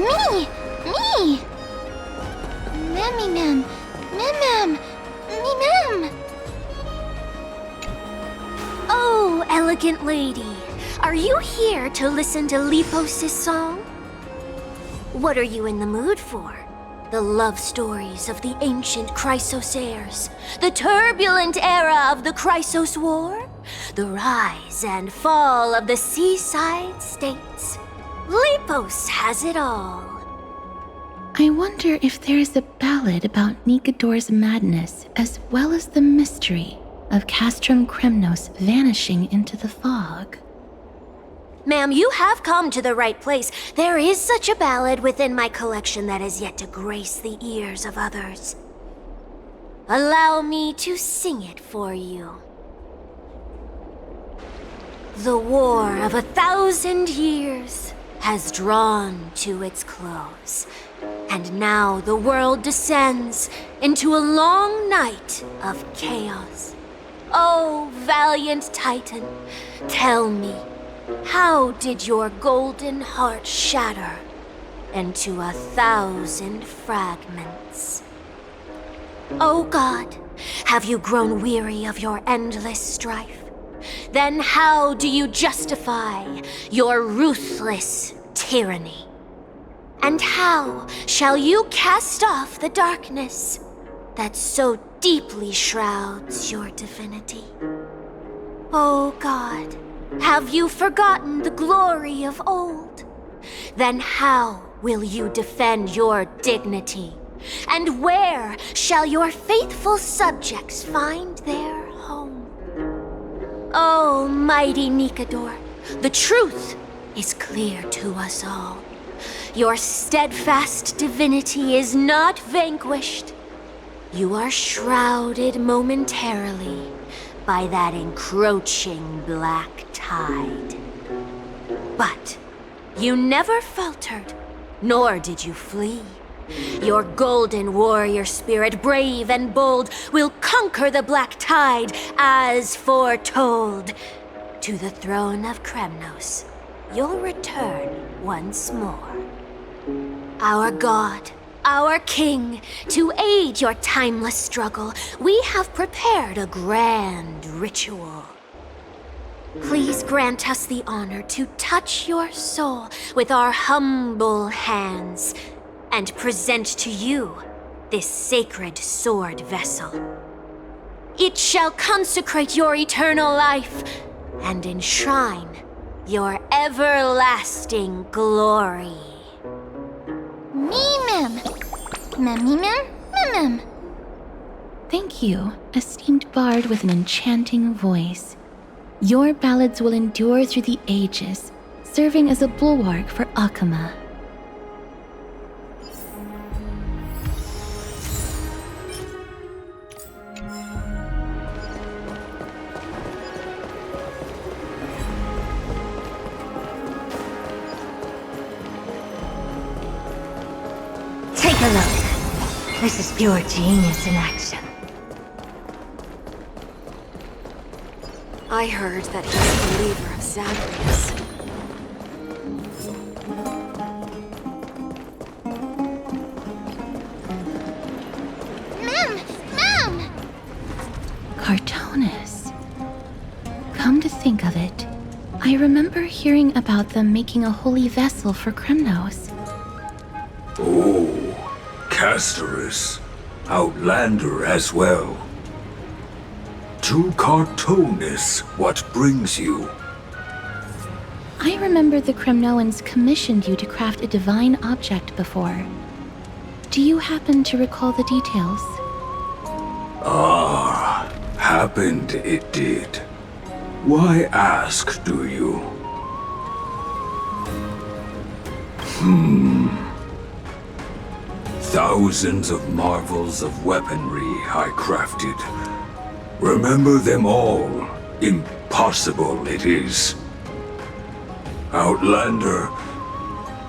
Me! Me! Mammy ma'am! Ma'am! Me ma'am! Oh, elegant lady, are you here to listen to Lepos' song? What are you in the mood for? The love stories of the ancient Chrysos heirs, the turbulent era of the Chrysos War, the rise and fall of the seaside states. Lepos has it all. I wonder if there is a ballad about Nikodor's madness as well as the mystery of Castrum Kremnos vanishing into the fog. Ma'am, you have come to the right place. There is such a ballad within my collection that has yet to grace the ears of others. Allow me to sing it for you. The war of 1,000 years has drawn to its close, and now the world descends into a long night of chaos. Oh, valiant Titan, tell me, how did your golden heart shatter into 1,000 fragments? Oh God, have you grown weary of your endless strife? Then how do you justify your ruthless tyranny? And how shall you cast off the darkness that so deeply shrouds your divinity? Oh God, have you forgotten the glory of old? Then how will you defend your dignity? And where shall your faithful subjects find their home? Oh, mighty Nikodor, the truth is clear to us all. Your steadfast divinity is not vanquished. You are shrouded momentarily by that encroaching black tide. But you never faltered, nor did you flee. Your golden warrior spirit, brave and bold, will conquer the black tide as foretold. To the throne of Kremnos, you'll return once more. Our God, our King, to aid your timeless struggle, we have prepared a grand ritual. Please grant us the honor to touch your soul with our humble hands and present to you this sacred sword vessel. It shall consecrate your eternal life and enshrine your everlasting glory. Me ma'am! Mammy ma'am! Ma'am! Thank you, esteemed bard with an enchanting voice. Your ballads will endure through the ages, serving as a bulwark for Akama. Take a look. This is pure genius in action. I heard that he's the believer of Zagreus. Ma'am! Cartonis. Come to think of it, I remember hearing about them making a holy vessel for Kremnos. Oh, Castorus. Outlander as well. To Cartonis, what brings you? I remember the Kremnoans commissioned you to craft a divine object before. Do you happen to recall the details? Ah, happened it did. Why ask, do you? Thousands of marvels of weaponry I crafted. Remember them all. Impossible it is. Outlander,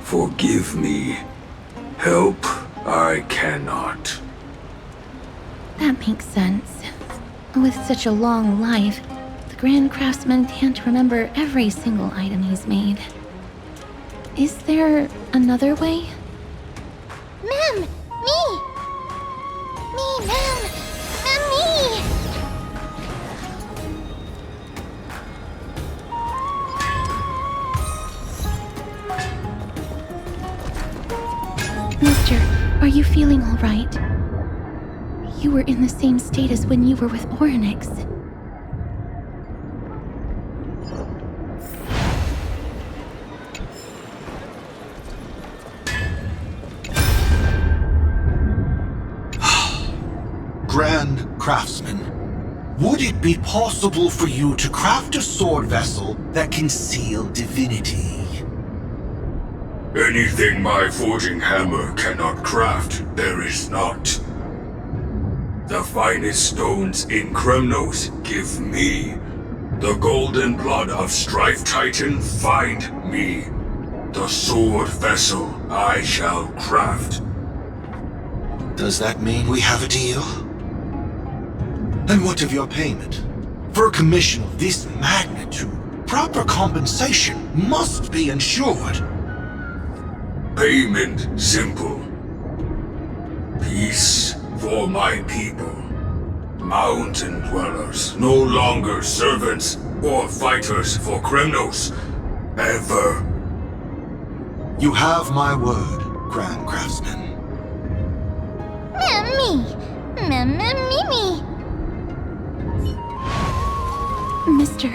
forgive me. Help I cannot. That makes sense. With such a long life, the Grand Craftsman can't remember every single item he's made. Is there another way? Mem! Me! Me, Mem! Mem, me! Mister, are you feeling all right? You were in the same state as when you were with Orynyx. Grand Craftsman, would it be possible for you to craft a sword vessel that can seal divinity? Anything my forging hammer cannot craft, there is not. The finest stones in Kremnos give me. The golden blood of Strife Titan find me. The sword vessel I shall craft. Does that mean we have a deal? And what of your payment? For a commission of this magnitude, proper compensation must be ensured. Payment simple. Peace for my people. Mountain dwellers, no longer servants or fighters for Kremnos. Ever. You have my word, Grand Craftsman. Mem, me! Mem, me! Mister,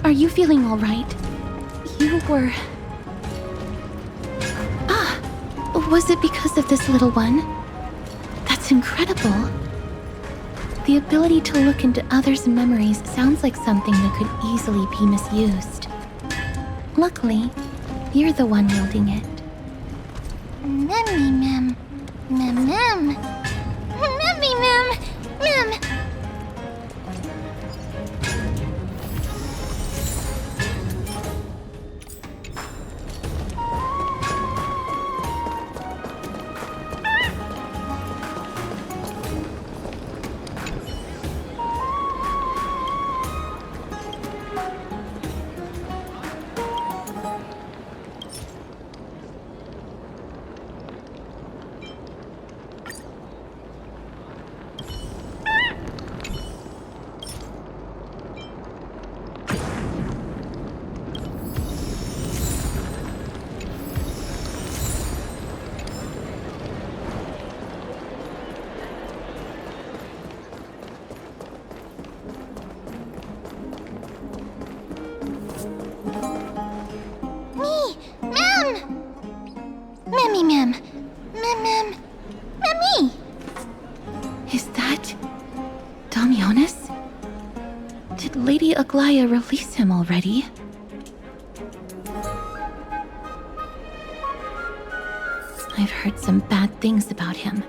are you feeling all right? You were... Was it because of this little one? That's incredible. The ability to look into others' memories sounds like something that could easily be misused. Luckily, you're the one wielding it. Memmy, Mem. Mem. Memmy, Mem. Mem. Memmy, Mem. Memmy! Is that... Damionis? Did Lady Aglaya release him already? I've heard some bad things about him.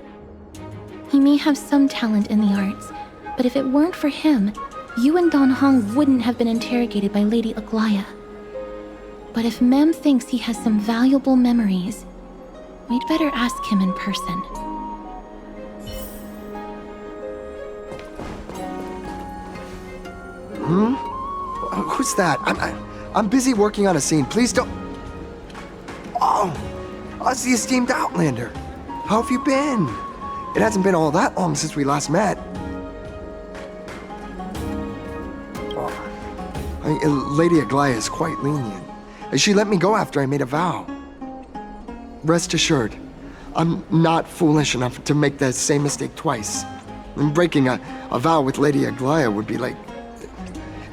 He may have some talent in the arts, but if it weren't for him, you and Don Hong wouldn't have been interrogated by Lady Aglaya. But if Mem thinks he has some valuable memories, we'd better ask him in person. Who's that? I'm busy working on a scene. Please don't... Oh, us the esteemed Outlander. How have you been? It hasn't been all that long since we last met. Lady Aglaya is quite lenient. She let me go after I made a vow. Rest assured, I'm not foolish enough to make the same mistake twice. And breaking a vow with Lady Aglaya would be like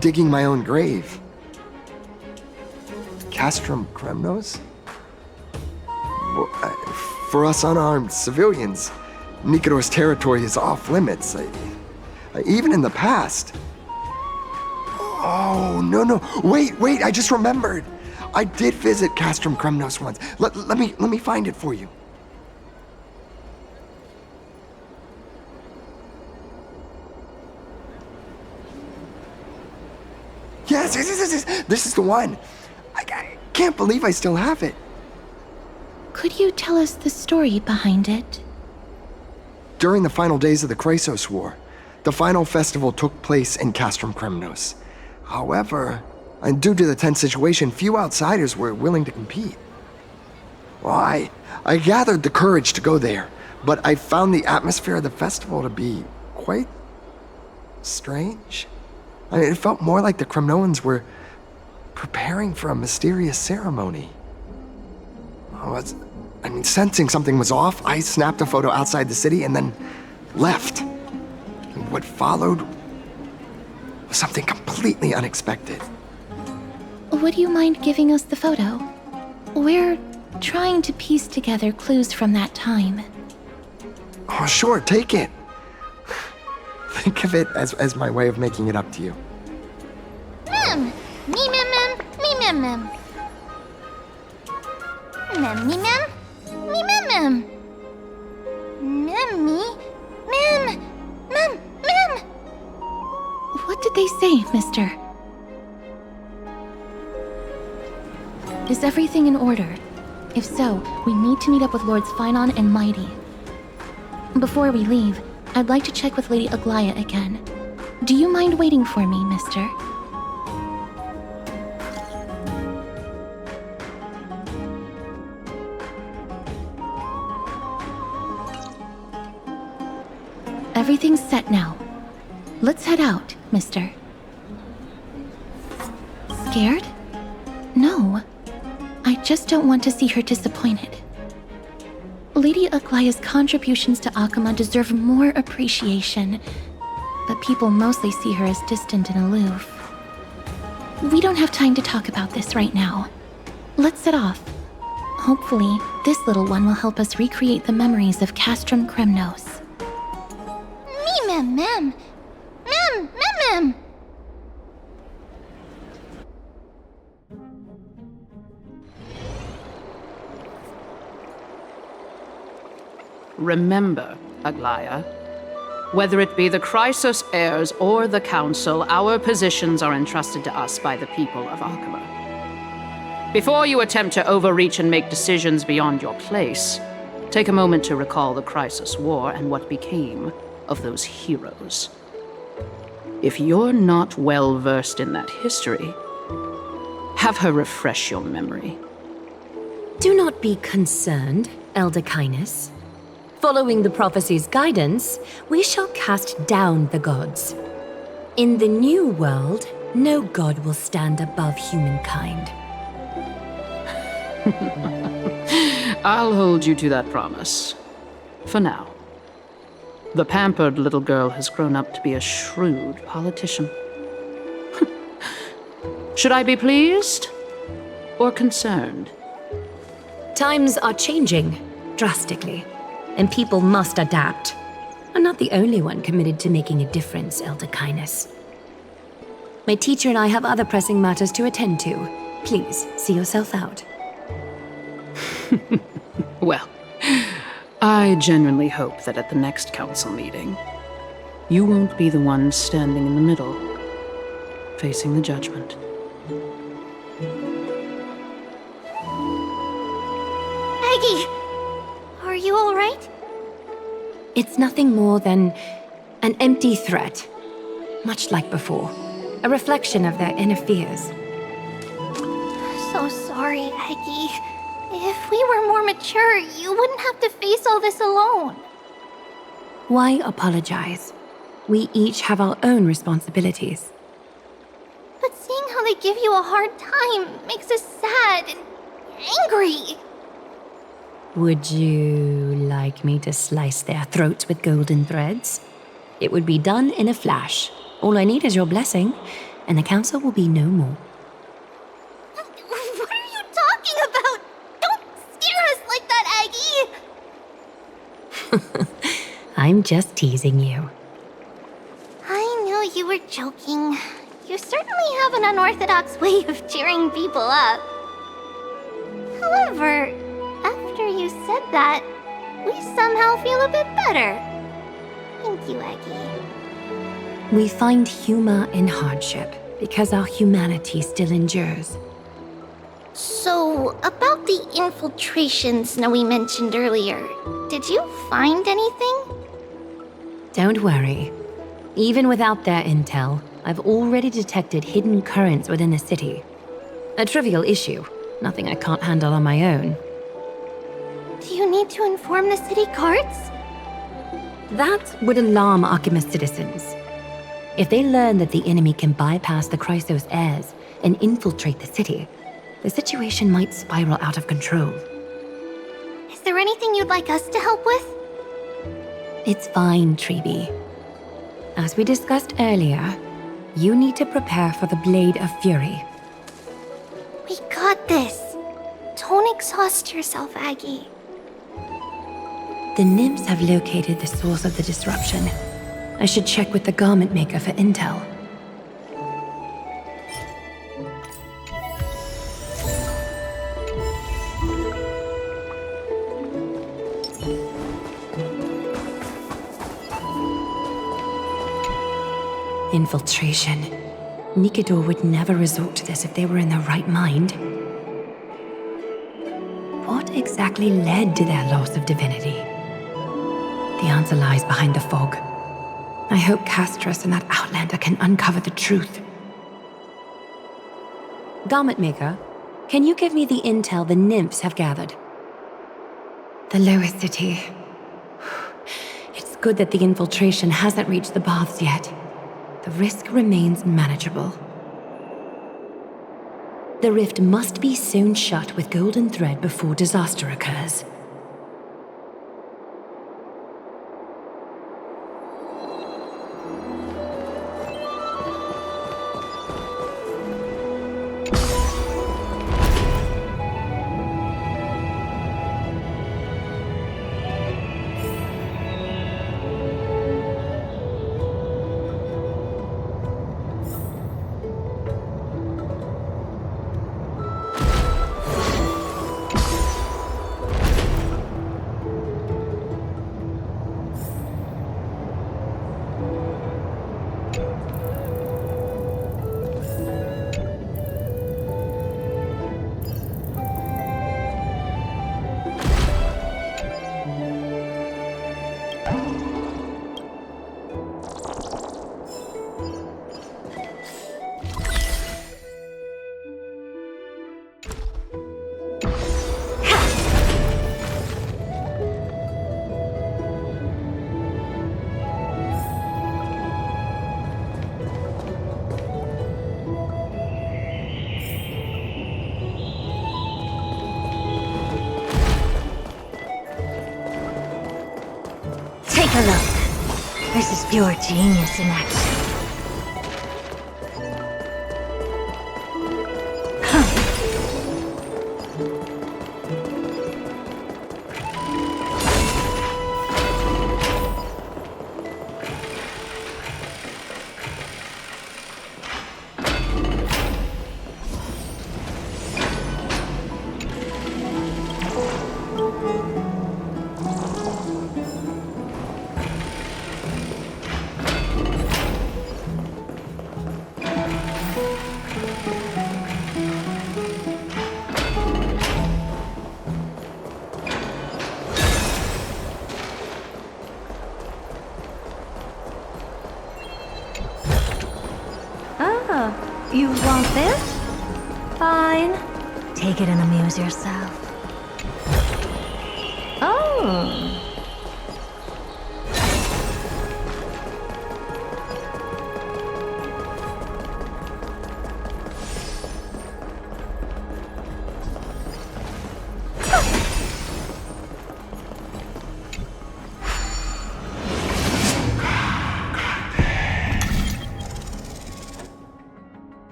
digging my own grave. Castrum Kremnos? For us unarmed civilians, Nikodor's territory is off limits, even in the past. Oh, no. Wait, I just remembered. I did visit Castrum Kremnos once. Let me find it for you. Yes. This is the one. I can't believe I still have it. Could you tell us the story behind it? During the final days of the Chrysos War, the final festival took place in Castrum Kremnos. However, due to the tense situation, few outsiders were willing to compete. Well, I gathered the courage to go there, but I found the atmosphere of the festival to be quite strange. I mean, it felt more like the Kremnoans were preparing for a mysterious ceremony. Sensing something was off, I snapped a photo outside the city and then left. And what followed was something completely unexpected. Would you mind giving us the photo? We're trying to piece together clues from that time. Oh, sure, take it. Think of it as my way of making it up to you. Mem! Me mem mem! Me mem mem! Mem me mem! Me mem mem! Mem me! Mem! Mem! Mem! What did they say, mister? Is everything in order? If so, we need to meet up with Lords Finon and Mighty. Before we leave, I'd like to check with Lady Aglaya again. Do you mind waiting for me, mister? Everything's set now. Let's head out, mister. Scared? No. I just don't want to see her disappointed. Lady Aglaya's contributions to Akama deserve more appreciation, but people mostly see her as distant and aloof. We don't have time to talk about this right now. Let's set off. Hopefully, this little one will help us recreate the memories of Castrum Kremnos. Me mem mem! Mem! Mem mem! Remember, Aglaya, whether it be the Chrysos heirs or the Council, our positions are entrusted to us by the people of Akama. Before you attempt to overreach and make decisions beyond your place, take a moment to recall the Chrysos War and what became of those heroes. If you're not well versed in that history, have her refresh your memory. Do not be concerned, Elder Kynus. Following the prophecy's guidance, we shall cast down the gods. In the new world, no god will stand above humankind. I'll hold you to that promise. For now. The pampered little girl has grown up to be a shrewd politician. Should I be pleased or concerned? Times are changing drastically, and people must adapt. I'm not the only one committed to making a difference, Elder Kynus. My teacher and I have other pressing matters to attend to. Please, see yourself out. Well, I genuinely hope that at the next council meeting, you won't be the one standing in the middle, facing the judgment. Aggie! Are you alright? It's nothing more than an empty threat, much like before. A reflection of their inner fears. So sorry, Aggie. If we were more mature, you wouldn't have to face all this alone. Why apologize? We each have our own responsibilities. But seeing how they give you a hard time makes us sad and angry. Would you like me to slice their throats with golden threads? It would be done in a flash. All I need is your blessing, and the council will be no more. What are you talking about? Don't scare us like that, Aggie! I'm just teasing you. I knew you were joking. You certainly have an unorthodox way of cheering people up. However, after you said that, we somehow feel a bit better. Thank you, Aggie. We find humor in hardship because our humanity still endures. So, about the infiltrations Snowy mentioned earlier, did you find anything? Don't worry. Even without their intel, I've already detected hidden currents within the city. A trivial issue, nothing I can't handle on my own. Do you need to inform the city guards? That would alarm Archimus citizens. If they learn that the enemy can bypass the Chrysos heirs and infiltrate the city, the situation might spiral out of control. Is there anything you'd like us to help with? It's fine, Treeby. As we discussed earlier, you need to prepare for the Blade of Fury. We got this. Don't exhaust yourself, Aggie. The nymphs have located the source of the disruption. I should check with the garment maker for intel. Infiltration. Nikador would never resort to this if they were in their right mind. What exactly led to their loss of divinity? The answer lies behind the fog. I hope Castras and that Outlander can uncover the truth. Garment Maker, can you give me the intel the nymphs have gathered? The lowest city. It's good that the infiltration hasn't reached the baths yet. The risk remains manageable. The rift must be sewn shut with golden thread before disaster occurs. Take a look. This is pure genius in action. You want this? Fine. Take it and amuse yourself. Oh.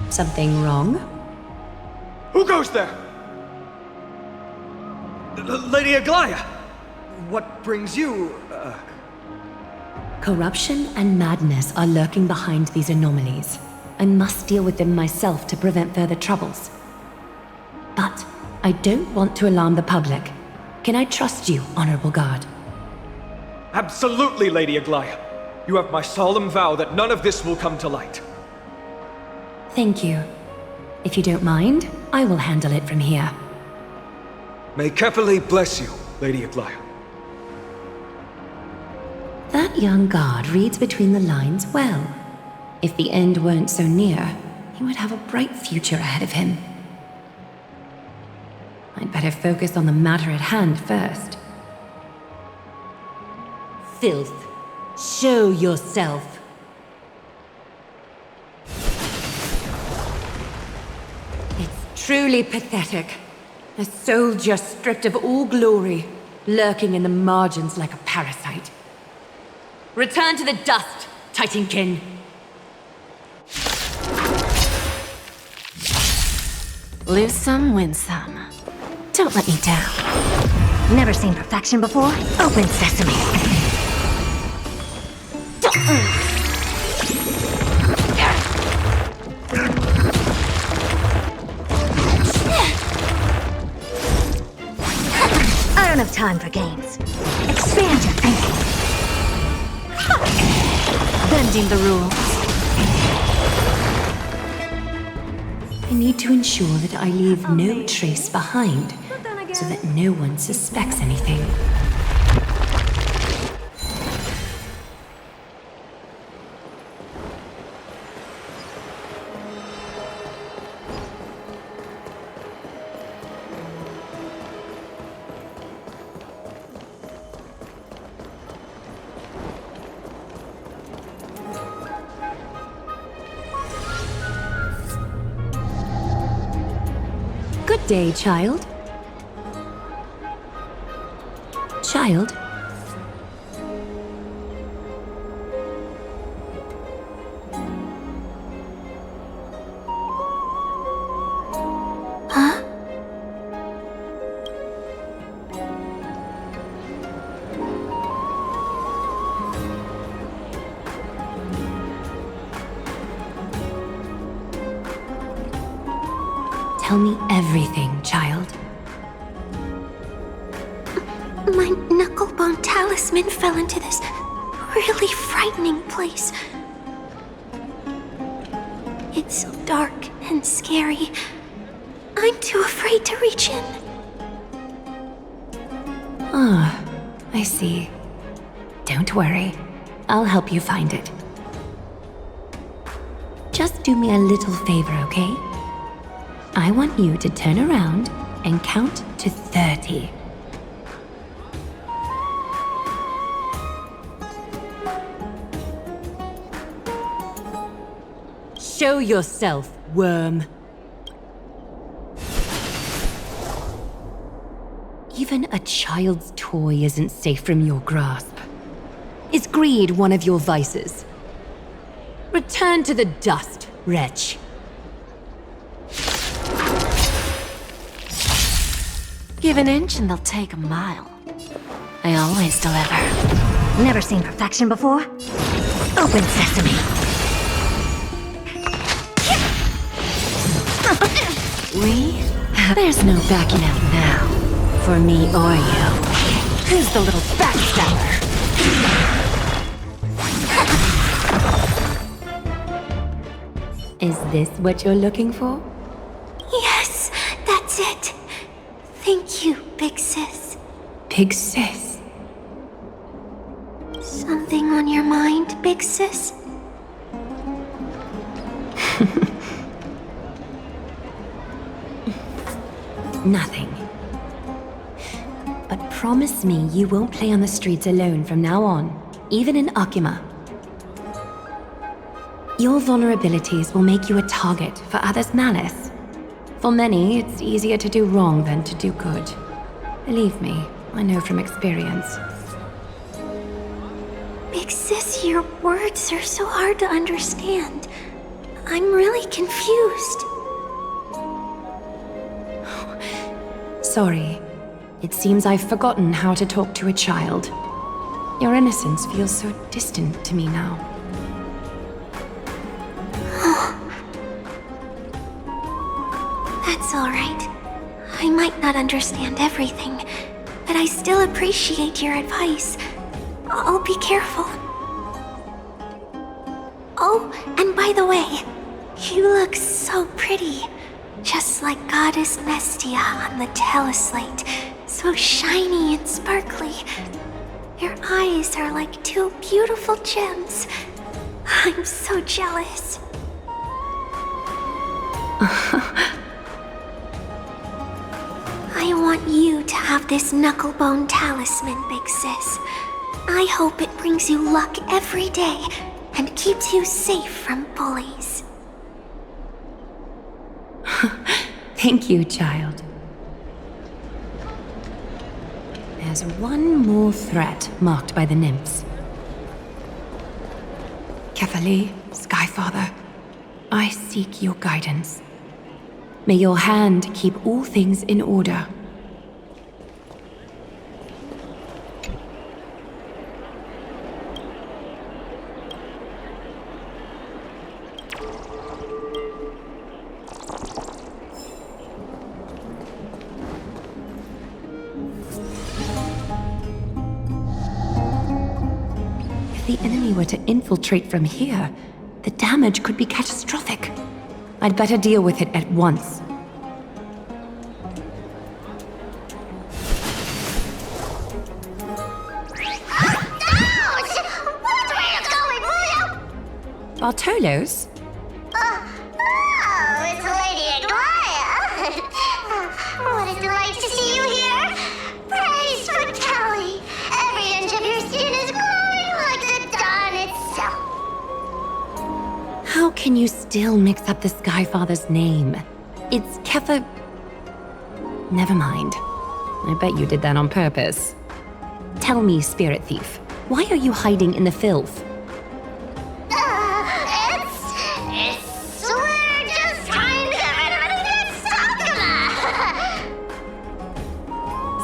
Something wrong? Who goes there? Lady Aglaya! What brings you, Corruption and madness are lurking behind these anomalies. I must deal with them myself to prevent further troubles. But I don't want to alarm the public. Can I trust you, Honorable Guard? Absolutely, Lady Aglaya. You have my solemn vow that none of this will come to light. Thank you. If you don't mind, I will handle it from here. May Kepale bless you, Lady Aglaya. That young guard reads between the lines well. If the end weren't so near, he would have a bright future ahead of him. I'd better focus on the matter at hand first. Filth, show yourself. It's truly pathetic. A soldier stripped of all glory, lurking in the margins like a parasite. Return to the dust, Titankin! Lose some, win some. Don't let me down. Never seen perfection before? Open sesame. I don't have time for games. Expand your thinking. Bending the rules. I need to ensure that I leave no trace behind, so that no one suspects anything. Good day, child. Child? Huh? Tell me everything, child. My knucklebone talisman fell into this really frightening place. It's so dark and scary. I'm too afraid to reach in. Ah, I see. Don't worry. I'll help you find it. Just do me a little favor, okay? I want you to turn around and count to 30. Show yourself, worm. Even a child's toy isn't safe from your grasp. Is greed one of your vices? Return to the dust, wretch. Give an inch and they'll take a mile. I always deliver. Never seen perfection before? Open sesame. There's no backing out now. For me or you. Who's the little backstabber? Is this what you're looking for? Yes, that's it. Thank you, big sis. Big sis. Something on your mind, big sis? Nothing. But promise me you won't play on the streets alone from now on, even in Akima. Your vulnerabilities will make you a target for others' malice. For many, it's easier to do wrong than to do good. Believe me, I know from experience. Big sis, your words are so hard to understand. I'm really confused. Sorry. It seems I've forgotten how to talk to a child. Your innocence feels so distant to me now. That's all right. I might not understand everything, but I still appreciate your advice. I'll be careful. Oh, and by the way, you look so pretty. Just like Goddess Nestia on the teleslate. So shiny and sparkly. Your eyes are like two beautiful gems. I'm so jealous. I want you to have this knucklebone talisman, Big Sis. I hope it brings you luck every day and keeps you safe from bullies. Thank you, child. There's one more threat marked by the nymphs. Kefali, Skyfather, I seek your guidance. May your hand keep all things in order. If the enemy were to infiltrate from here, the damage could be catastrophic. I'd better deal with it at once. Bartolos? Oh, it's Lady Aglaia. What a delight to see you here. Praise for Kelly. Every inch of your skin is glowing like the dawn itself. How can you still mix up the Skyfather's name? It's Kefa... Never mind. I bet you did that on purpose. Tell me, Spirit Thief, why are you hiding in the filth? We're just trying to get rid of an Sakuma.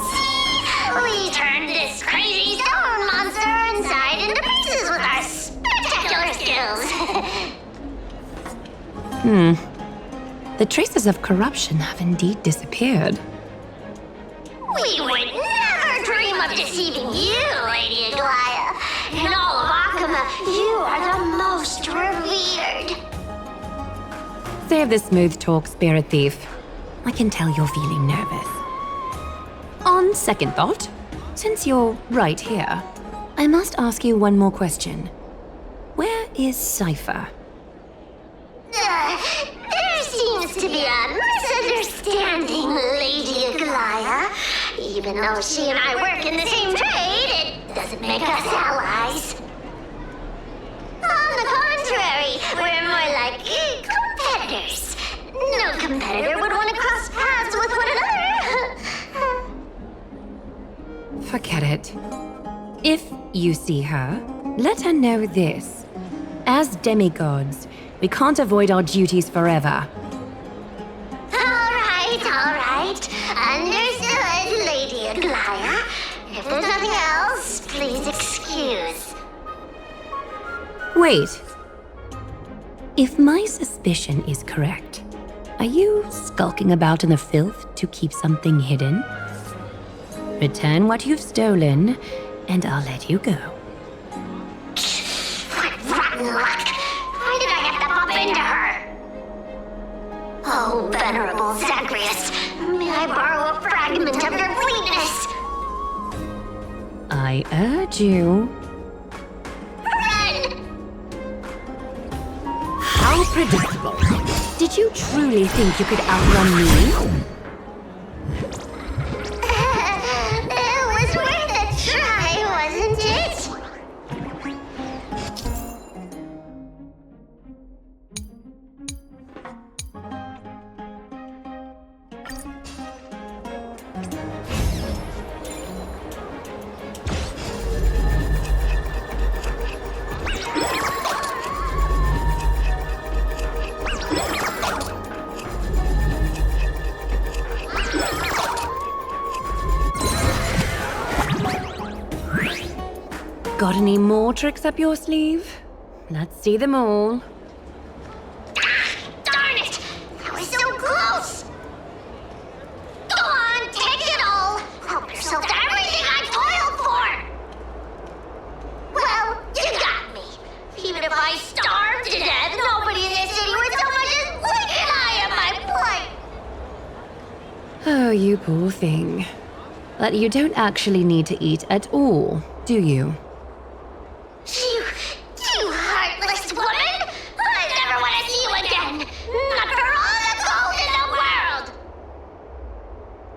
See, we turned this crazy stone monster inside into pieces with our spectacular skills. The traces of corruption have indeed disappeared. We would never dream of deceiving you, Lady Aglaia. In all of Akuma, you are the most revered. Save the smooth talk, Spirit Thief. I can tell you're feeling nervous. On second thought, since you're right here, I must ask you one more question. Where is Cypher? There seems to be a misunderstanding, Lady Aglaia. Even though she and I work in the same trade, it doesn't make us allies. On the contrary, we're more like competitors. No competitor would want to cross paths with one another. Forget it. If you see her, let her know this. As demigods, we can't avoid our duties forever. All right. Understood, Lady Aglaia. If there's nothing else, please excuse. Wait. If my suspicion is correct, are you skulking about in the filth to keep something hidden? Return what you've stolen, and I'll let you go. What rotten luck! Why did I have to bump into her? Oh, venerable Zagreus, may I borrow a fragment of your fleetness? I urge you. Run! How predictable. Did you truly think you could outrun me? It was worth a try, wasn't it? Got any more tricks up your sleeve? Let's see them all. Darn it! That was so close! Go on, take it all! Help yourself to everything I toiled for! Well, you got me. Even if I starved You poor thing. But you don't actually need to eat at all, do you? You heartless woman! I never want to see you again! Not for all the gold in the world!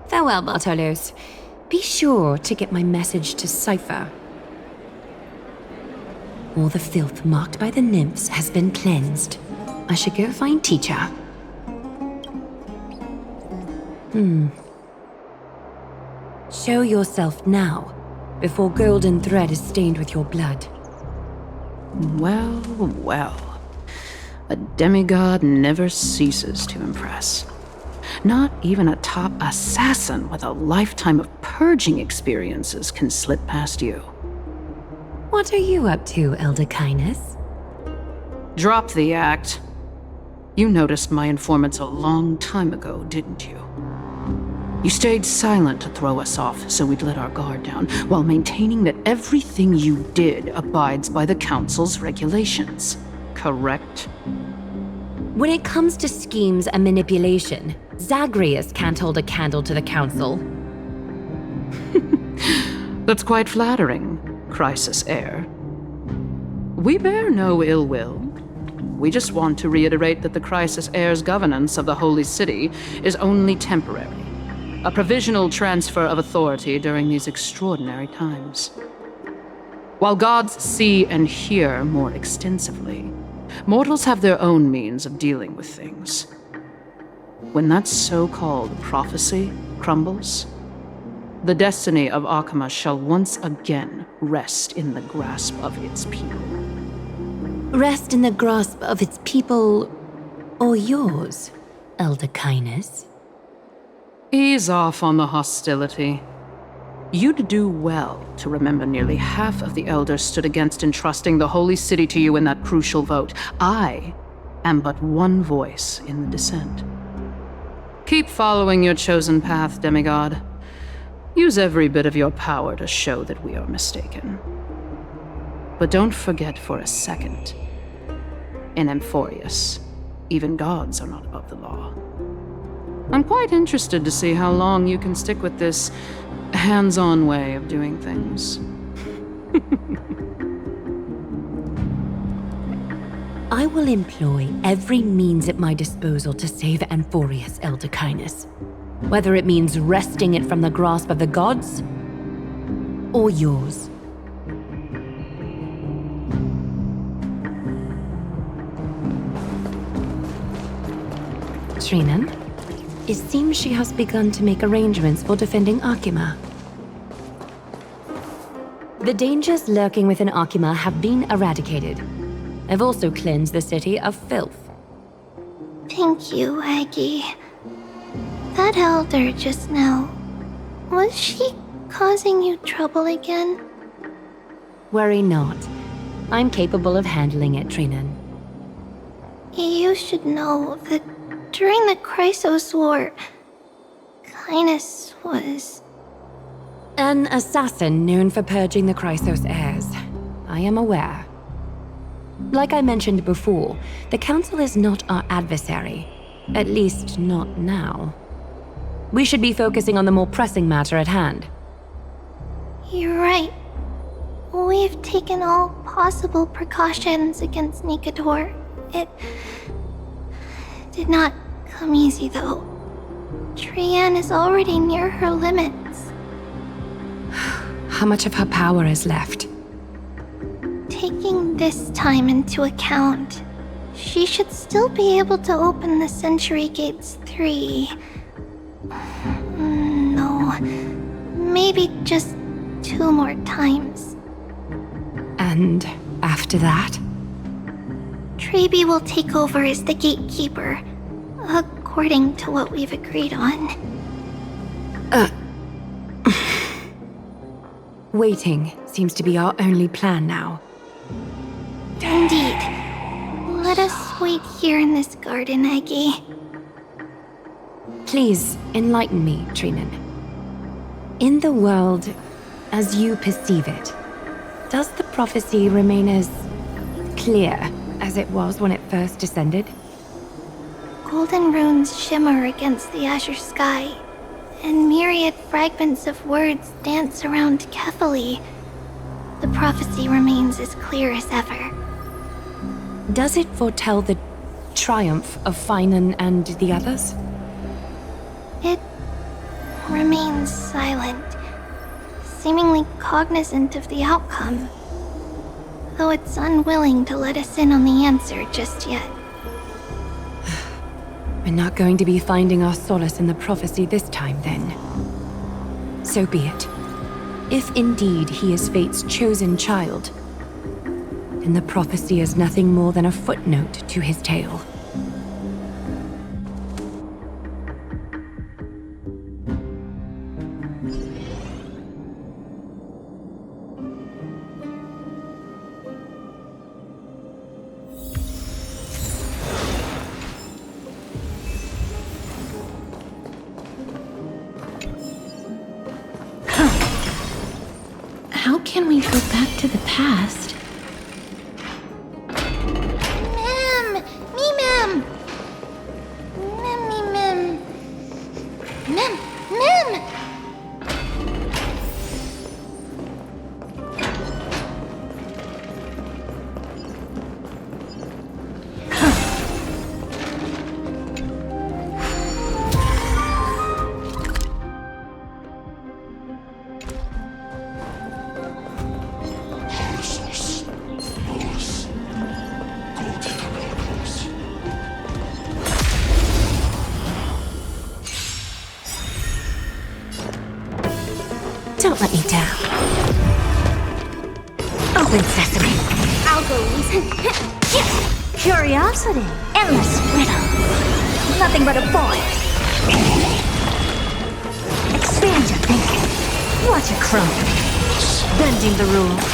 Farewell, Bartolos. Be sure to get my message to Cypher. All the filth marked by the nymphs has been cleansed. I should go find Teacher. Show yourself now, before golden thread is stained with your blood. Well, well. A demigod never ceases to impress. Not even a top assassin with a lifetime of purging experiences can slip past you. What are you up to, Elder Kindness? Drop the act. You noticed my informants a long time ago, didn't you? You stayed silent to throw us off so we'd let our guard down, while maintaining that everything you did abides by the Council's regulations. Correct? When it comes to schemes and manipulation, Zagreus can't hold a candle to the Council. That's quite flattering, Crisis Heir. We bear no ill will. We just want to reiterate that the Crisis Heir's governance of the Holy City is only temporary. A provisional transfer of authority during these extraordinary times. While gods see and hear more extensively, mortals have their own means of dealing with things. When that so-called prophecy crumbles, the destiny of Akama shall once again rest in the grasp of its people. Rest in the grasp of its people, or yours, Elder Kindness? Ease off on the hostility. You'd do well to remember nearly half of the elders stood against entrusting the Holy City to you in that crucial vote. I am but one voice in the dissent. Keep following your chosen path, demigod. Use every bit of your power to show that we are mistaken. But don't forget for a second, in Amphorius, even gods are not above the law. I'm quite interested to see how long you can stick with this hands-on way of doing things. I will employ every means at my disposal to save Amphorius, Elder Kindness. Whether it means wresting it from the grasp of the gods, or yours. Trinan, it seems she has begun to make arrangements for defending Akima. The dangers lurking within Akima have been eradicated. I've also cleansed the city of filth. Thank you, Aggie. That elder just now, was she causing you trouble again? Worry not. I'm capable of handling it, Trinan. You should know that during the Chrysos War, Kindness was... An assassin known for purging the Chrysos heirs. I am aware. Like I mentioned before, the Council is not our adversary. At least, not now. We should be focusing on the more pressing matter at hand. You're right. We've taken all possible precautions against Nikador. It did not come easy, though. Trian is already near her limits. How much of her power is left? Taking this time into account, she should still be able to open the Century Gates 3. No, maybe just 2 more times. And after that? Trebi will take over as the gatekeeper, according to what we've agreed on. Waiting seems to be our only plan now. Indeed. Let us wait here in this garden, Aggie. Please, enlighten me, Trinan. In the world, as you perceive it, does the prophecy remain as clear as it was when it first descended? Golden runes shimmer against the azure sky, and myriad fragments of words dance around Kefali, the prophecy remains as clear as ever. Does it foretell the triumph of Finan and the others? It remains silent, seemingly cognizant of the outcome, though it's unwilling to let us in on the answer just yet. We're not going to be finding our solace in the prophecy this time, then. So be it. If indeed he is Fate's chosen child, then the prophecy is nothing more than a footnote to his tale. How can we go back to the past? Mem! Me, Mem! Mem, me, Mem! Mem! Mem! Don't let me down. Open sesame. I'll go listen. Curiosity. Endless riddle. Nothing but a boy. Expand your thinking. Watch it crumble. Bending the rules.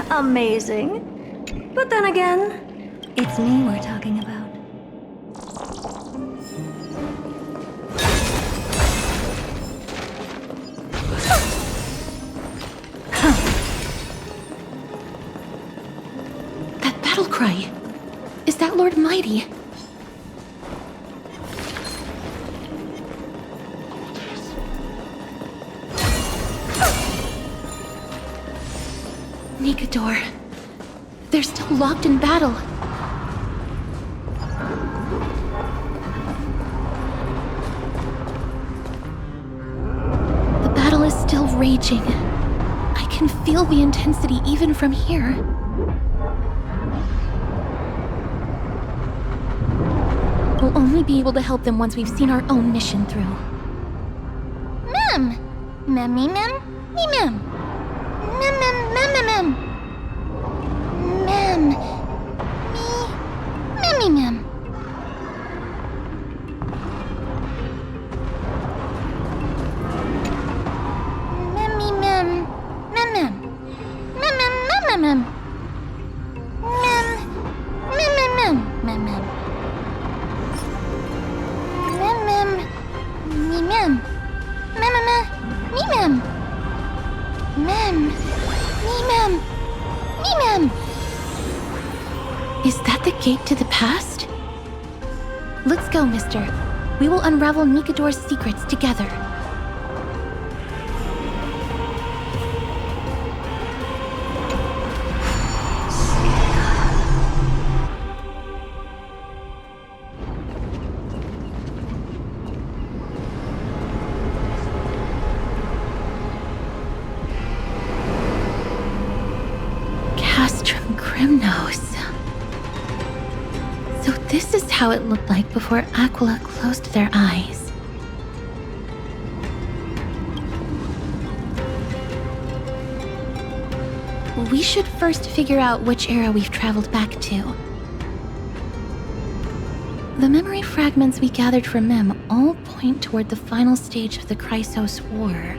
Amazing. But then again, it's me we're talking about. Cry. Is that Lord Mighty? Nikador. They're still locked in battle. The battle is still raging. I can feel the intensity even from here. We'll only be able to help them once we've seen our own mission through. Mem! Mem, me, mem, me, mem. Mem, mem, mem, mem, mem. Mem. Me, me, mem. Mem, me, mem, mem, mem. Mem, mem, mem, mem, mem. Mem, mem, mem, mem, mem, mem. Me mem. Mem, me mem. Mem. Me mem. Me mem. Is that the gate to the past? Let's go, mister. We will unravel Nikador's secrets together. So this is how it looked like before Aquila closed their eyes. We should first figure out which era we've traveled back to. The memory fragments we gathered from Mem all point toward the final stage of the Chrysos War.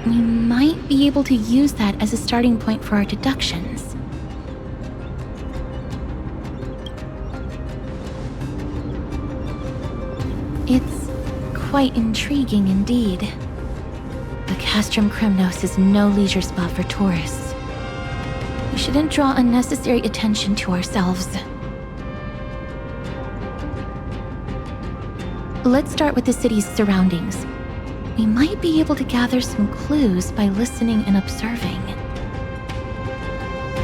We might be able to use that as a starting point for our deductions. It's quite intriguing indeed. The Castrum Kremnos is no leisure spot for tourists. We shouldn't draw unnecessary attention to ourselves. Let's start with the city's surroundings. We might be able to gather some clues by listening and observing.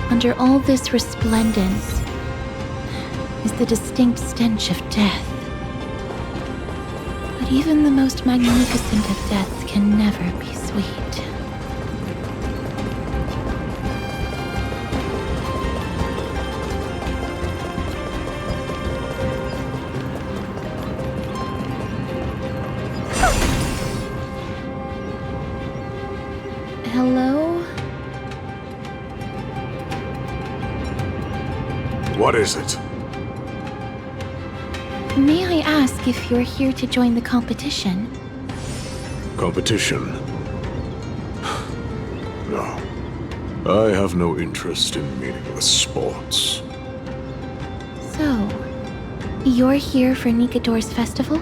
Under all this resplendence is the distinct stench of death. But even the most magnificent of deaths can never be sweet. Hello? What is it? May I ask if you're here to join the competition? Competition? No. I have no interest in meaningless sports. So, you're here for Nikador's festival?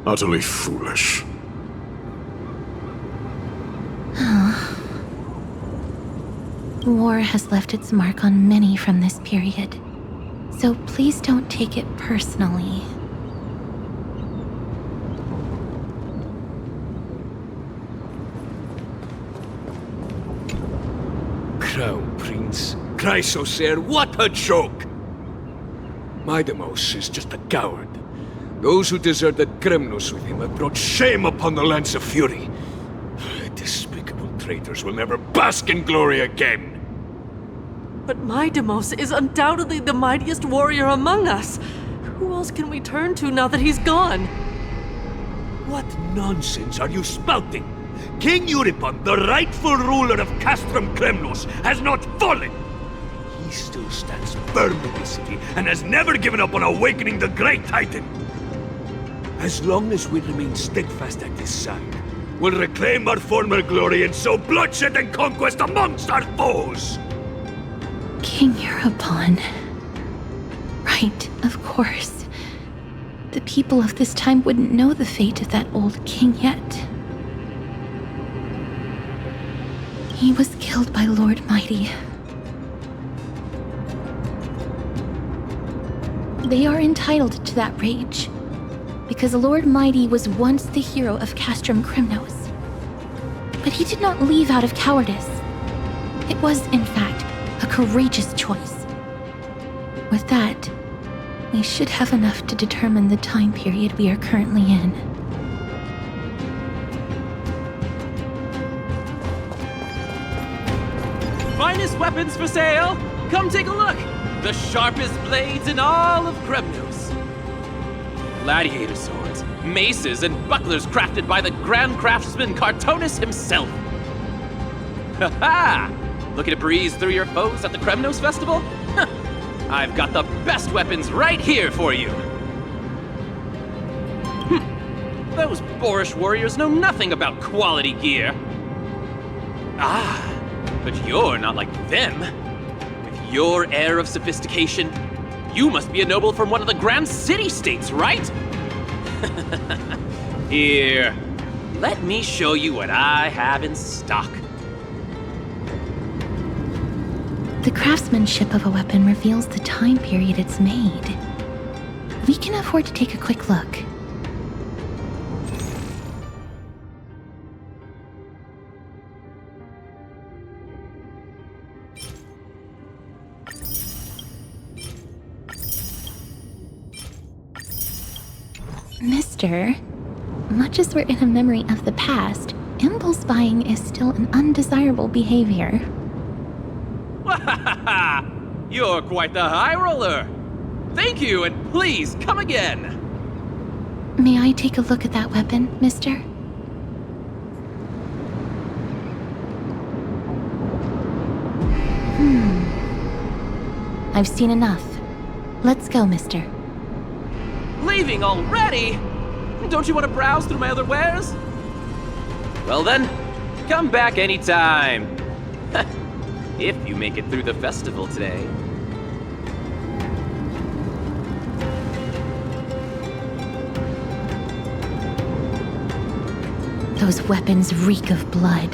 Utterly foolish. War has left its mark on many from this period, so please don't take it personally. Crown Prince, Chrysosair, what a joke! Midemos is just a coward. Those who deserted Kremnos with him have brought shame upon the lands of Fury. Despicable traitors will never bask in glory again. But Midemos is undoubtedly the mightiest warrior among us. Who else can we turn to now that he's gone? What nonsense are you spouting? King Euripon, the rightful ruler of Castrum Kremnos, has not fallen! He still stands firm in the city and has never given up on awakening the Great Titan! As long as we remain steadfast at his side, we'll reclaim our former glory and sow bloodshed and conquest amongst our foes! King Euripon. Right, of course. The people of this time wouldn't know the fate of that old king yet. He was killed by Lord Mighty. They are entitled to that rage, because Lord Mighty was once the hero of Castrum Kremnos. But he did not leave out of cowardice. It was, in fact, a courageous choice. With that, we should have enough to determine the time period we are currently in. Finest weapons for sale! Come take a look! The sharpest blades in all of Kremnos. Gladiator swords, maces, and bucklers crafted by the Grand Craftsman Cartonus himself. Ha ha! Looking to breeze through your foes at the Kremnos Festival? I've got the best weapons right here for you! Those boorish warriors know nothing about quality gear. Ah, but you're not like them. With your air of sophistication, you must be a noble from one of the Grand City-States, right? Here, let me show you what I have in stock. The craftsmanship of a weapon reveals the time period it's made. We can afford to take a quick look. Mister, much as we're in a memory of the past, impulse buying is still an undesirable behavior. You're quite the high roller! Thank you, and please come again! May I take a look at that weapon, mister? I've seen enough. Let's go, mister. Leaving already? Don't you want to browse through my other wares? Well then, come back anytime. If you make it through the festival today. Those weapons reek of blood.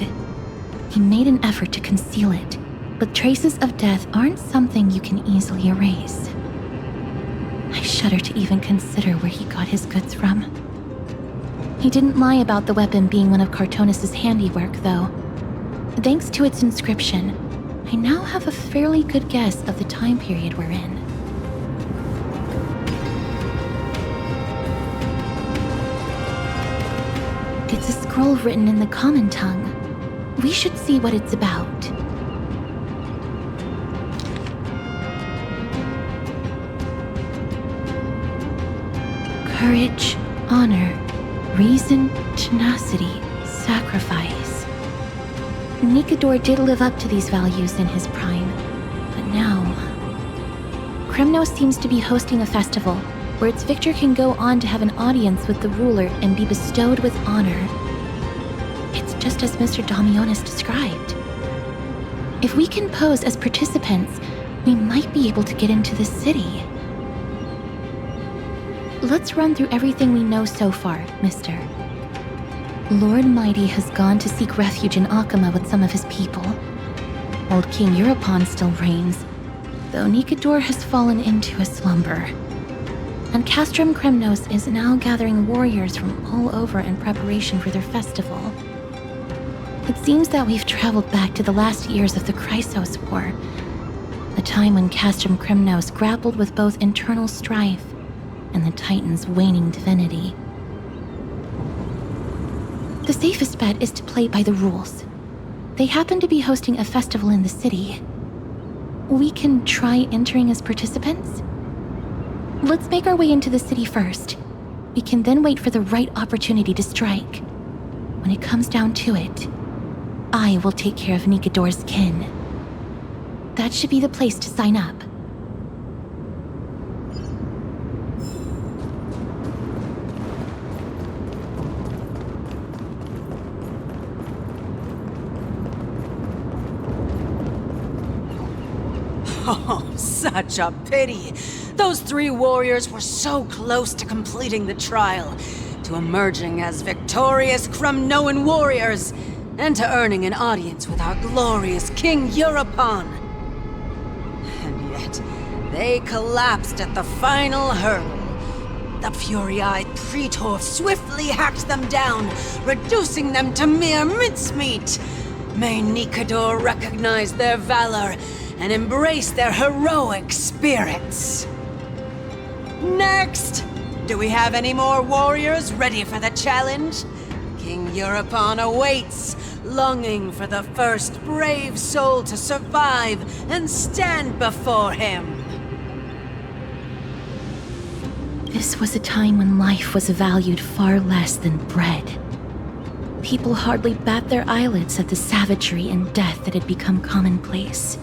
He made an effort to conceal it, but traces of death aren't something you can easily erase. I shudder to even consider where he got his goods from. He didn't lie about the weapon being one of Cartonis' handiwork, though. Thanks to its inscription, I now have a fairly good guess of the time period we're in. It's a scroll written in the common tongue. We should see what it's about. Courage, honor, reason, tenacity, sacrifice. Nikador did live up to these values in his prime, but now... Kremnos seems to be hosting a festival where its victor can go on to have an audience with the ruler and be bestowed with honor. It's just as Mr. Damionis described. If we can pose as participants, we might be able to get into the city. Let's run through everything we know so far, Mister. Lord Mighty has gone to seek refuge in Akama with some of his people. Old King Europon still reigns, though Nikador has fallen into a slumber. And Castrum Kremnos is now gathering warriors from all over in preparation for their festival. It seems that we've traveled back to the last years of the Chrysos War, a time when Castrum Kremnos grappled with both internal strife and the Titan's waning divinity. The safest bet is to play by the rules. They happen to be hosting a festival in the city. We can try entering as participants? Let's make our way into the city first. We can then wait for the right opportunity to strike. When it comes down to it, I will take care of Nikador's kin. That should be the place to sign up. Oh, such a pity. Those 3 warriors were so close to completing the trial, to emerging as victorious Kremnoan warriors, and to earning an audience with our glorious King Europon. And yet, they collapsed at the final hurdle. The fury-eyed Praetor swiftly hacked them down, reducing them to mere mincemeat. May Nikador recognize their valor and embrace their heroic spirits. Next! Do we have any more warriors ready for the challenge? King Europon awaits, longing for the first brave soul to survive and stand before him. This was a time when life was valued far less than bread. People hardly bat their eyelids at the savagery and death that had become commonplace.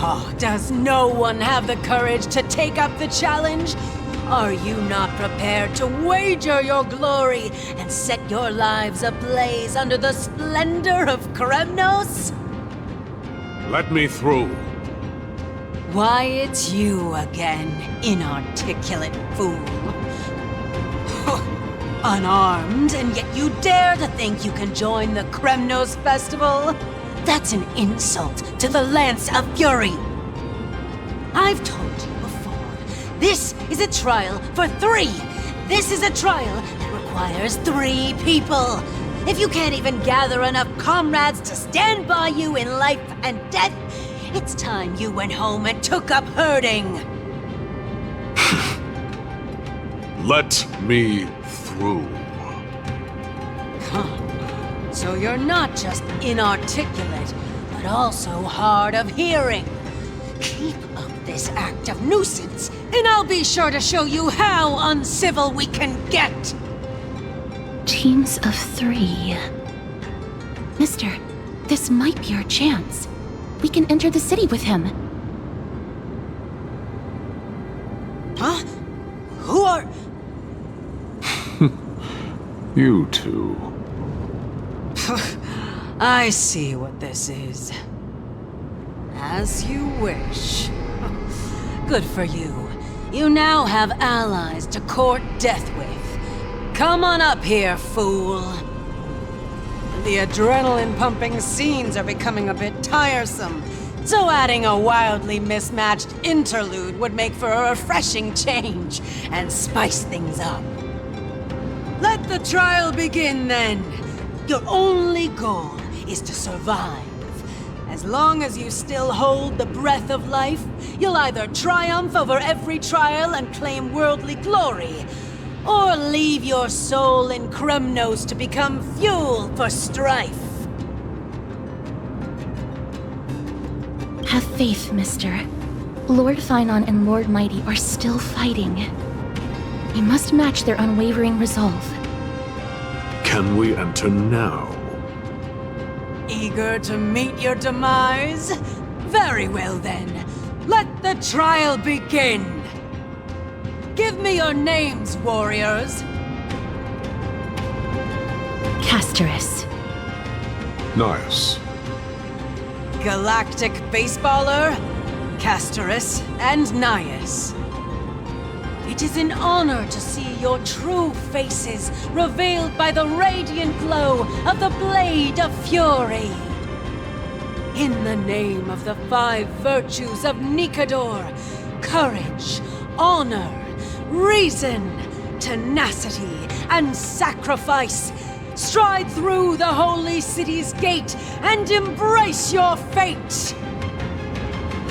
Oh, does no one have the courage to take up the challenge? Are you not prepared to wager your glory and set your lives ablaze under the splendor of Kremnos? Let me through. Why, it's you again, inarticulate fool. Unarmed, and yet you dare to think you can join the Kremnos festival? That's an insult to the Lance of Fury. I've told you before, this is a trial for 3. This is a trial that requires 3 people. If you can't even gather enough comrades to stand by you in life and death, it's time you went home and took up herding. Let me through. Huh. So you're not just inarticulate, but also hard of hearing. Keep up this act of nuisance, and I'll be sure to show you how uncivil we can get. Teams of 3. Mister, this might be our chance. We can enter the city with him. Huh? Who are... You two. I see what this is. As you wish. Good for you. You now have allies to court death with. Come on up here, fool. The adrenaline-pumping scenes are becoming a bit tiresome. So adding a wildly mismatched interlude would make for a refreshing change and spice things up. Let the trial begin then. Your only goal is to survive. As long as you still hold the breath of life, you'll either triumph over every trial and claim worldly glory, or leave your soul in Kremnos to become fuel for strife. Have faith, mister. Lord Thainon and Lord Mighty are still fighting. We must match their unwavering resolve. Can we enter now? Eager to meet your demise? Very well then. Let the trial begin. Give me your names, warriors. Castorus. Nice. Galactic Baseballer, Castorus, and Nias. It is an honor to see your true faces revealed by the radiant glow of the Blade of Fury. In the name of the 5 virtues of Nikador, courage, honor, reason, tenacity, and sacrifice, stride through the holy city's gate and embrace your fate!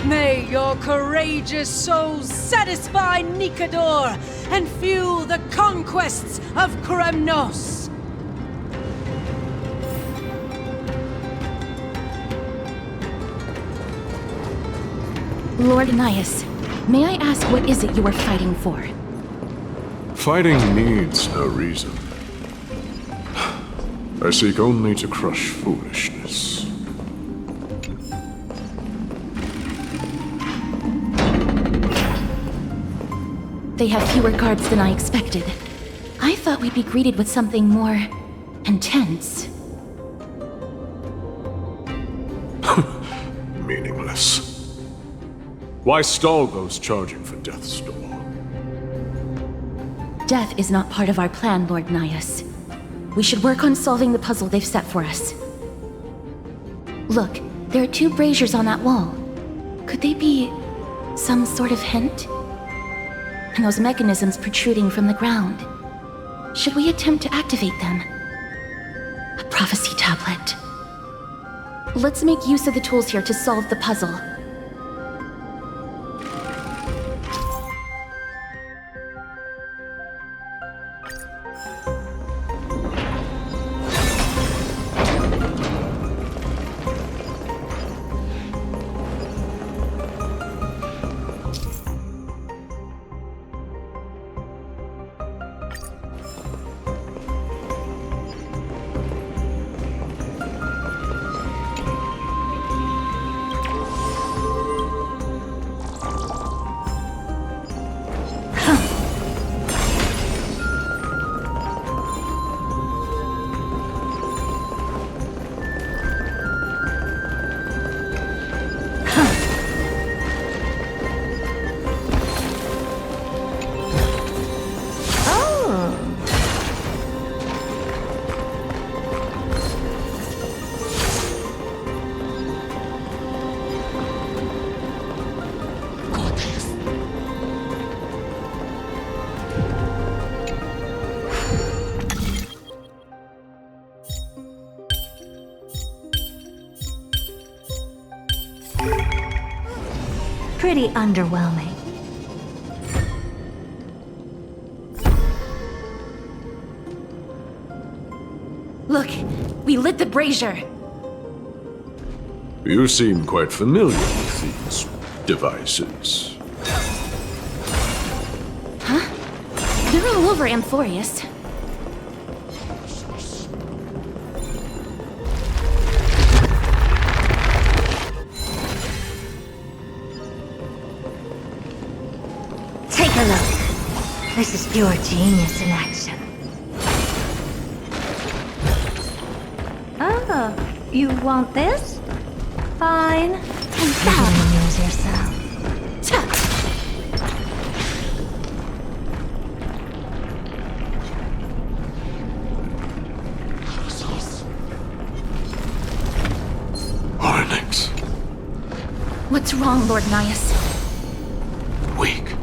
May your courageous souls satisfy Nikador and fuel the conquests of Kremnos! Lord Nias, may I ask what is it you are fighting for? Fighting needs no reason. I seek only to crush foolishness. They have fewer guards than I expected. I thought we'd be greeted with something more intense. Meaningless. Why stall those charging for Death's Door? Death is not part of our plan, Lord Nias. We should work on solving the puzzle they've set for us. Look, there are 2 braziers on that wall. Could they be some sort of hint? And those mechanisms protruding from the ground. Should we attempt to activate them? A prophecy tablet. Let's make use of the tools here to solve the puzzle. Pretty underwhelming. Look, we lit the brazier. You seem quite familiar with these devices. Huh? They're all over Amphorius. Take a look. This is pure genius in action. Oh, you want this? Fine. You can amuse yourself. What's wrong, Lord Nias? Weak.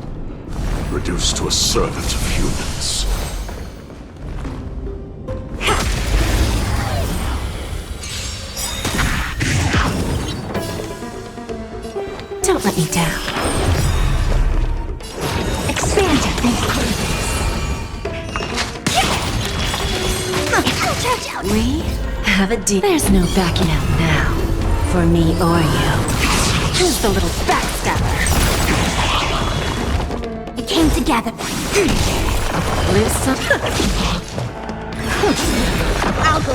Reduced to a servant of humans. Don't let me down. Expand your thinking. We have a deal. There's no backing out now, for me or you. Who's the little backstabber? It came together. Listen. I'll go.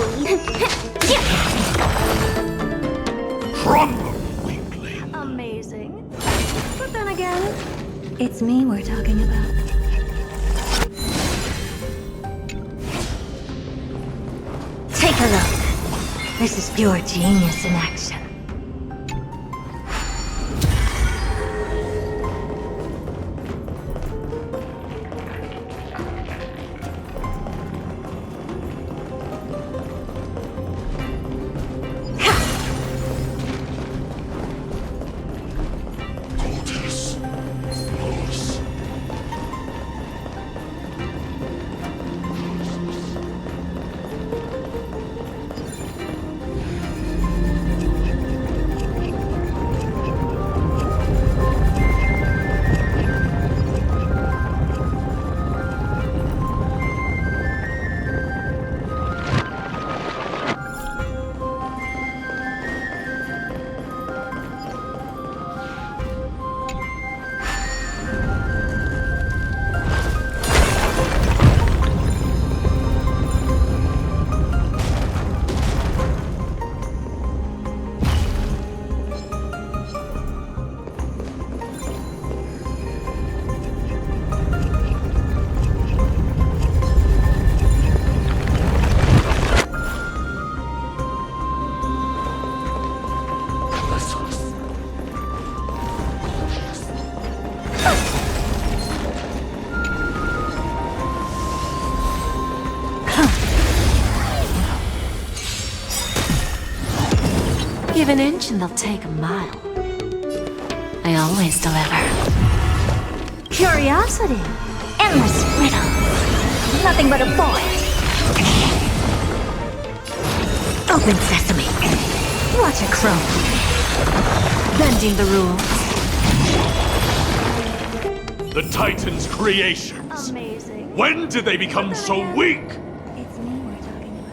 Crumble! Amazing. But then again, it's me we're talking about. Take a look. This is pure genius in action. Give an inch and they'll take a mile. I always deliver. Curiosity. Endless riddle. Nothing but a boy. Open sesame. Watch it crumble. Bending the rules. The Titan's creations. Amazing. When did they become so weak? It's me we're talking about.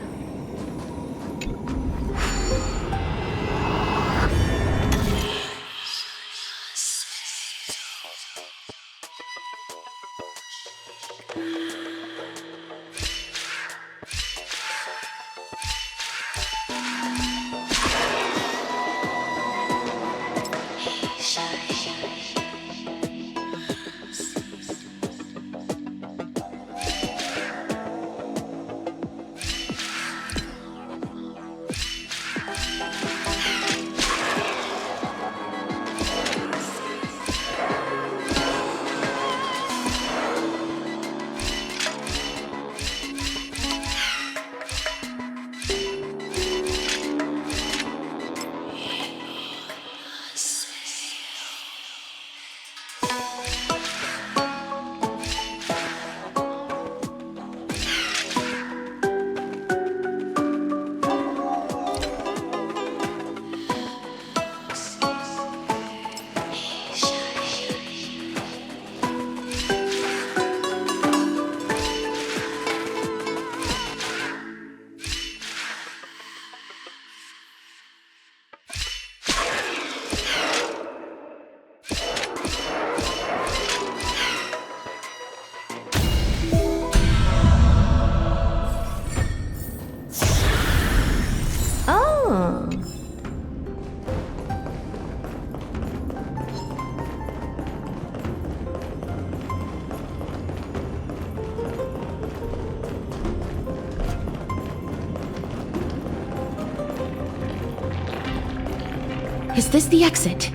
Is this the exit?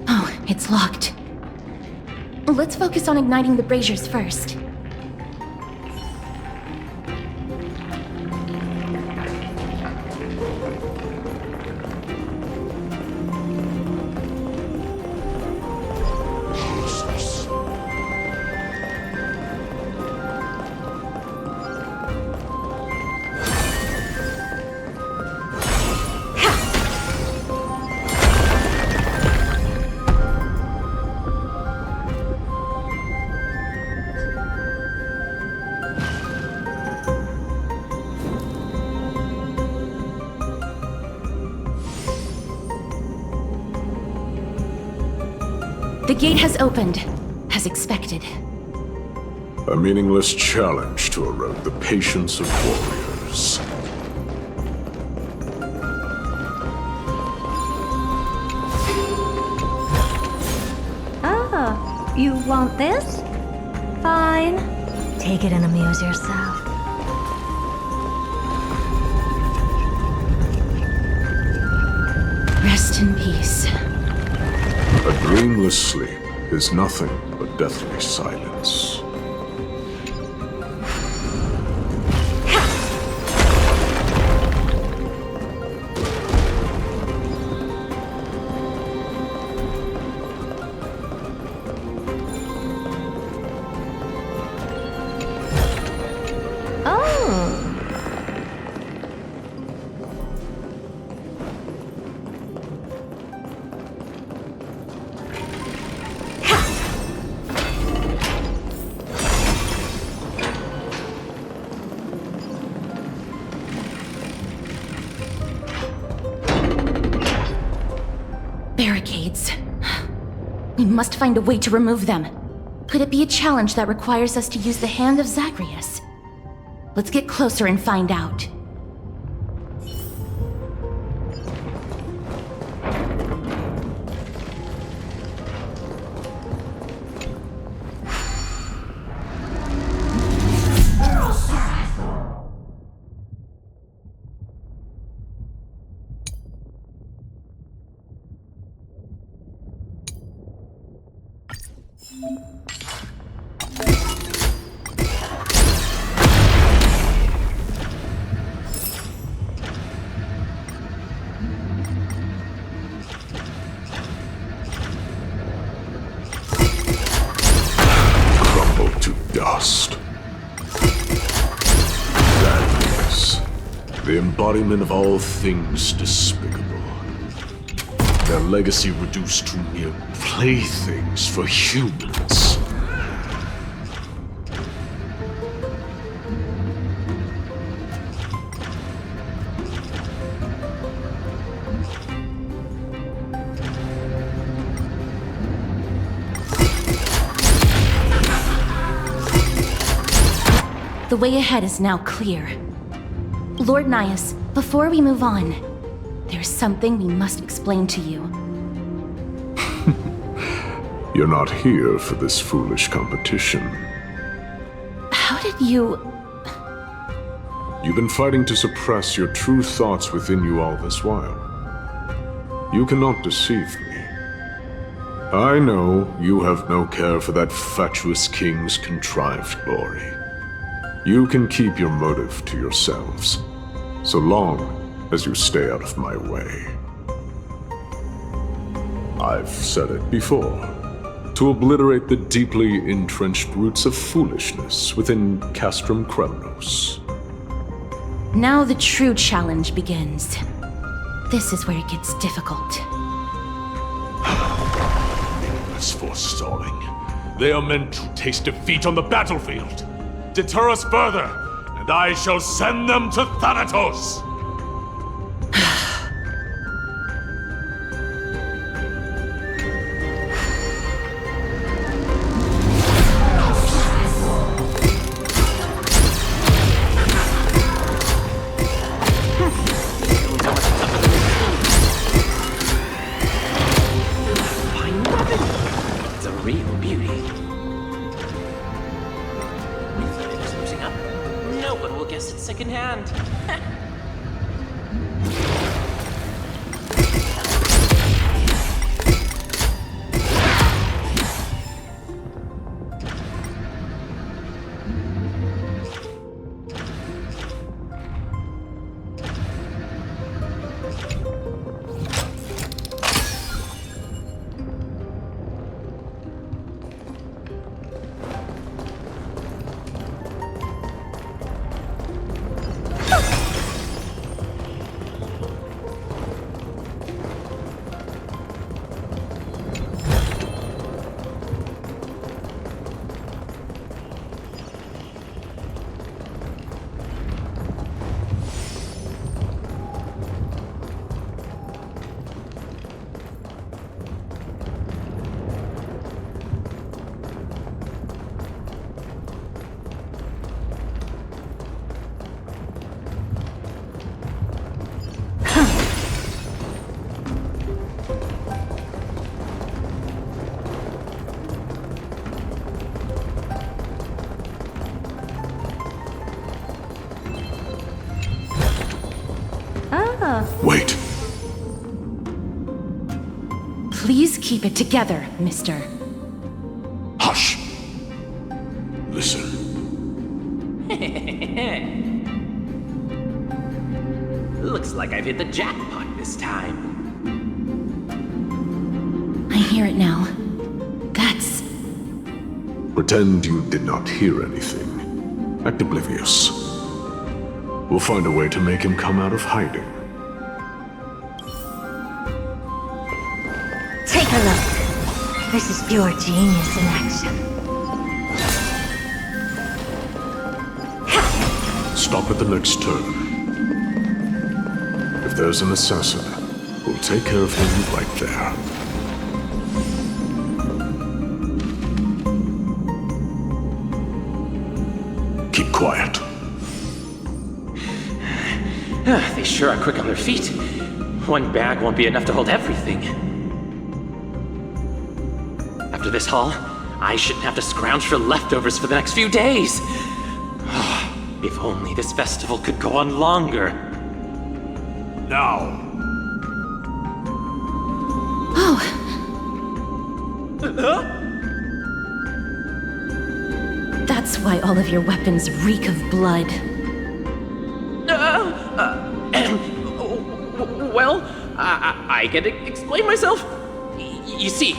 Oh, it's locked. Let's focus on igniting the braziers first. gate has opened, as expected. A meaningless challenge to erode the patience of warriors. Oh, you want this? Fine. Take it and amuse yourself. Rest in peace. A dreamless sleep is nothing but deathly silence. Barricades. We must find a way to remove them. Could it be a challenge that requires us to use the hand of Zagreus? Let's get closer and find out. Dust. Zagreus, the embodiment of all things despicable. Their legacy reduced to mere playthings for humans. The way ahead is now clear. Lord Nias, before we move on, there's something we must explain to you. You're not here for this foolish competition. How did you... You've been fighting to suppress your true thoughts within you all this while. You cannot deceive me. I know you have no care for that fatuous king's contrived glory. You can keep your motive to yourselves, so long as you stay out of my way. I've said it before. To obliterate the deeply entrenched roots of foolishness within Castrum Kremnos. Now the true challenge begins. This is where it gets difficult. Meaningless forestalling. They are meant to taste defeat on the battlefield. Deter us further, and I shall send them to Thanatos! It's a real beauty. No one will guess it secondhand. Wait. Please keep it together, mister. Hush. Listen. Looks like I've hit the jackpot this time. I hear it now. That's... Pretend you did not hear anything. Act oblivious. We'll find a way to make him come out of hiding. Take a look. This is pure genius in action. Stop at the next turn. If there's an assassin, we'll take care of him right there. Keep quiet. They sure are quick on their feet. One bag won't be enough to hold everything. After this haul, I shouldn't have to scrounge for leftovers for the next few days. If only this festival could go on longer. Now. Oh. That's why all of your weapons reek of blood. Well, I can explain myself. You see,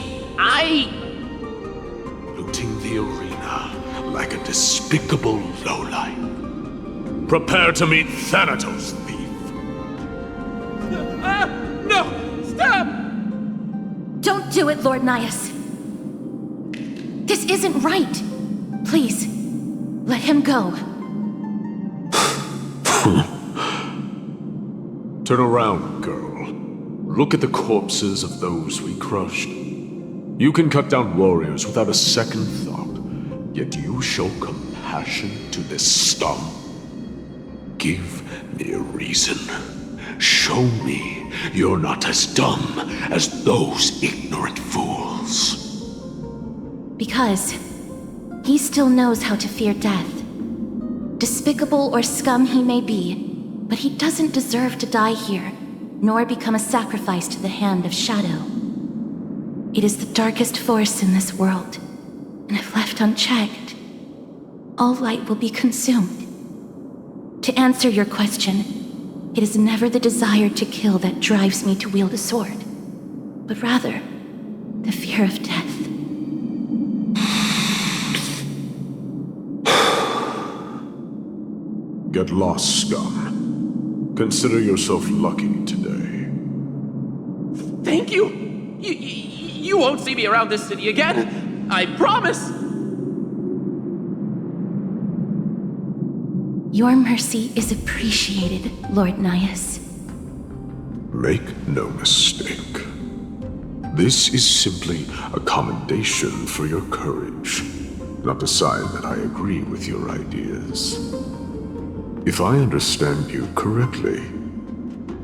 Looting the arena like a despicable lowlife. Prepare to meet Thanatos, thief. No! Stop! Don't do it, Lord Nias. This isn't right. Please, let him go. Turn around, girl. Look at the corpses of those we crushed. You can cut down warriors without a second thought, yet you show compassion to this scum. Give me a reason. Show me you're not as dumb as those ignorant fools. Because he still knows how to fear death. Despicable or scum he may be, but he doesn't deserve to die here, nor become a sacrifice to the hand of Shadow. It is the darkest force in this world, and if left unchecked, all light will be consumed. To answer your question, it is never the desire to kill that drives me to wield a sword, but rather the fear of death. Get lost, scum. Consider yourself lucky today. Thank you! You won't see me around this city again! I promise! Your mercy is appreciated, Lord Nias. Make no mistake. This is simply a commendation for your courage, not a sign that I agree with your ideas. If I understand you correctly,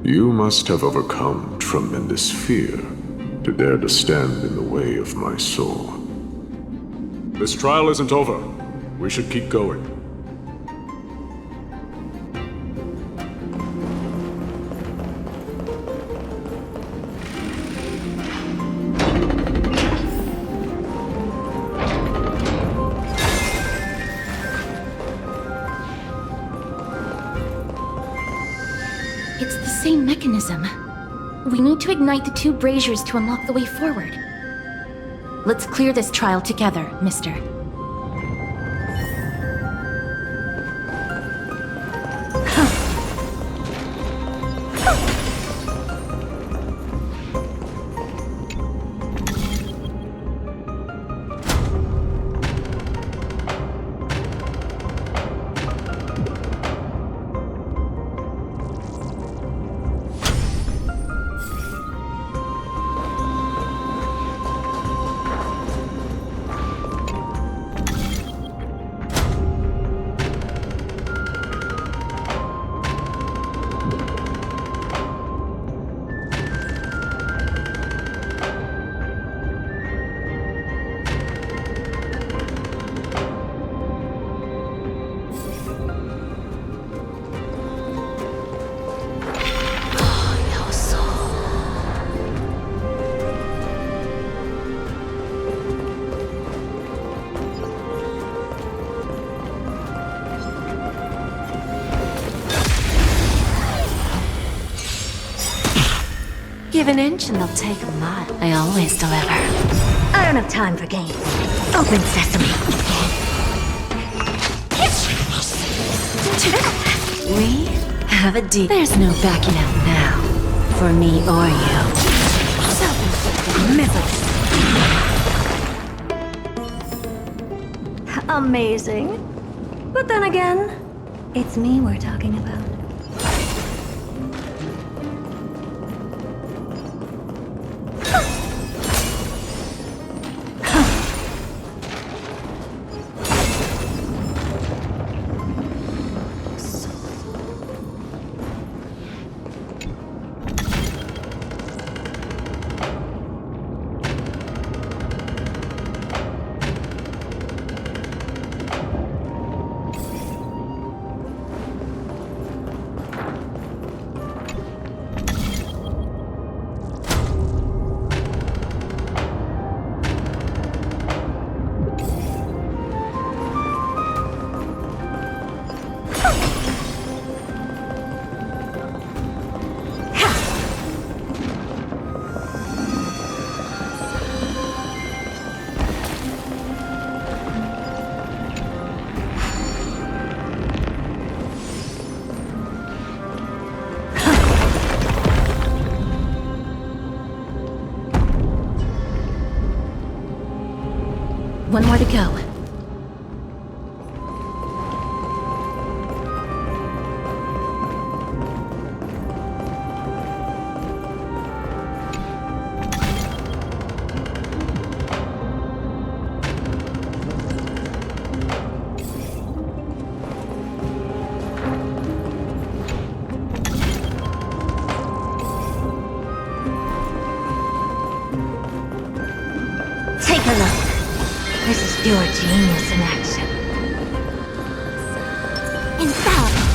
you must have overcome tremendous fear to dare to stand in the way of my soul. This trial isn't over. We should keep going. It's the same mechanism. We need to ignite the two braziers to unlock the way forward. Let's clear this trial together, mister. Give an inch and they'll take a mile. I always deliver. I don't have time for games. Open sesame. We have a deal. There's no backing out now. For me or you. Self-inflicted misery. Amazing. But then again, it's me we're talking about. One more to go. Take a look. This is pure genius in action. Infallible.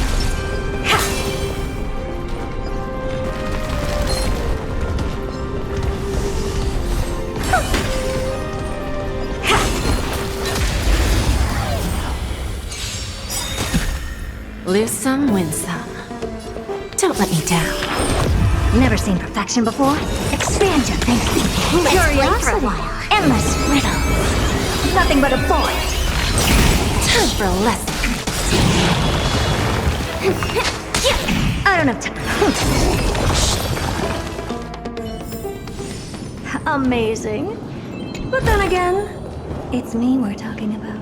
Lose some, win some. Don't let me down. Never seen perfection before? Expand your thinking. Curiosity. Endless riddle. Nothing but a void. Time for a lesson. I don't have time. Amazing. But then again, it's me we're talking about.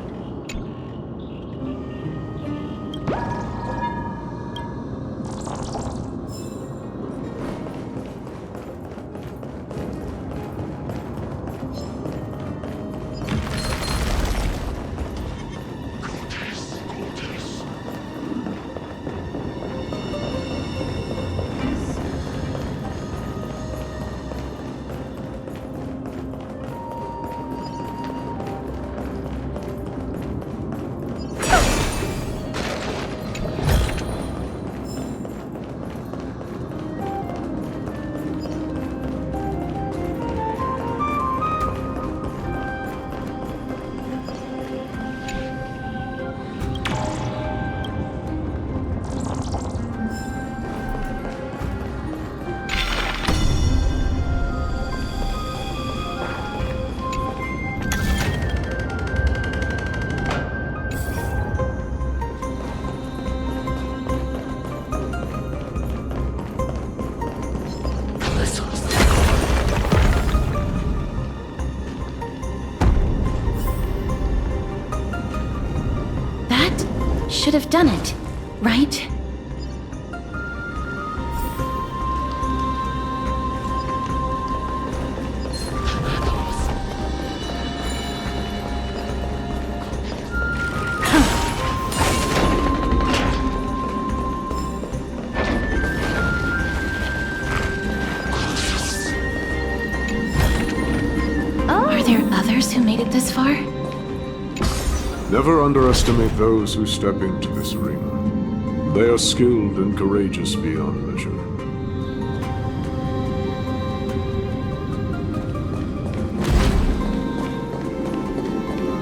Should have done it, right? Are there others who made it this far? Never underestimate those who step into this arena. They are skilled and courageous beyond measure.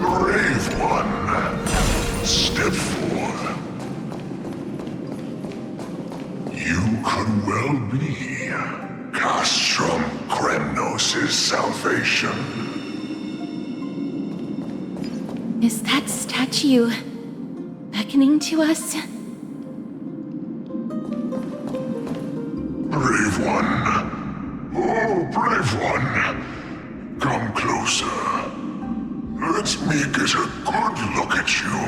Brave one, step forward. You could well be Castro. Castrum Kremnos' salvation. Is that statue beckoning to us? Brave one. Oh, brave one. Come closer. Let me get a good look at you.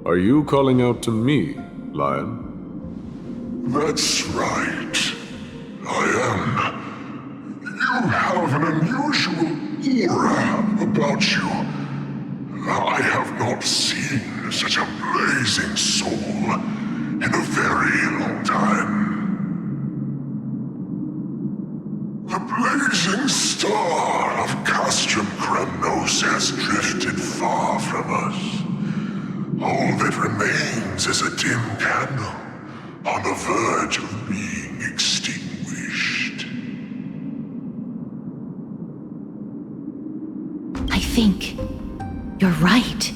Are you calling out to me, Lion? That's right. I am. You have an unusual aura about you. I have not seen such a blazing soul in a very long time. The blazing star of Castrum Kremnos has drifted far from us. All that remains is a dim candle on the verge of being extinguished. I think you're right.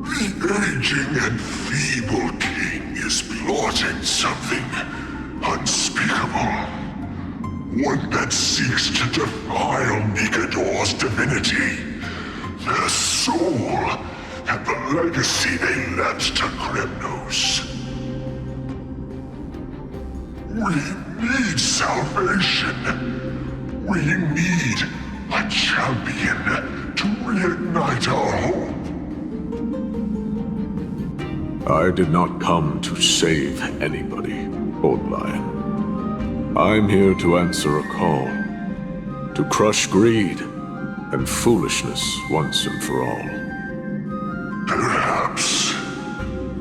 The aging and feeble king is plotting something unspeakable. One that seeks to defile Nikador's divinity, their soul, and the legacy they left to Kremnos. We need salvation. We need a champion to reignite our hope. I did not come to save anybody, Old Lion. I'm here to answer a call, to crush greed and foolishness once and for all. Perhaps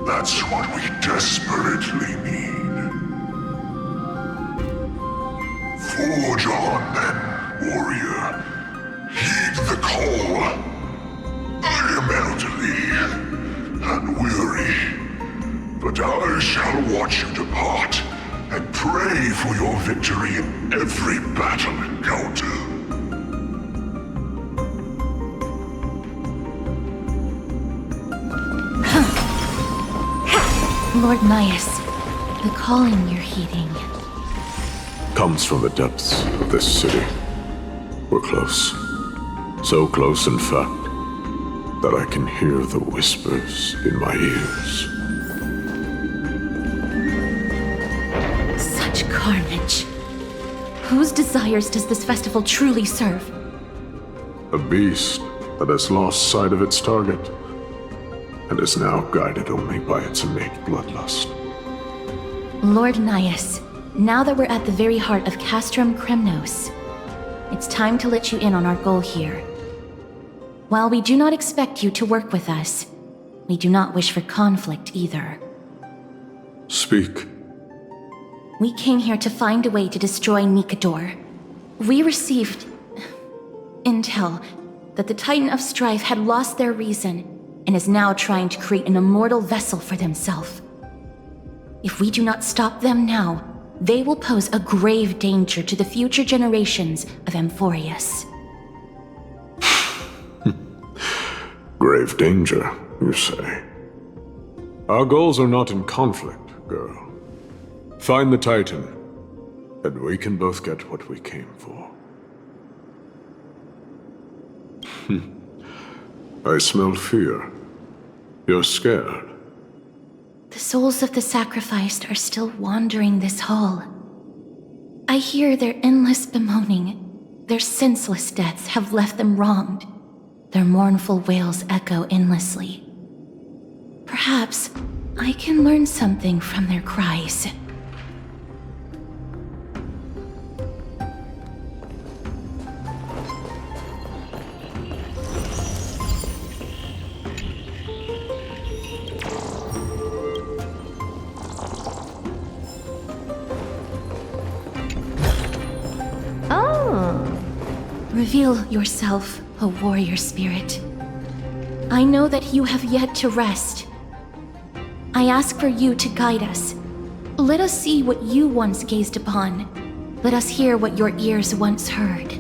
that's what we desperately need. Forge on then, warrior. Heed the call. I am elderly and weary, but I shall watch you depart and pray for your victory in every battle encounter. Lord Nias, the calling you're heeding comes from the depths of this city. We're close. So close, in fact, that I can hear the whispers in my ears. Such carnage. Whose desires does this festival truly serve? A beast that has lost sight of its target and is now guided only by its innate bloodlust. Lord Nias, now that we're at the very heart of Castrum Kremnos, it's time to let you in on our goal here. While we do not expect you to work with us, we do not wish for conflict either. Speak. We came here to find a way to destroy Nikador. We received intel that the Titan of Strife had lost their reason and is now trying to create an immortal vessel for themselves. If we do not stop them now, they will pose a grave danger to the future generations of Amphorius. Grave danger, you say? Our goals are not in conflict, girl. Find the Titan, and we can both get what we came for. I smell fear. You're scared. The souls of the sacrificed are still wandering this hall. I hear their endless bemoaning. Their senseless deaths have left them wronged. Their mournful wails echo endlessly. Perhaps I can learn something from their cries. Reveal yourself, O warrior spirit. I know that you have yet to rest. I ask for you to guide us. Let us see what you once gazed upon. Let us hear what your ears once heard.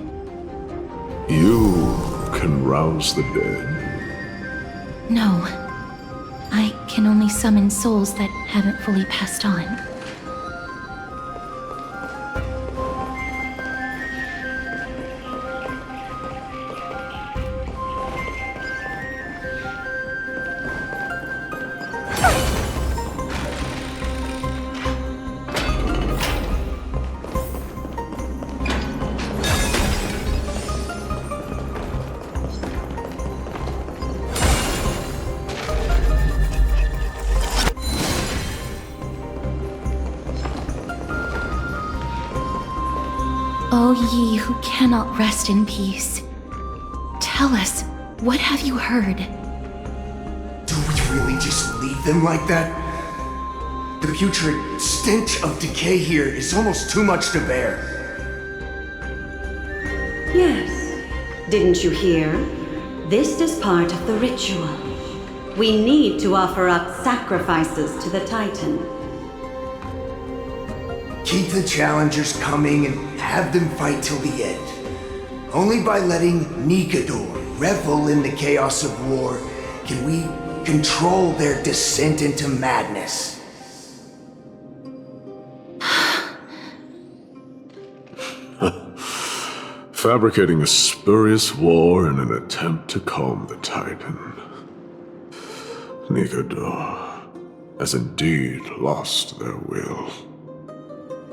You can rouse the dead. No. I can only summon souls that haven't fully passed on. O ye who cannot rest in peace, tell us, what have you heard? Do we really just leave them like that? The putrid stench of decay here is almost too much to bear. Yes. Didn't you hear? This is part of the ritual. We need to offer up sacrifices to the Titan. Keep the challengers coming and have them fight till the end. Only by letting Nikador revel in the chaos of war can we control their descent into madness. Fabricating a spurious war in an attempt to calm the Titan. Nikador has indeed lost their will.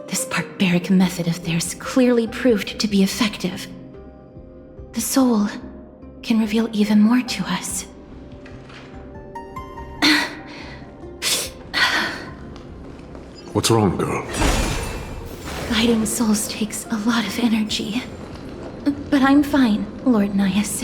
This barbaric method of theirs clearly proved to be effective. The soul can reveal even more to us. What's wrong, girl? Guiding souls takes a lot of energy. But I'm fine, Lord Nias.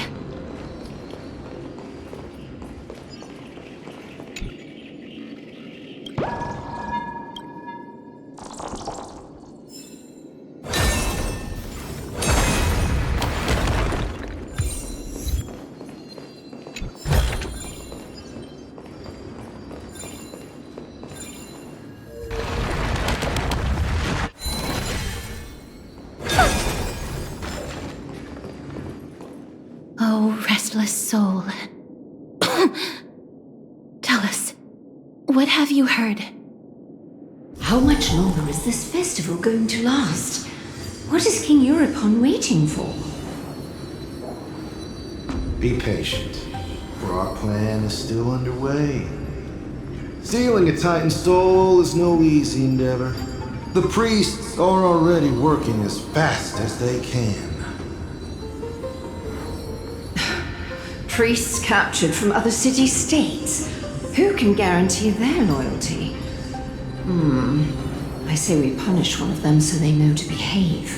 Oh, restless soul. Tell us, what have you heard? How much longer is this festival going to last? What is King Euripon waiting for? Be patient, for our plan is still underway. Sealing a Titan soul is no easy endeavor. The priests are already working as fast as they can. Priests captured from other city-states. Who can guarantee their loyalty? I say we punish one of them so they know to behave.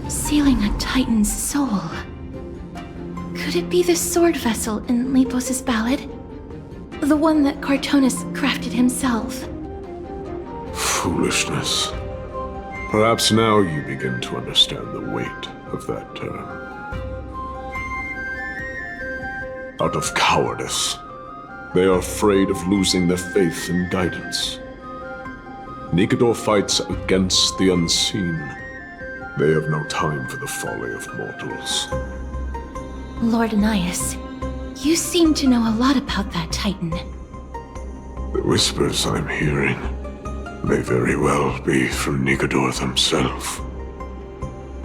Sealing a Titan's soul. Could it be the sword vessel in Lepos' ballad? The one that Cartonus crafted himself? Foolishness. Perhaps now you begin to understand the weight of that term. Out of cowardice, they are afraid of losing their faith and guidance. Nikador fights against the unseen. They have no time for the folly of mortals. Lord Nias, you seem to know a lot about that Titan. The whispers I'm hearing may very well be from Nikador himself.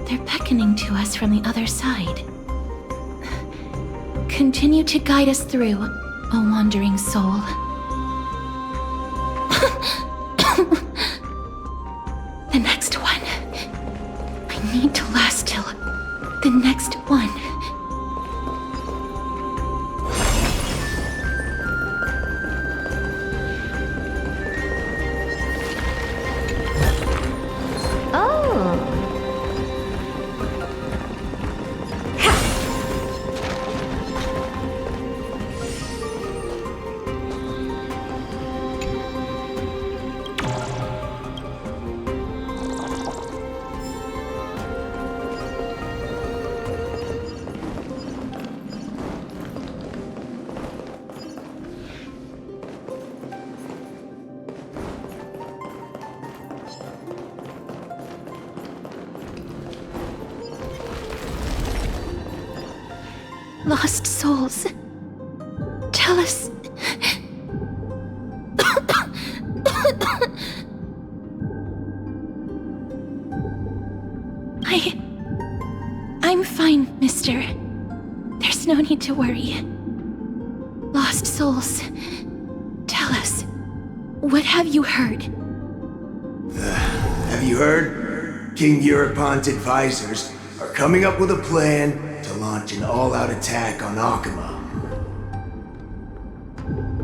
They're beckoning to us from the other side. Continue to guide us through, O wandering soul. The next one. I need to last till the next one. Lost souls, Tell us. I'm fine, mister. There's no need to worry. Lost souls, tell us, what have you heard? Have you heard? King Eurypon's advisors are coming up with a plan to launch an all-out attack on Akama.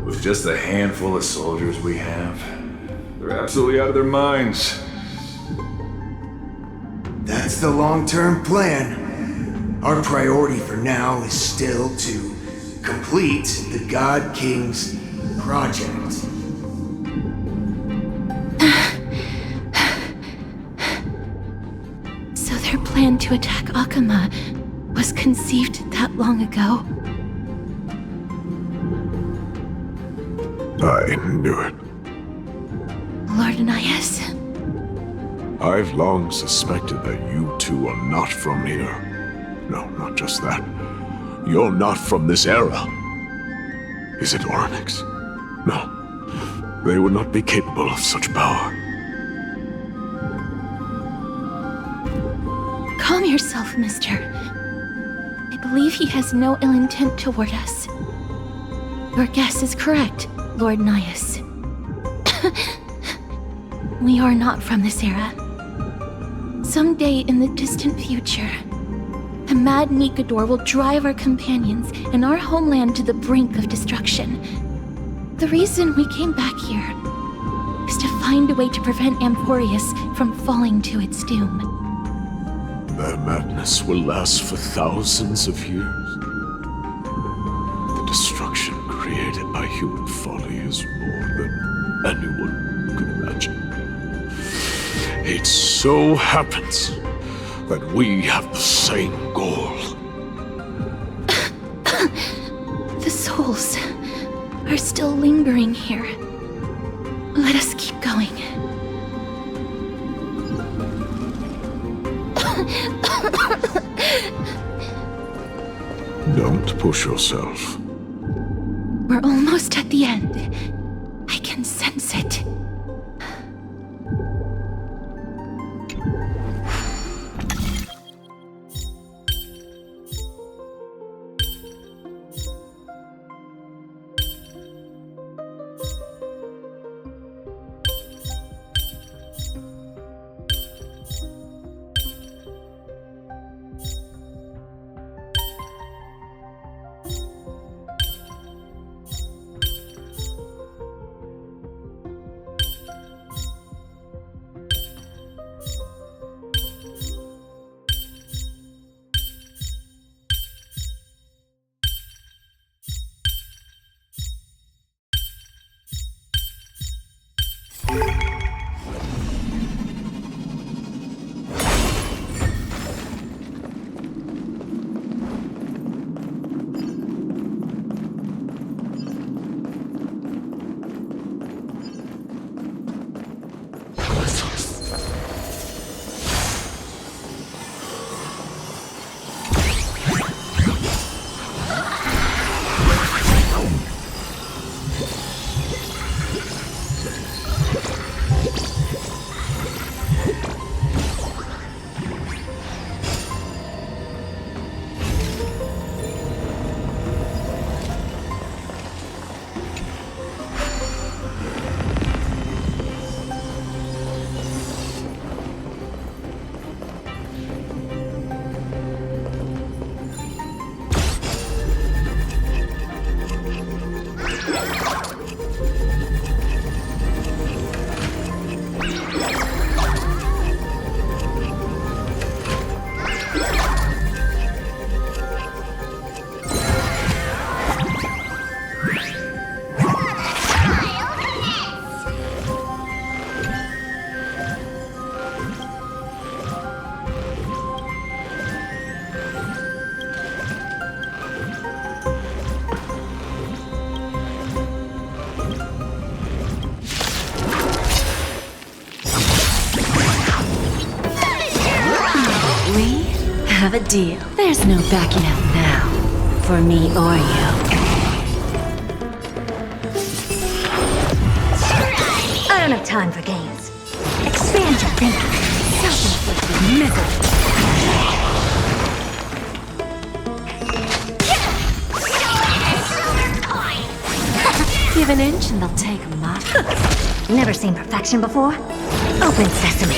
With just a handful of soldiers we have, they're absolutely out of their minds. That's the long-term plan. Our priority for now is still to complete the God King's project. So their plan to attack Akama was conceived that long ago? I knew it. Lord Anias. I've long suspected that you two are not from here. No, not just that. You're not from this era. Is it Onyx? No. They would not be capable of such power. Calm yourself, mister. I believe he has no ill intent toward us. Your guess is correct, Lord Nias. We are not from this era. Someday in the distant future, a mad Nikador will drive our companions and our homeland to the brink of destruction. The reason we came back here is to find a way to prevent Amphorius from falling to its doom. Their madness will last for thousands of years. The destruction created by human folly is more than anyone could imagine. It so happens that we have the same goal. The souls are still lingering here. Let us keep going. Don't push yourself. We're almost at the end. I can sense it. Have a deal. There's no backing out now, for me or you. don't have time for games. Expand your thinking. Self-inflicted misery. Give an inch and they'll take a mile. Never seen perfection before? Open sesame.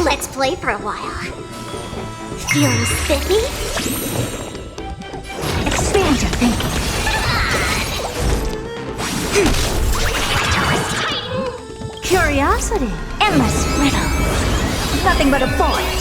Let's play for a while. Feeling spiffy? Expand your thinking. Curiosity. Endless riddle. Nothing but a void.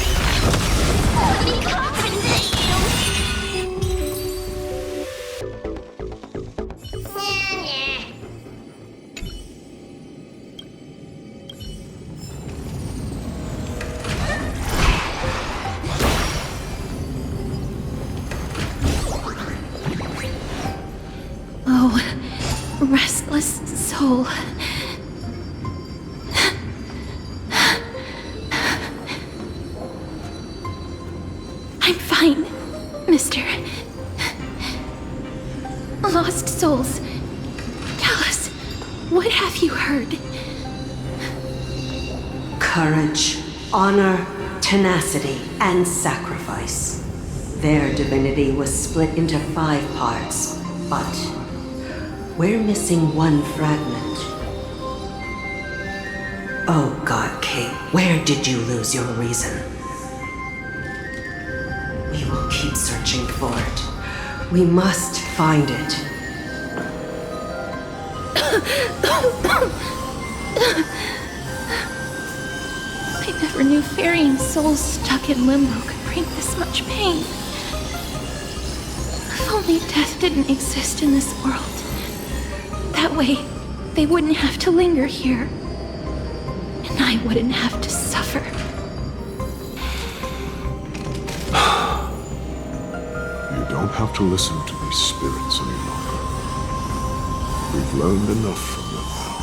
Oh, restless soul. I'm fine, mister. Lost souls. Tell us, what have you heard? Courage, honor, tenacity, and sacrifice. Their divinity was split into 5 parts, but we're missing one fragment. Oh God, King, where did you lose your reason? We will keep searching for it. We must find it. I never knew ferrying souls stuck in limbo could bring this much pain. If only death didn't exist in this world. That way, they wouldn't have to linger here. And I wouldn't have to suffer. You don't have to listen to these spirits any longer. We've learned enough from them now.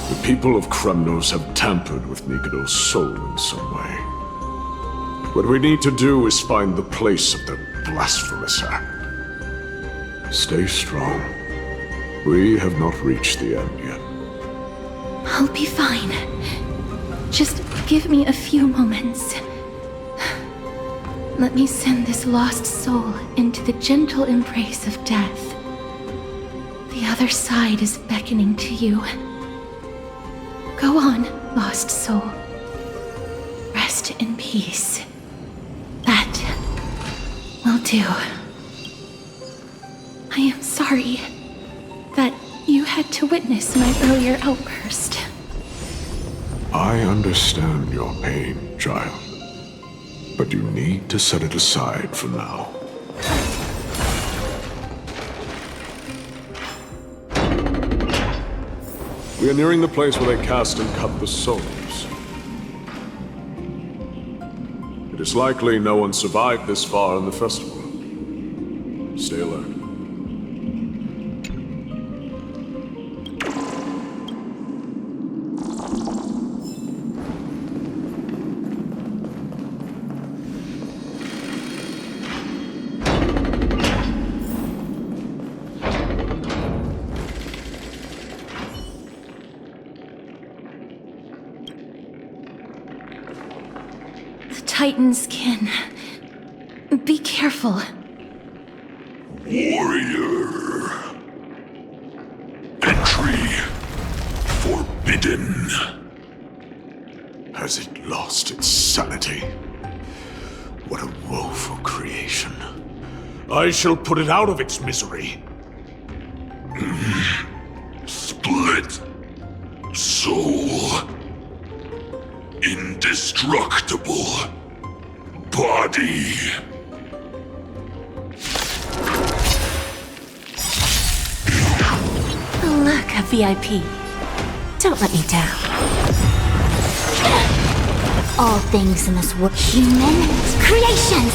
The people of Kremnos have tampered with Nikado's soul in some way. What we need to do is find the place of their blasphemous act. Stay strong. We have not reached the end yet. I'll be fine. Just give me a few moments. Let me send this lost soul into the gentle embrace of death. The other side is beckoning to you. Go on, lost soul. Rest in peace. That will do. I am sorry that you had to witness my earlier outburst. I understand your pain, child. But you need to set it aside for now. We are nearing the place where they cast and cut the souls. It is likely no one survived this far in the festival. Stay alert. Titan's kin. Be careful. Warrior. Entry forbidden. Has it lost its sanity? What a woeful creation. I shall put it out of its misery. Split soul. Indestructible body. Look, a VIP. Don't let me down. All things in this world, human creations.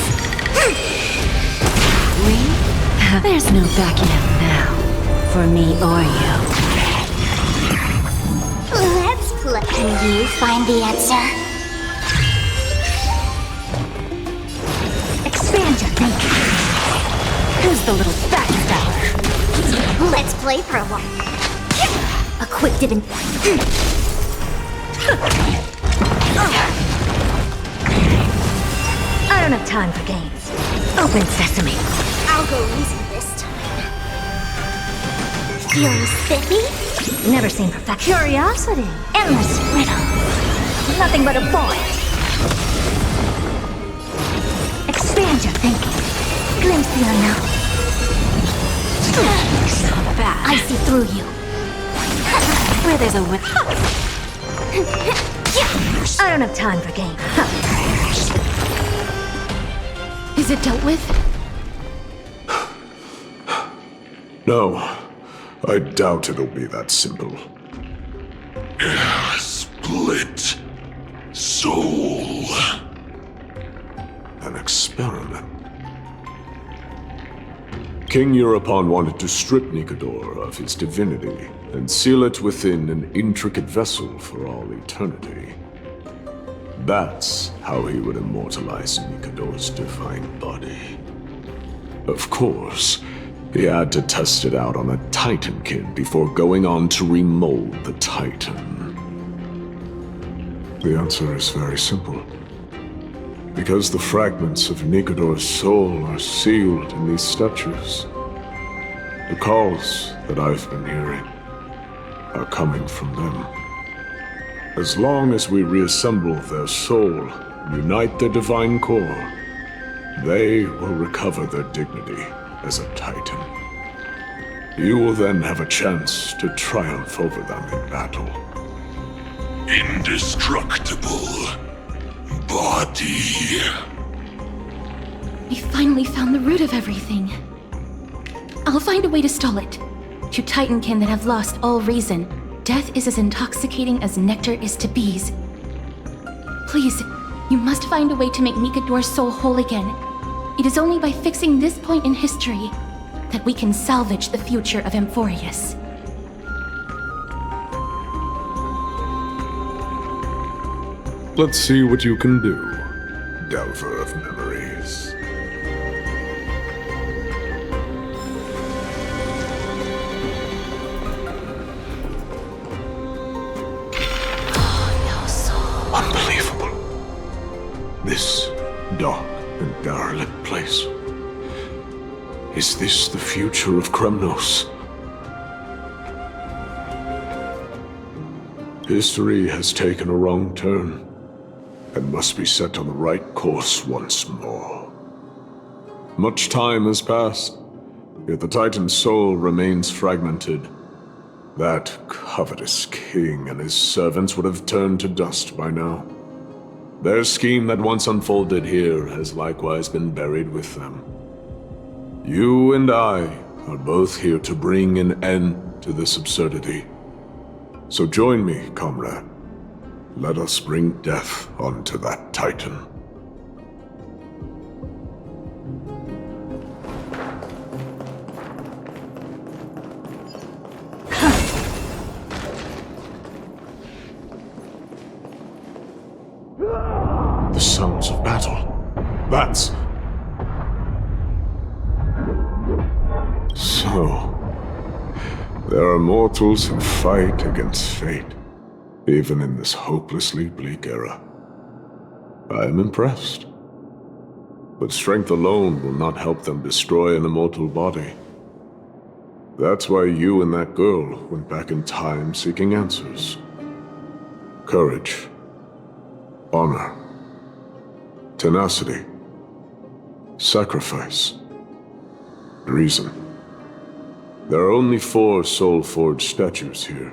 There's no backing out now, for me or you. Let's play. Can you find the answer? Expand your thinking. Who's the little backstabber? Let's play for a while. A quick dip in... I don't have time for games. Open sesame. I'll go easy this time. Feeling spiffy? Never seen perfection. Curiosity. Endless riddle. Nothing but a void. Expand your thinking. Glimpse the unknown. Not bad. I see through you. Where there's a whip. I don't have time for games. Is it dealt with? No, I doubt it'll be that simple. Split soul. An experiment. King Euripon wanted to strip Nicodor of his divinity and seal it within an intricate vessel for all eternity. That's how he would immortalize Nicodor's divine body. Of course, he had to test it out on a Titankin before going on to remold the Titan. The answer is very simple. Because the fragments of Nicodor's soul are sealed in these statues, the calls that I've been hearing are coming from them. As long as we reassemble their soul, unite their divine core, they will recover their dignity as a Titan. You will then have a chance to triumph over them in battle. Indestructible body. We finally found the root of everything. I'll find a way to stall it. To Titankin that have lost all reason, death is as intoxicating as nectar is to bees. Please, you must find a way to make Nicodor's soul whole again. It is only by fixing this point in history that we can salvage the future of Amphorius. Let's see what you can do, Delver of Memories. Unbelievable. This dark and derelict place. Is this the future of Kremnos? History has taken a wrong turn and must be set on the right course once more. Much time has passed, yet the Titan's soul remains fragmented. That covetous king and his servants would have turned to dust by now. Their scheme that once unfolded here has likewise been buried with them. You and I are both here to bring an end to this absurdity. So join me, comrade. Let us bring death onto that Titan. The sounds of battle. That's... So... there are mortals who fight against fate, even in this hopelessly bleak era. I am impressed. But strength alone will not help them destroy an immortal body. That's why you and that girl went back in time seeking answers. Courage. Honor. Tenacity. Sacrifice. Reason. There are only 4 soul-forged statues here.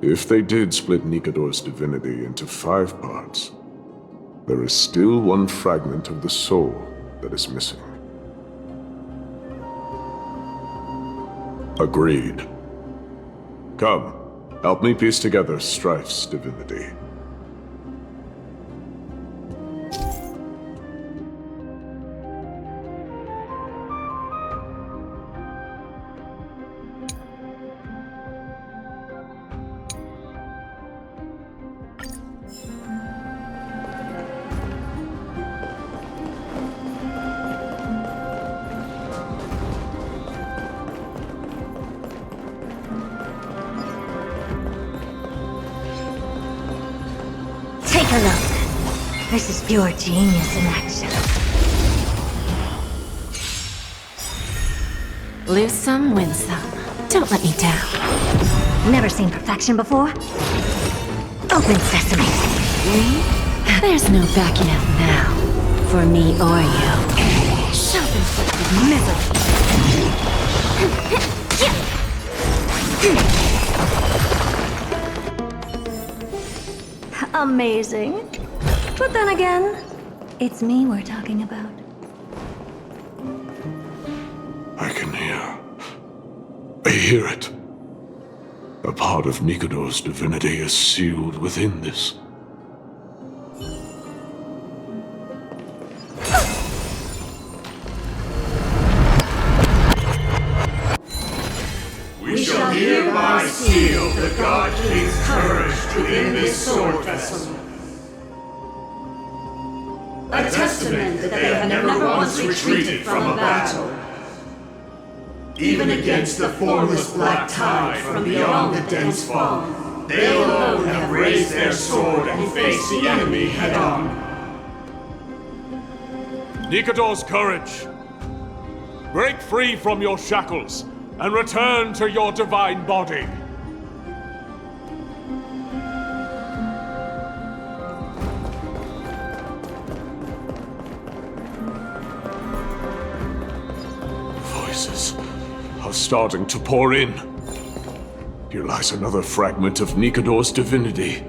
If they did split Nicodor's divinity into 5 parts, there is still one fragment of the soul that is missing. Agreed. Come, help me piece together Strife's divinity. This is pure genius in action. Lose some, win some. Don't let me down. Never seen perfection before? Open sesame. Me? There's no backing out now. For me or you. Self-inflicted misery. Amazing. But then again, it's me we're talking about. I can hear. I hear it. A part of Nikador's divinity is sealed within this. We shall hereby seal the God King's courage within this sword vessel. A testament that they have never once retreated from a battle. Even against the formless black tide from beyond the dense fog, they alone have raised their sword and faced the enemy head-on. Nikador's courage! Break free from your shackles and return to your divine body. Voices are starting to pour in. Here lies another fragment of Nikador's divinity.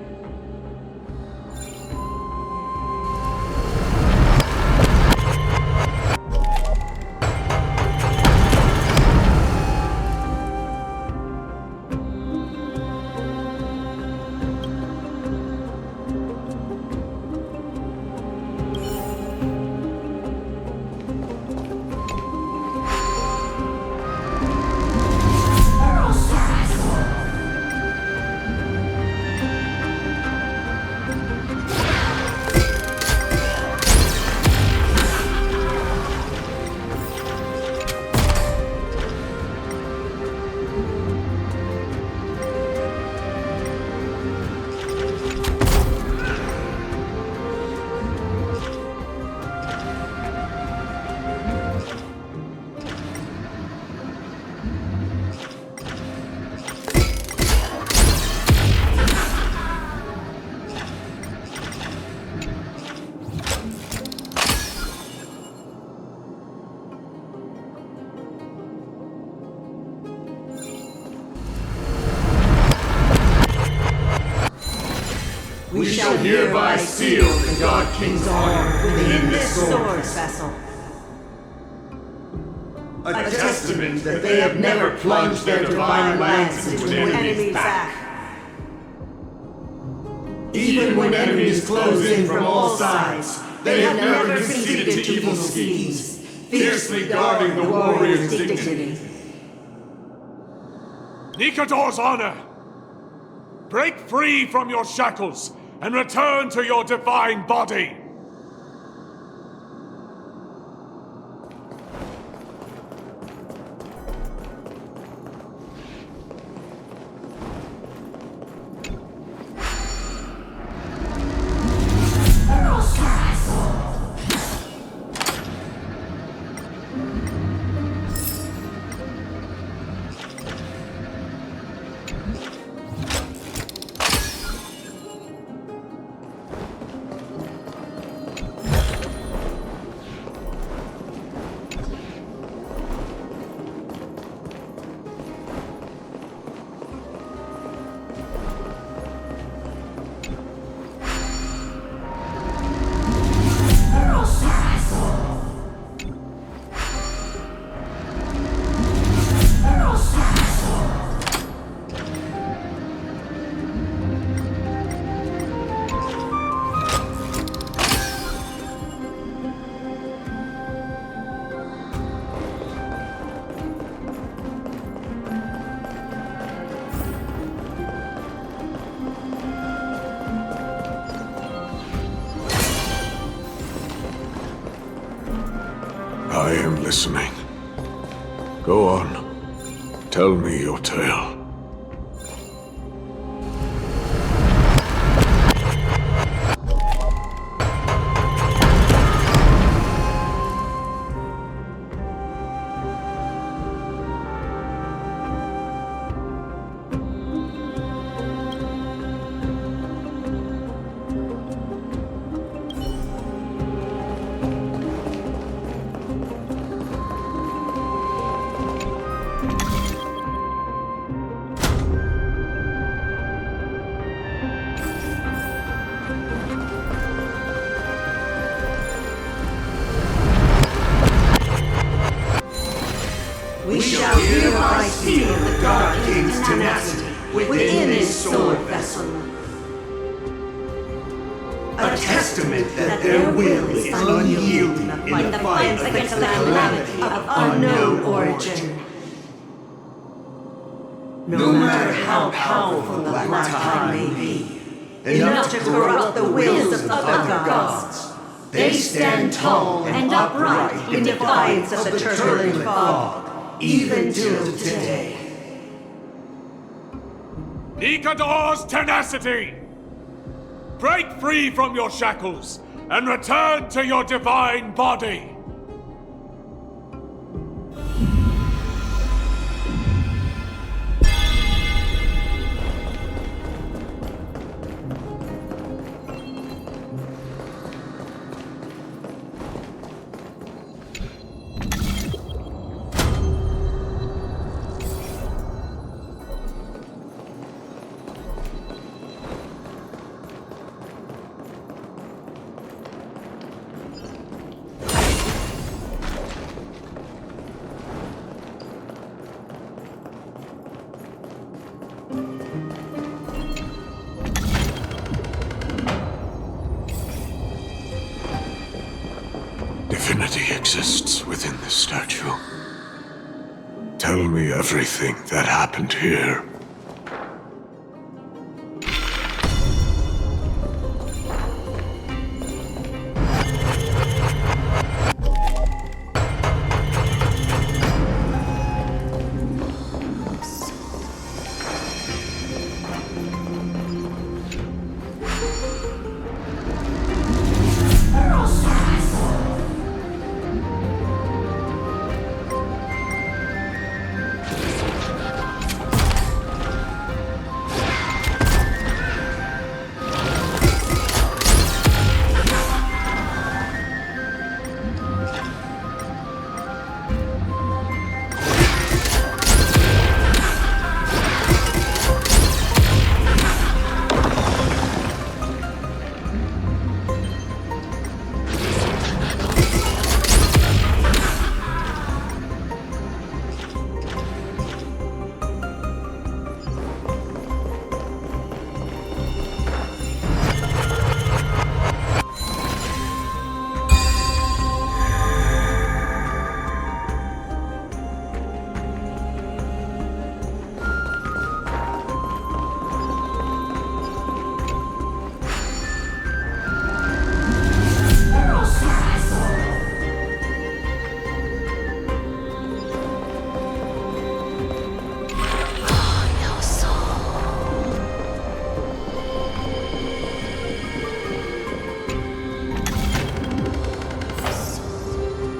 We shall hereby seal the God King's armor within this sword vessel. A testament that they have never plunged their divine lance into an enemy's back. Even when enemies close in from all sides, they have never conceded to evil schemes, fiercely guarding the warrior's dignity. Nikador's honor! Break free from your shackles and return to your divine body! I am listening. Go on. Tell me your tale. hereby seal the God King's tenacity within his sword vessel. A testament that their will is unyielding in the fight against the calamity of unknown origin. No matter how powerful the Black Tide may be, enough to corrupt the wills of other gods, they stand tall and upright in defiance of the turbulent fog, even till today. Nikador's tenacity! Break free from your shackles and return to your divine body! Divinity exists within this statue. Tell me everything that happened here.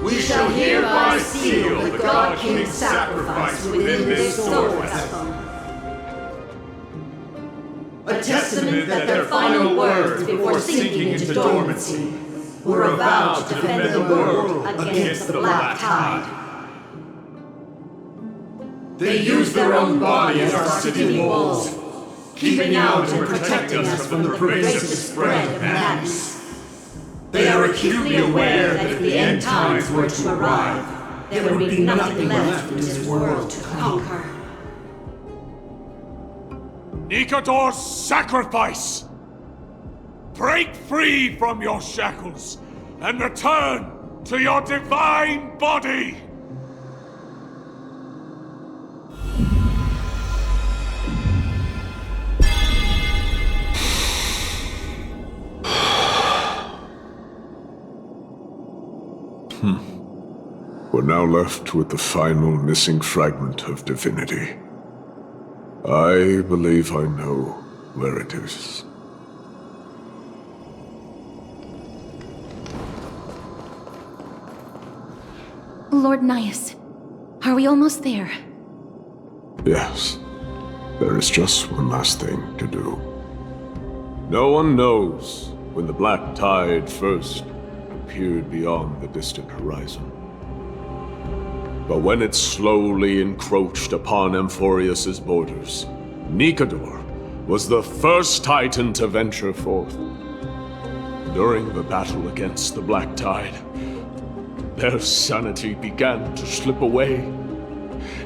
We shall hereby seal the God King's sacrifice within this sword vessel. A testament that their final words before sinking into dormancy were a vow to defend the world against the Black Tide. They used their own body as our city walls, keeping out and protecting us from the pervasive spread of madness. They are acutely aware that if the end times were to arrive, there would be nothing left in this world to conquer. Nikador's sacrifice! Break free from your shackles and return to your divine body! We're now left with the final missing fragment of divinity. I believe I know where it is. Lord Nias, are we almost there? Yes. There is just one last thing to do. No one knows when the Black Tide first appeared beyond the distant horizon. But when it slowly encroached upon Amphorius's borders, Nikador was the first Titan to venture forth. During the battle against the Black Tide, their sanity began to slip away,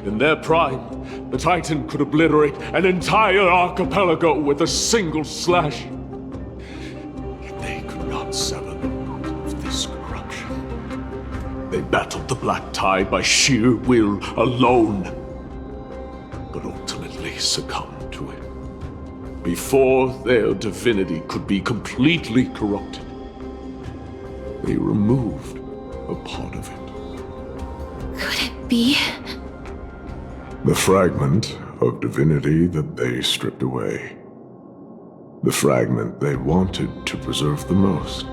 In their prime, the Titan could obliterate an entire archipelago with a single slash. Yet they could not sever the root of this corruption. They battled the Black Tide by sheer will alone, but ultimately succumbed to it. Before their divinity could be completely corrupted, they removed a part of it. Could it be? The fragment of divinity that they stripped away. The fragment they wanted to preserve the most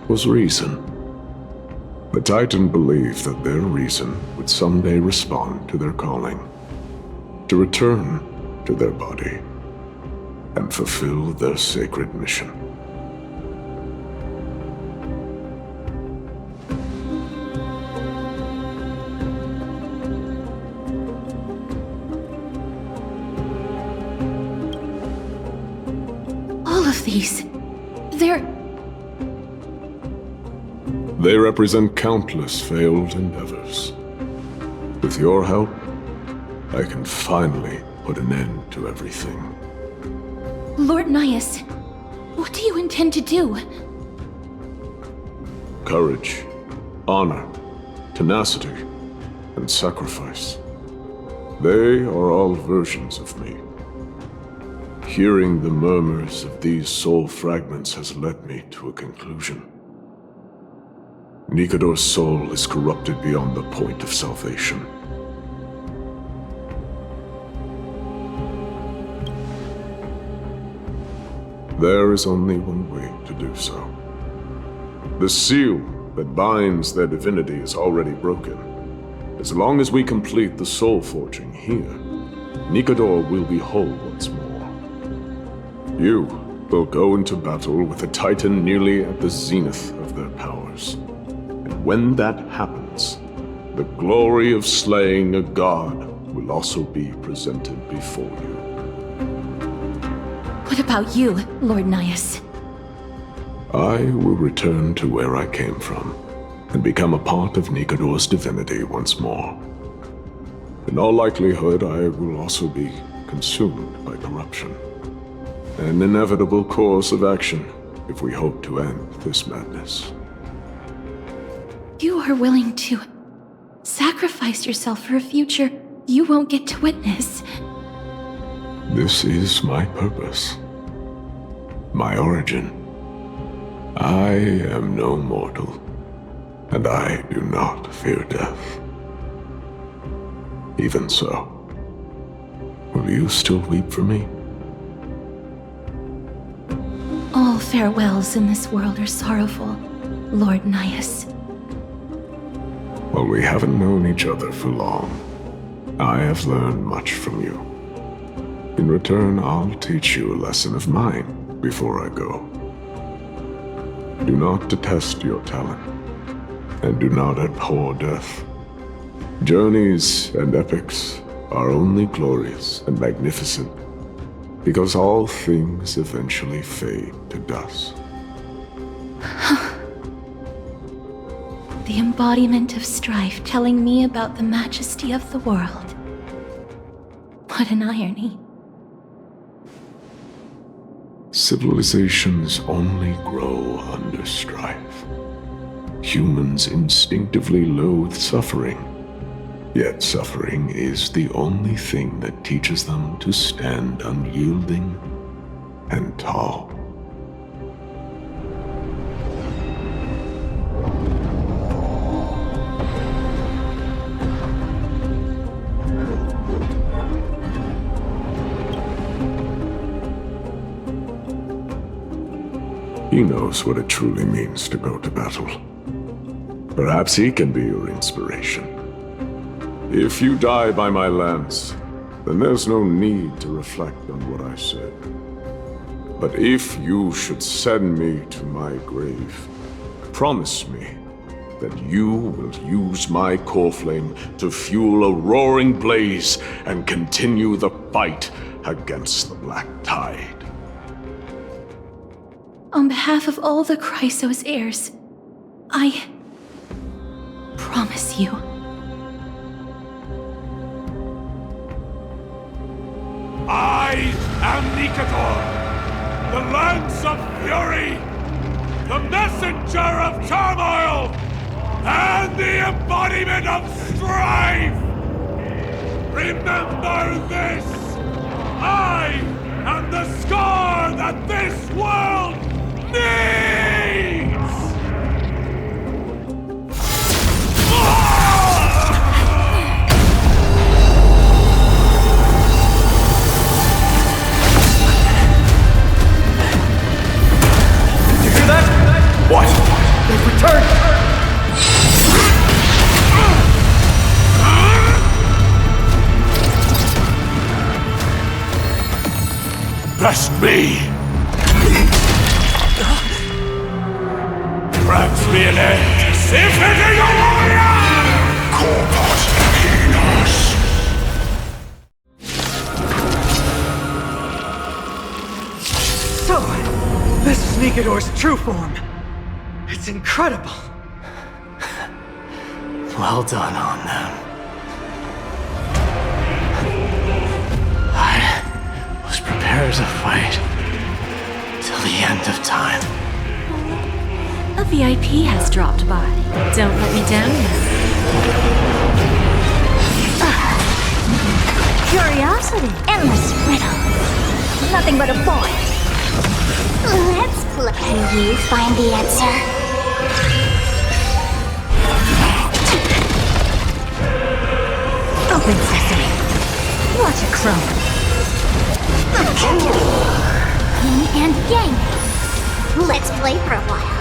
was reason. The Titan believed that their reason would someday respond to their calling, to return to their body, and fulfill their sacred mission. They represent countless failed endeavors. With your help, I can finally put an end to everything. Lord Nias, what do you intend to do? Courage, honor, tenacity, and sacrifice. They are all versions of me. Hearing the murmurs of these soul fragments has led me to a conclusion. Nikador's soul is corrupted beyond the point of salvation. There is only one way to do so. The seal that binds their divinity is already broken. As long as we complete the soul forging here, Nikador will be whole once more. You will go into battle with a Titan nearly at the zenith of their powers. And when that happens, the glory of slaying a god will also be presented before you. What about you, Lord Nias? I will return to where I came from, and become a part of Nikador's divinity once more. In all likelihood, I will also be consumed by corruption. An inevitable course of action if we hope to end this madness. You are willing to sacrifice yourself for a future you won't get to witness. This is my purpose. My origin. I am no mortal, and I do not fear death. Even so, will you still weep for me? All farewells in this world are sorrowful, Lord Nias. While we haven't known each other for long, I have learned much from you. In return, I'll teach you a lesson of mine before I go. Do not detest your talent, and do not abhor death. Journeys and epics are only glorious and magnificent because all things eventually fade to dust. The embodiment of strife telling me about the majesty of the world. What an irony. Civilizations only grow under strife. Humans instinctively loathe suffering. Yet suffering is the only thing that teaches them to stand unyielding and tall. He knows what it truly means to go to battle. Perhaps he can be your inspiration. If you die by my lance, then there's no need to reflect on what I said. But if you should send me to my grave, promise me that you will use my core flame to fuel a roaring blaze and continue the fight against the Black Tide. On behalf of all the Chrysos heirs, I promise you. Nikador, the lance of fury, the messenger of turmoil, and the embodiment of strife! Remember this! I am the scar that this world needs! You hear that? What? They've returned! Bless me! Grant me an end! Befitting a warrior! Corpus Penis! So, this is Nikador's true form. It's incredible. Well done on them. Was prepared to fight till the end of time. A VIP has dropped by. Don't let me down now. Curiosity. Endless riddle. Nothing but a void. Let's play. Can you find the answer? Open sesame. Watch it crumble. Yin and yang. Let's play for a while.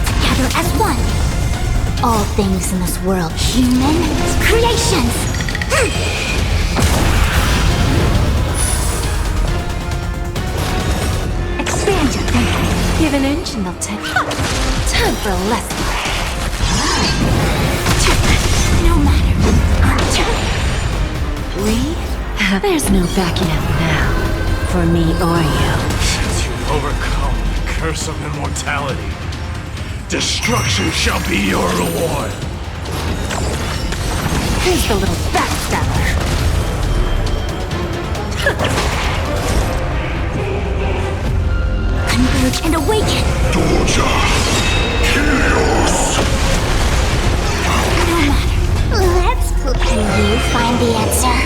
Together as one. All things in this world, human creations. Expand your thinking. Give an inch and they'll take. Time for a lesson. No matter. There's no backing out now. For me or you. Since you've overcome the curse of immortality, destruction shall be your reward. Who's the little backstabber? Converge and awaken. Doja! Chaos! No matter. Let's play. Can you find the answer?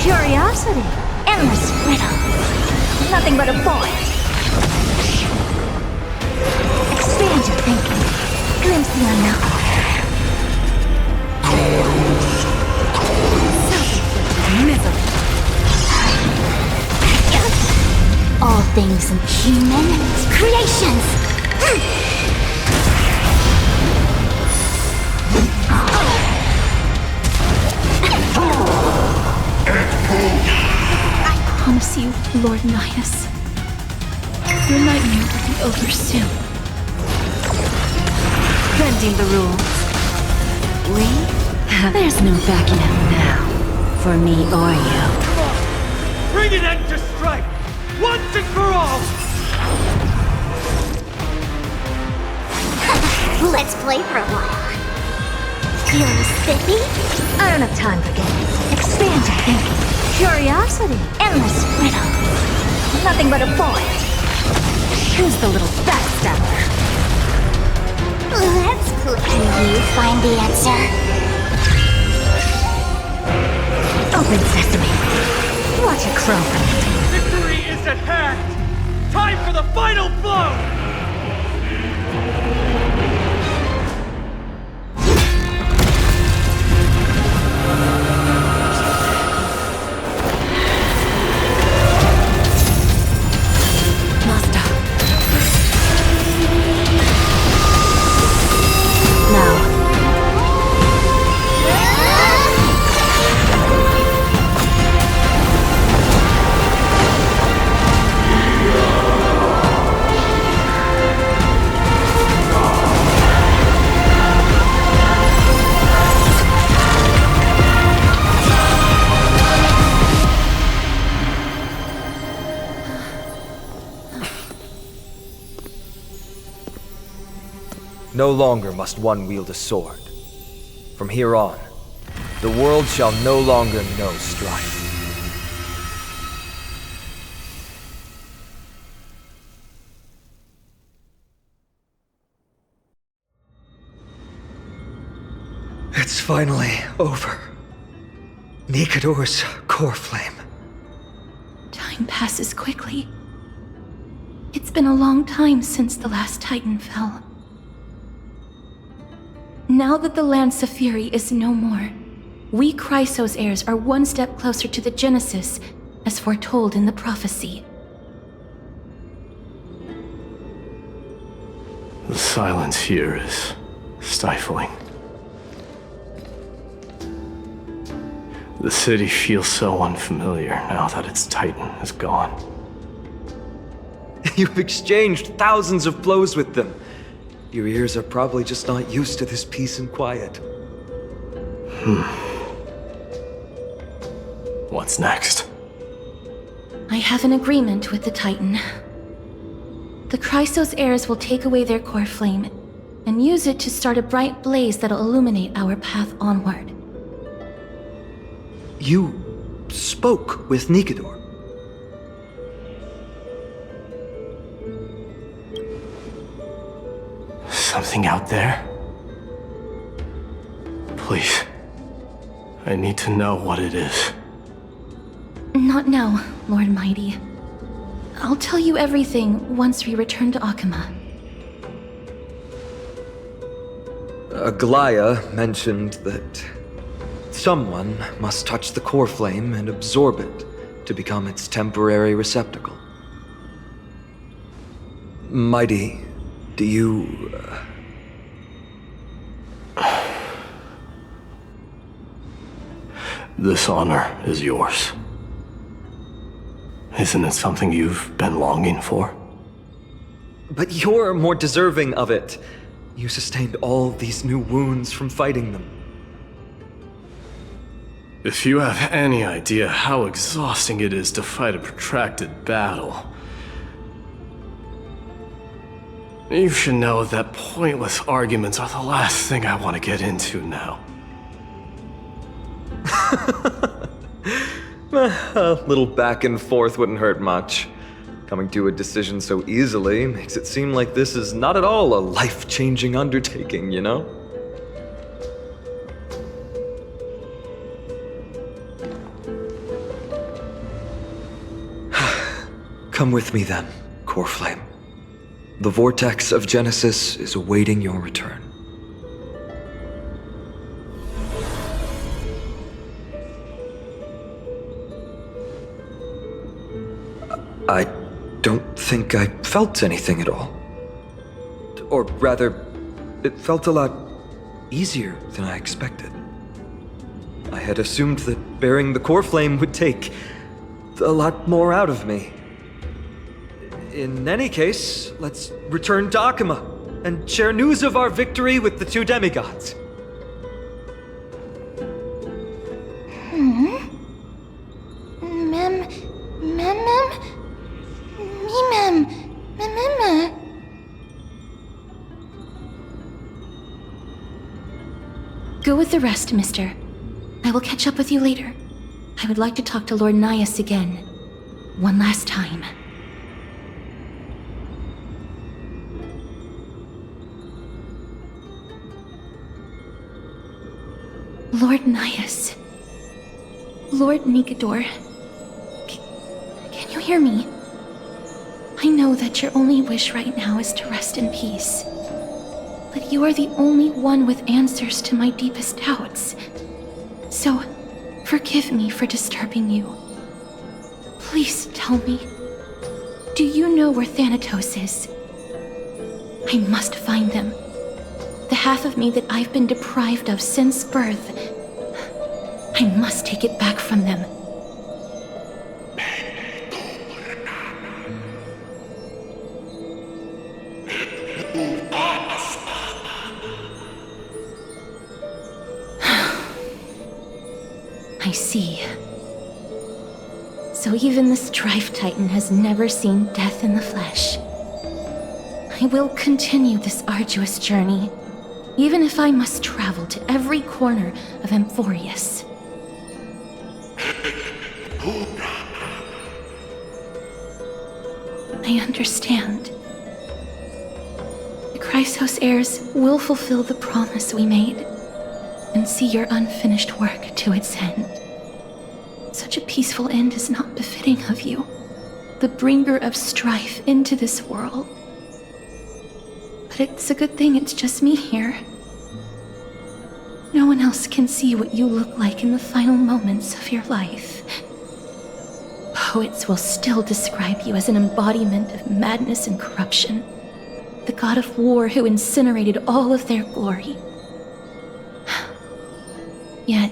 Curiosity. Endless riddle. Nothing but a void. Expand your thinking. Glimpse the unknown. Self-inflicted misery. All things in human creations. I promise you, Lord Nihus, your nightmare will be over soon. Bending the rules. There's no backing out now. For me or you. Come on! Bring an end to strife! Once and for all! Let's play for a while. Feeling spiffy? I don't have time for games. Expand your thinking. Curiosity. Endless riddle. Nothing but a void. Who's the little backstabber? Let's play. Can you find the answer? Open sesame. Watch it crumble. Victory is at hand! Time for the final blow! No longer must one wield a sword. From here on, the world shall no longer know strife. It's finally over. Nikador's core flame. Time passes quickly. It's been a long time since the last Titan fell. Now that the Lance of Fury is no more, we Chrysos heirs are one step closer to the Genesis, as foretold in the prophecy. The silence here is stifling. The city feels so unfamiliar now that its Titan is gone. You've exchanged thousands of blows with them. Your ears are probably just not used to this peace and quiet. What's next? I have an agreement with the Titan. The Chrysos heirs will take away their core flame and use it to start a bright blaze that'll illuminate our path onward. You spoke with Nikador. Something out there? Please. I need to know what it is. Not now, Lord Mighty. I'll tell you everything once we return to Akama. Aglaya mentioned that someone must touch the core flame and absorb it to become its temporary receptacle. Mighty, do you... This honor is yours. Isn't it something you've been longing for? But you're more deserving of it. You sustained all these new wounds from fighting them. If you have any idea how exhausting it is to fight a protracted battle, you should know that pointless arguments are the last thing I want to get into now. A little back and forth wouldn't hurt much. Coming to a decision so easily makes it seem like this is not at all a life-changing undertaking, you know? Come with me then, Core Flame. The vortex of Genesis is awaiting your return. I don't think I felt anything at all. Or rather, it felt a lot easier than I expected. I had assumed that bearing the core flame would take a lot more out of me. In any case, let's return to Akama and share news of our victory with the two demigods. Go with the rest, mister. I will catch up with you later. I would like to talk to Lord Nias again. One last time. Lord Nias. Lord Nikador. Can you hear me? I know that your only wish right now is to rest in peace. But you are the only one with answers to my deepest doubts. So, forgive me for disturbing you. Please tell me, do you know where Thanatos is? I must find them. The half of me that I've been deprived of since birth. I must take it back from them. I see. So even the Strife Titan has never seen death in the flesh. I I will continue this arduous journey, even if I must travel to every corner of Amphorius. I understand. The Chrysos heirs will fulfill the promise we made and see your unfinished work to its end. Such a peaceful end is not befitting of you, the bringer of strife into this world. But it's a good thing it's just me here. No one else can see what you look like in the final moments of your life. Poets will still describe you as an embodiment of madness and corruption, the god of war who incinerated all of their glory. Yet,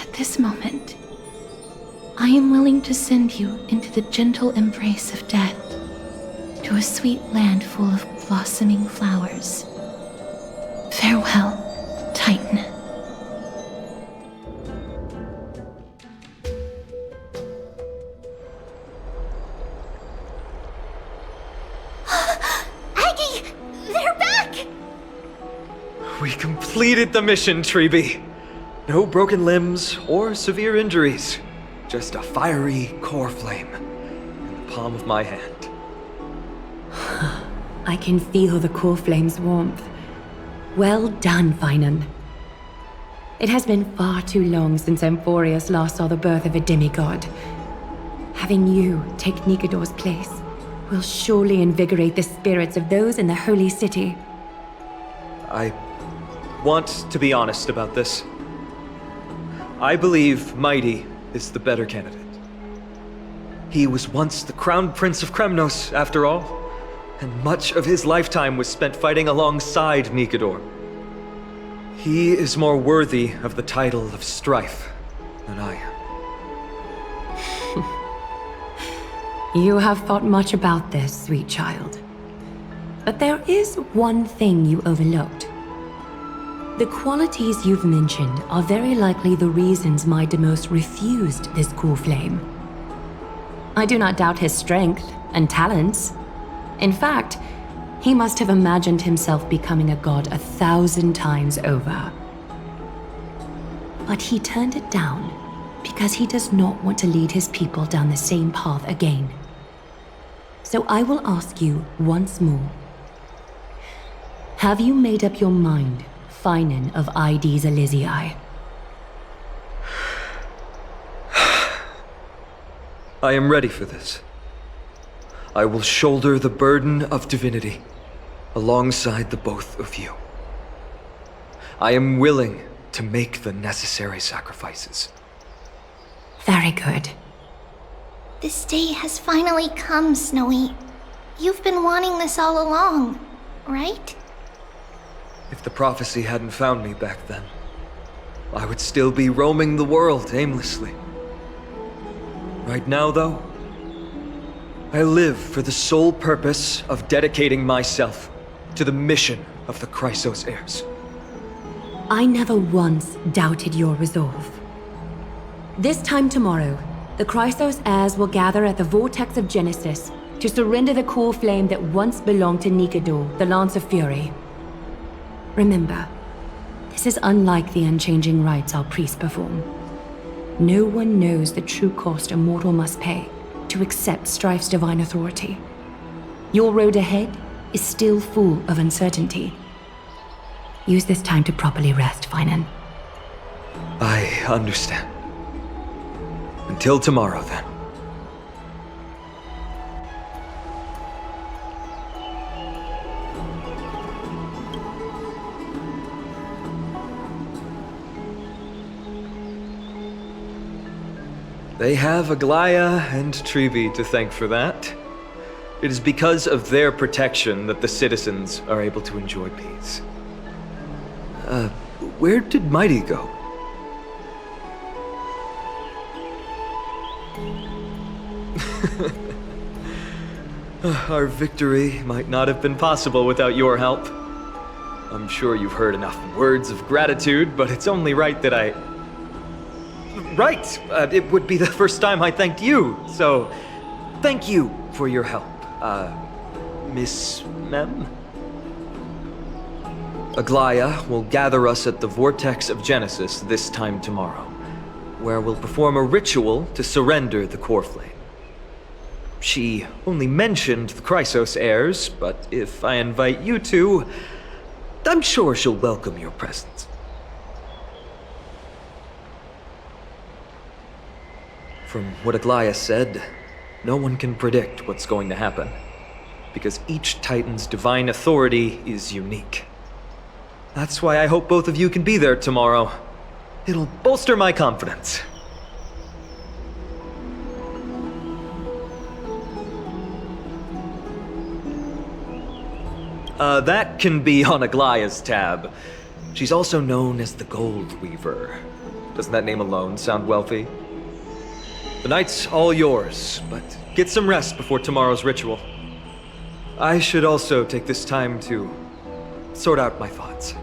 at this moment, I am willing to send you into the gentle embrace of death, to a sweet land full of blossoming flowers. Farewell, Titan. Aggie, they're back! We completed the mission, Treeby. No broken limbs or severe injuries. Just a fiery core flame in the palm of my hand. I can feel the core flame's warmth. Well done, Finan. It has been far too long since Amphorius last saw the birth of a demigod. Having you take Nikador's place will surely invigorate the spirits of those in the holy city. I want to be honest about this. I believe Mighty is the better candidate. He was once the crown prince of Kremnos, after all, and much of his lifetime was spent fighting alongside Nikador. He is more worthy of the title of Strife than I am. You have thought much about this, sweet child. But there is one thing you overlooked. The qualities you've mentioned are very likely the reasons my Demos refused this core flame. I do not doubt his strength and talents. In fact, he must have imagined himself becoming a god 1,000 times over. But he turned it down because he does not want to lead his people down the same path again. So I will ask you once more. Have you made up your mind, Finan of Ides Elysiae? I am ready for this. I will shoulder the burden of divinity alongside the both of you. I am willing to make the necessary sacrifices. Very good. This day has finally come, Snowy. You've been wanting this all along, right? If the prophecy hadn't found me back then, I would still be roaming the world aimlessly. Right now, though, I live for the sole purpose of dedicating myself to the mission of the Chrysos heirs. I never once doubted your resolve. This time tomorrow, the Chrysos heirs will gather at the Vortex of Genesis to surrender the core flame that once belonged to Nikador, the Lance of Fury. Remember, this is unlike the unchanging rites our priests perform. No one knows the true cost a mortal must pay to accept Strife's divine authority. Your road ahead is still full of uncertainty. Use this time to properly rest, Finan. I understand. Until tomorrow, then. They have Aglaya and Treeby to thank for that. It is because of their protection that the citizens are able to enjoy peace. Where did Mighty go? Our victory might not have been possible without your help. I'm sure you've heard enough words of gratitude, but it's only right that I... Right! It would be the first time I thanked you, so thank you for your help. Miss Mem? Aglaya will gather us at the Vortex of Genesis this time tomorrow, where we'll perform a ritual to surrender the core flame. She only mentioned the Chrysos heirs, but if I invite you two, I'm sure she'll welcome your presence. From what Aglaya said, no one can predict what's going to happen, because each Titan's divine authority is unique. That's why I hope both of you can be there tomorrow. It'll bolster my confidence. That can be on Aglaya's tab. She's also known as the Gold Weaver. Doesn't that name alone sound wealthy? The night's all yours, but get some rest before tomorrow's ritual. I should also take this time to sort out my thoughts.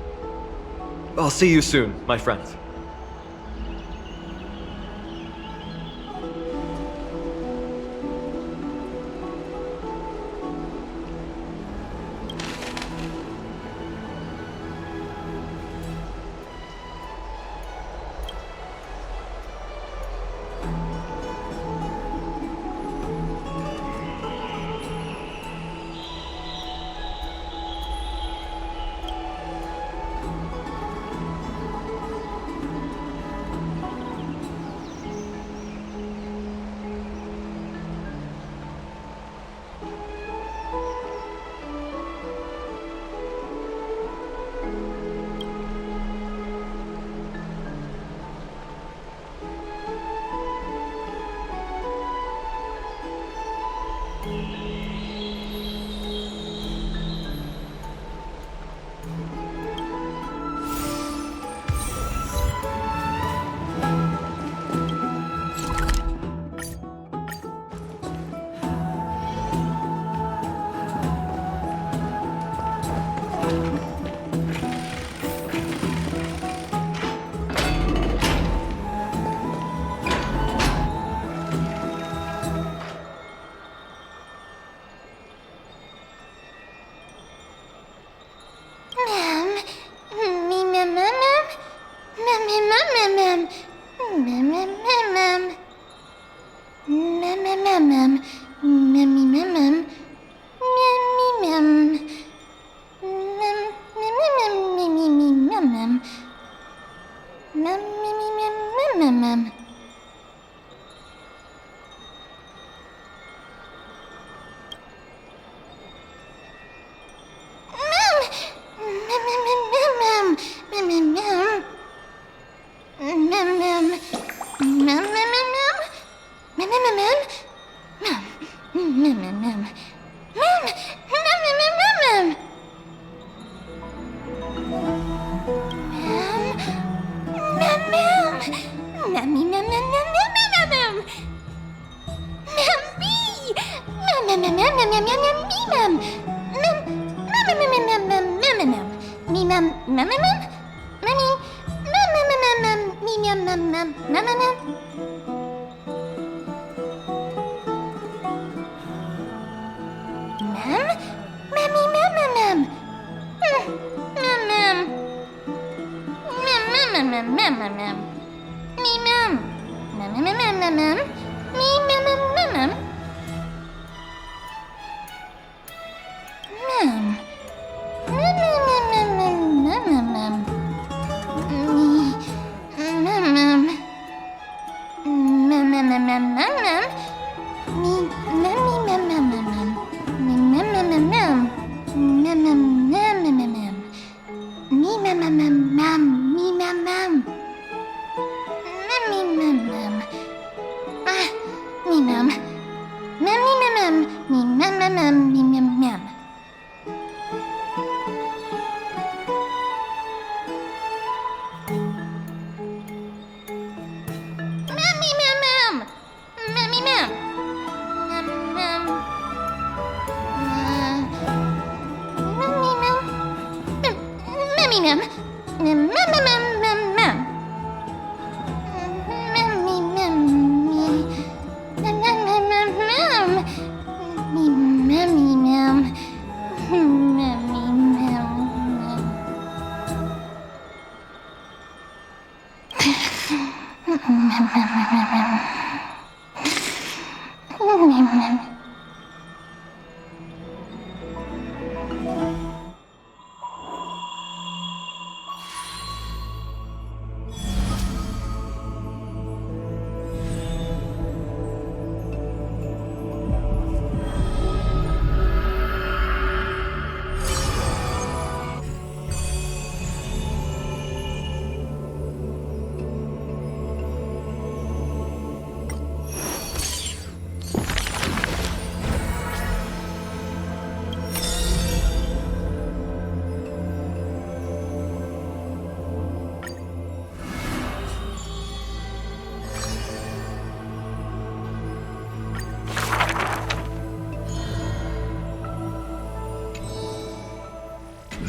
I'll see you soon, my friends.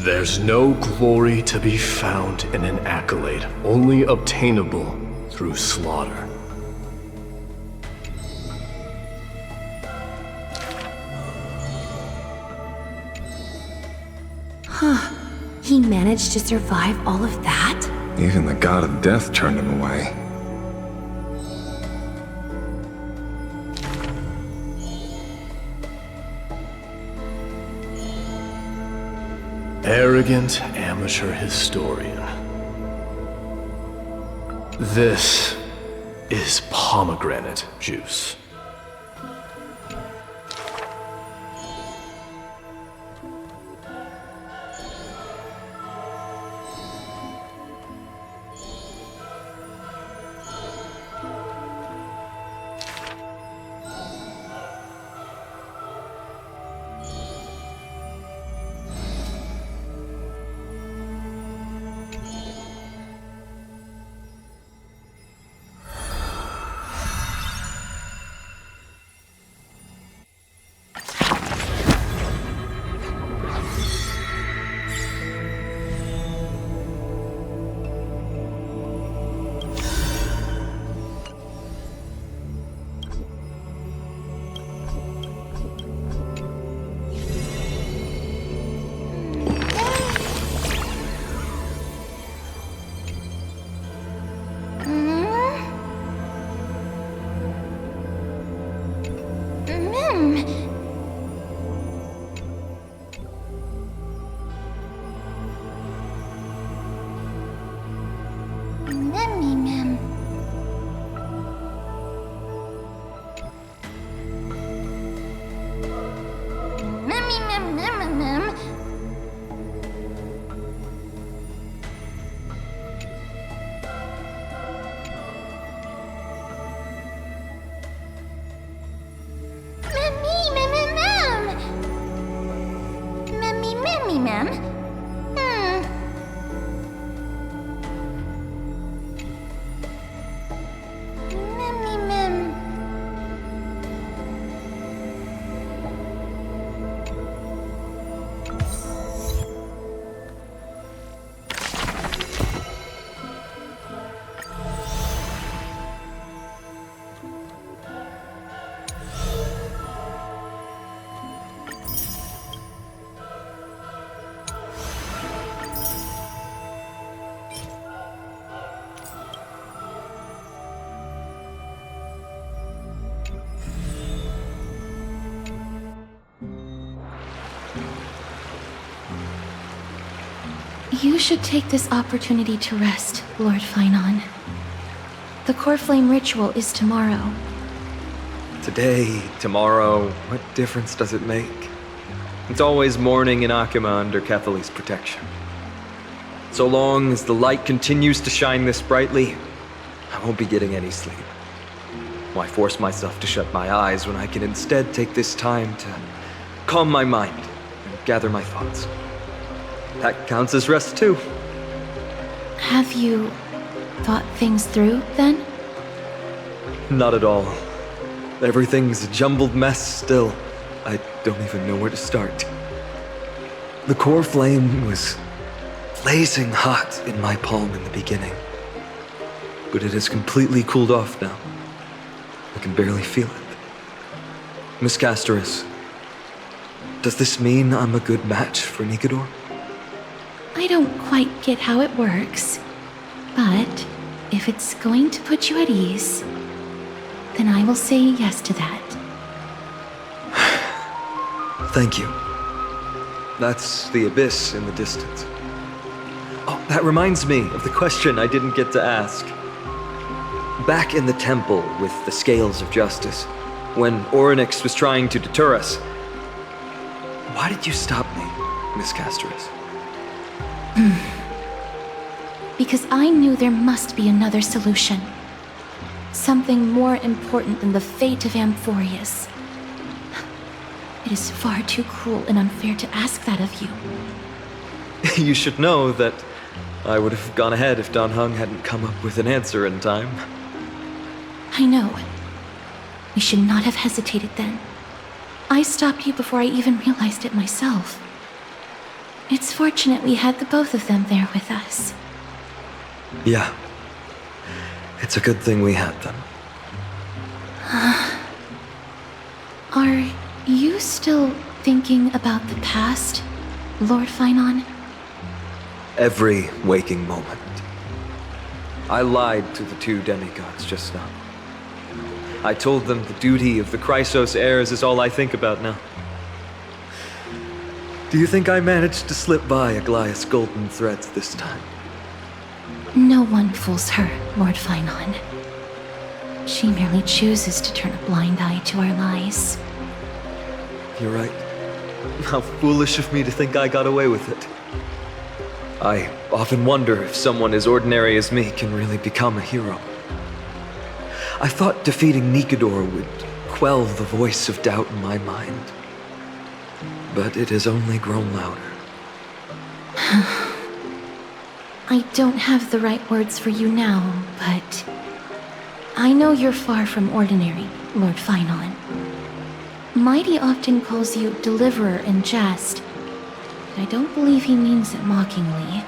There's no glory to be found in an accolade, only obtainable through slaughter. Huh. He managed to survive all of that? Even the god of death turned him away. Arrogant amateur historian. This is pomegranate juice. You should take this opportunity to rest, Lord Finon. The core flame ritual is tomorrow. Today, tomorrow, what difference does it make? It's always morning in Akima under Kethely's protection. So long as the light continues to shine this brightly, I won't be getting any sleep. Why force myself to shut my eyes when I can instead take this time to calm my mind and gather my thoughts? That counts as rest too. Have you thought things through, then? Not at all. Everything's a jumbled mess still. I don't even know where to start. The core flame was blazing hot in my palm in the beginning. But it has completely cooled off now. I can barely feel it. Miss Castoris, does this mean I'm a good match for Nikador? I don't quite get how it works, but If it's going to put you at ease, then I will say yes to that. Thank you. That's the abyss in the distance. Oh, that reminds me of the question I didn't get to ask. Back in the temple with the scales of justice, when Orynyx was trying to deter us, why did you stop me, Miss Casterus? Because I knew there must be another solution. Something more important than the fate of Amphorius. It is far too cruel and unfair to ask that of you. You should know that I would have gone ahead if Dan Heng hadn't come up with an answer in time. I know. We should not have hesitated then. I stopped you before I even realized it myself. It's fortunate we had the both of them there with us. Yeah. It's a good thing we had them. Are you still thinking about the past, Lord Finon? Every waking moment. I lied to the two demigods just now. I told them the duty of the Chrysos heirs is all I think about now. Do you think I managed to slip by Aglaya's golden threads this time? No one fools her, Lord Finon. She merely chooses to turn a blind eye to our lies. You're right. How foolish of me to think I got away with it. I often wonder if someone as ordinary as me can really become a hero. I thought defeating Nikedor would quell the voice of doubt in my mind. But it has only grown louder. I don't have the right words for you now, but I know you're far from ordinary, Lord Finon. Mighty often calls you Deliverer in jest, but I don't believe he means it mockingly.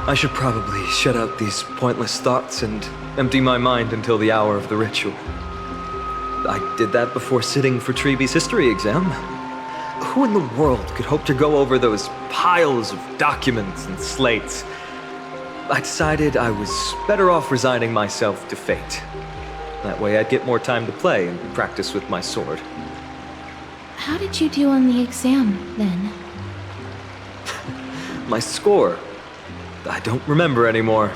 I should probably shut out these pointless thoughts and empty my mind until the hour of the ritual. I did that before sitting for Treeby's history exam. Who in the world could hope to go over those piles of documents and slates? I decided I was better off resigning myself to fate. That way I'd get more time to play and practice with my sword. How did you do on the exam, then? My score? I don't remember anymore.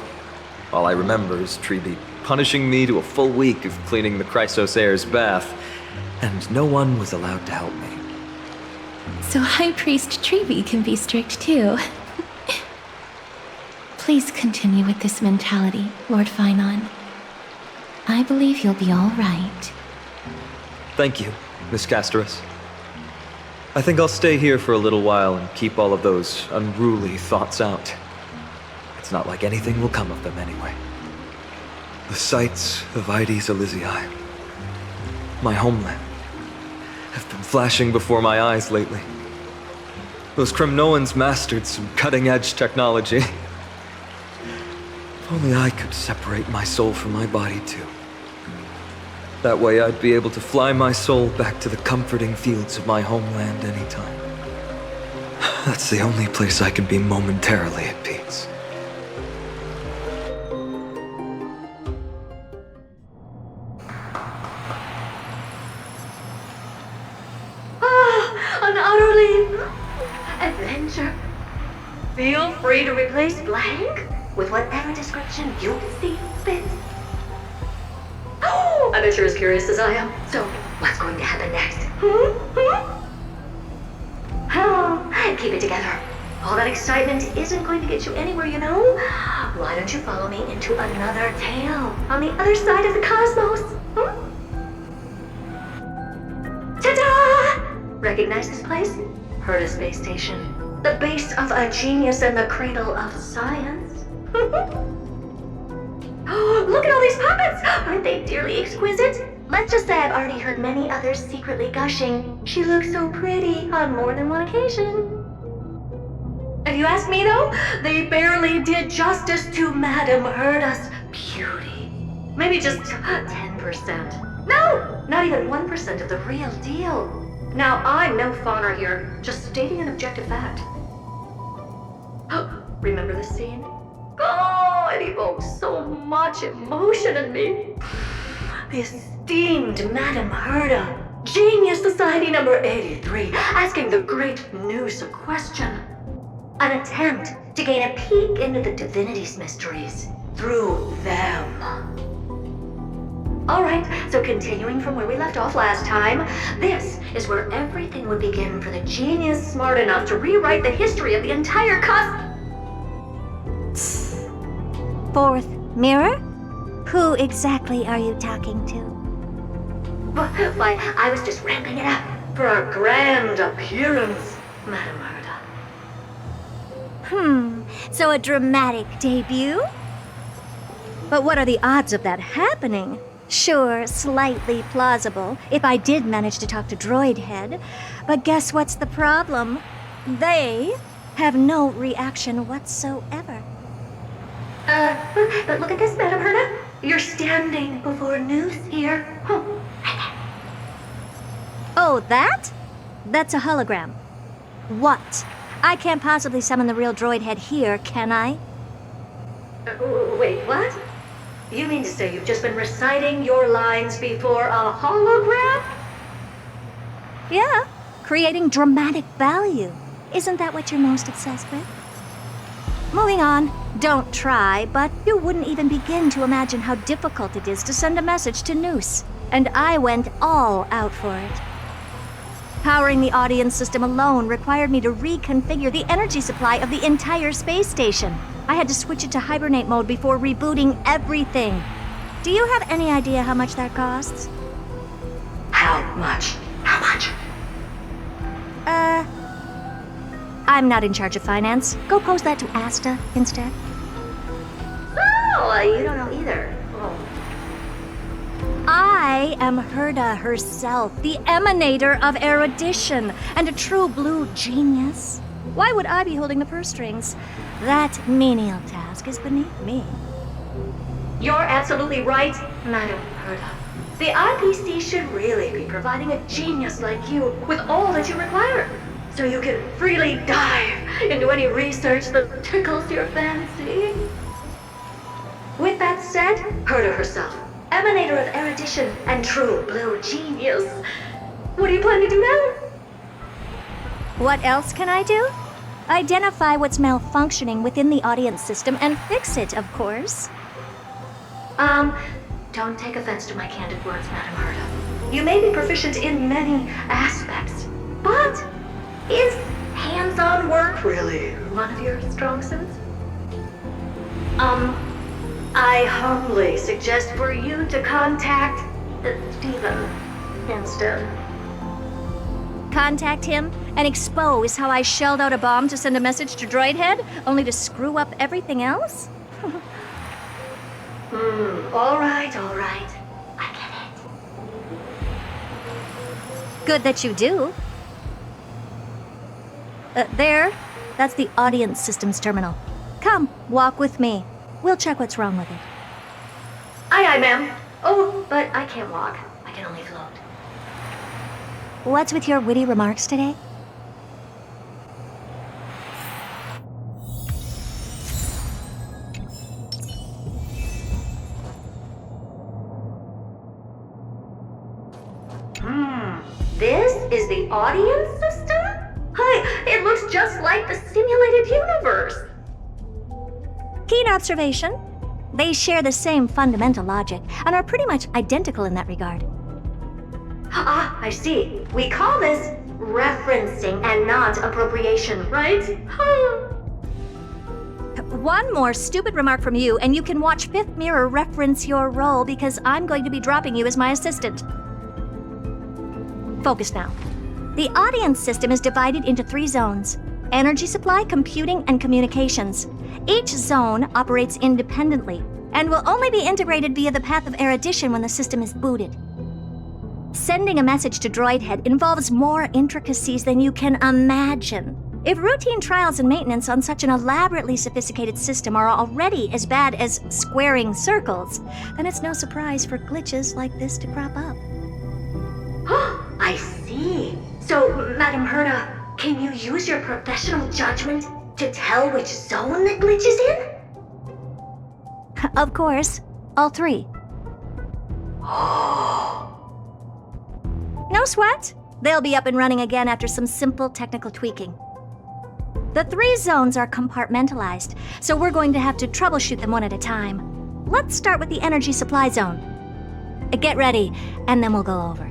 All I remember is Treeby punishing me to a full week of cleaning the Chrysos heir's bath, and no one was allowed to help me. So High Priest Treeby can be strict too. Please continue with this mentality, Lord Finon. I believe you'll be all right. Thank you, Miss Casterus. I think I'll stay here for a little while and keep all of those unruly thoughts out. It's not like anything will come of them anyway. The sights of Ides Elysiae, my homeland, have been flashing before my eyes lately. Those Kremnoans mastered some cutting-edge technology. If only I could separate my soul from my body too. That way I'd be able to fly my soul back to the comforting fields of my homeland anytime. That's the only place I can be momentarily at peace. An utterly adventure. Feel free to replace blank with whatever description you see fit. Oh, I bet you're as curious as I am. So, what's going to happen next? Oh, keep it together. All that excitement isn't going to get you anywhere, you know? Why don't you follow me into another tale on the other side of the cosmos? Ta-da! Recognize this place? Herta Space Station. The base of a genius and the cradle of science. Oh, look at all these puppets! Aren't they dearly exquisite? Let's just say I've already heard many others secretly gushing. She looks so pretty on more than one occasion. If you ask me though, they barely did justice to Madame Herta's beauty. Maybe just 10%. No, not even 1% of the real deal. Now, I'm no fawner here, just stating an objective fact. Remember this scene? Oh, it evokes so much emotion in me. The esteemed Madame Herda, Genius Society number 83, asking the great Noose a question. An attempt to gain a peek into the divinity's mysteries through them. Alright, so continuing from where we left off last time, this is where everything would begin for the genius smart enough to rewrite the history of the entire Fourth mirror? Who exactly are you talking to? Why, I was just ramping it up for our grand appearance, Madame Herda. So a dramatic debut? But what are the odds of that happening? Sure, slightly plausible, if I did manage to talk to Droid Head. But guess what's the problem? They have no reaction whatsoever. But look at this, Madame Herda. You're standing before Noose here. Oh, that? That's a hologram. What? I can't possibly summon the real Droid Head here, can I? Wait, what? You mean to say you've just been reciting your lines before a hologram? Yeah, creating dramatic value. Isn't that what you're most obsessed with? Moving on. Don't try, but you wouldn't even begin to imagine how difficult it is to send a message to Noose. And I went all out for it. Powering the audience system alone required me to reconfigure the energy supply of the entire space station. I had to switch it to hibernate mode before rebooting everything. Do you have any idea how much that costs? How much? How much? I'm not in charge of finance. Go pose that to Asta instead. Oh, you don't know either. Oh. I am Herda herself, the emanator of erudition, and a true blue genius. Why would I be holding the purse strings? That menial task is beneath me. You're absolutely right, Madame Herda. The IPC should really be providing a genius like you with all that you require, so you can freely dive into any research that tickles your fancy. With that said, Herda herself, emanator of erudition and true blue genius. What do you plan to do now? What else can I do? Identify what's malfunctioning within the audience system and fix it, of course. Don't take offense to my candid words, Madame Herda. You may be proficient in many aspects, but is hands-on work really one of your strong suits? I humbly suggest for you to contact Steven instead. Contact him and expose how I shelled out a bomb to send a message to Droid Head, only to screw up everything else? All right. I get it. Good that you do. There. That's the audience systems terminal. Come, walk with me. We'll check what's wrong with it. Aye, ma'am. Oh, but I can't walk. I can only float. What's with your witty remarks today? This is the audience system? Hi, it looks just like the simulated universe. Keen observation. They share the same fundamental logic and are pretty much identical in that regard. Ah, I see. We call this referencing and not appropriation, right? One more stupid remark from you, and you can watch Fifth Mirror reference your role because I'm going to be dropping you as my assistant. Focus now. The audience system is divided into 3 zones: energy supply, computing, and communications. Each zone operates independently and will only be integrated via the path of erudition when the system is booted. Sending a message to Droid Head involves more intricacies than you can imagine. If routine trials and maintenance on such an elaborately sophisticated system are already as bad as squaring circles, then it's no surprise for glitches like this to crop up. I see. So, Madame Herda, can you use your professional judgment to tell which zone the glitch is in? Of course, all 3. No sweat. They'll be up and running again after some simple technical tweaking. The 3 zones are compartmentalized, so we're going to have to troubleshoot them one at a time. Let's start with the energy supply zone. Get ready, and then we'll go over.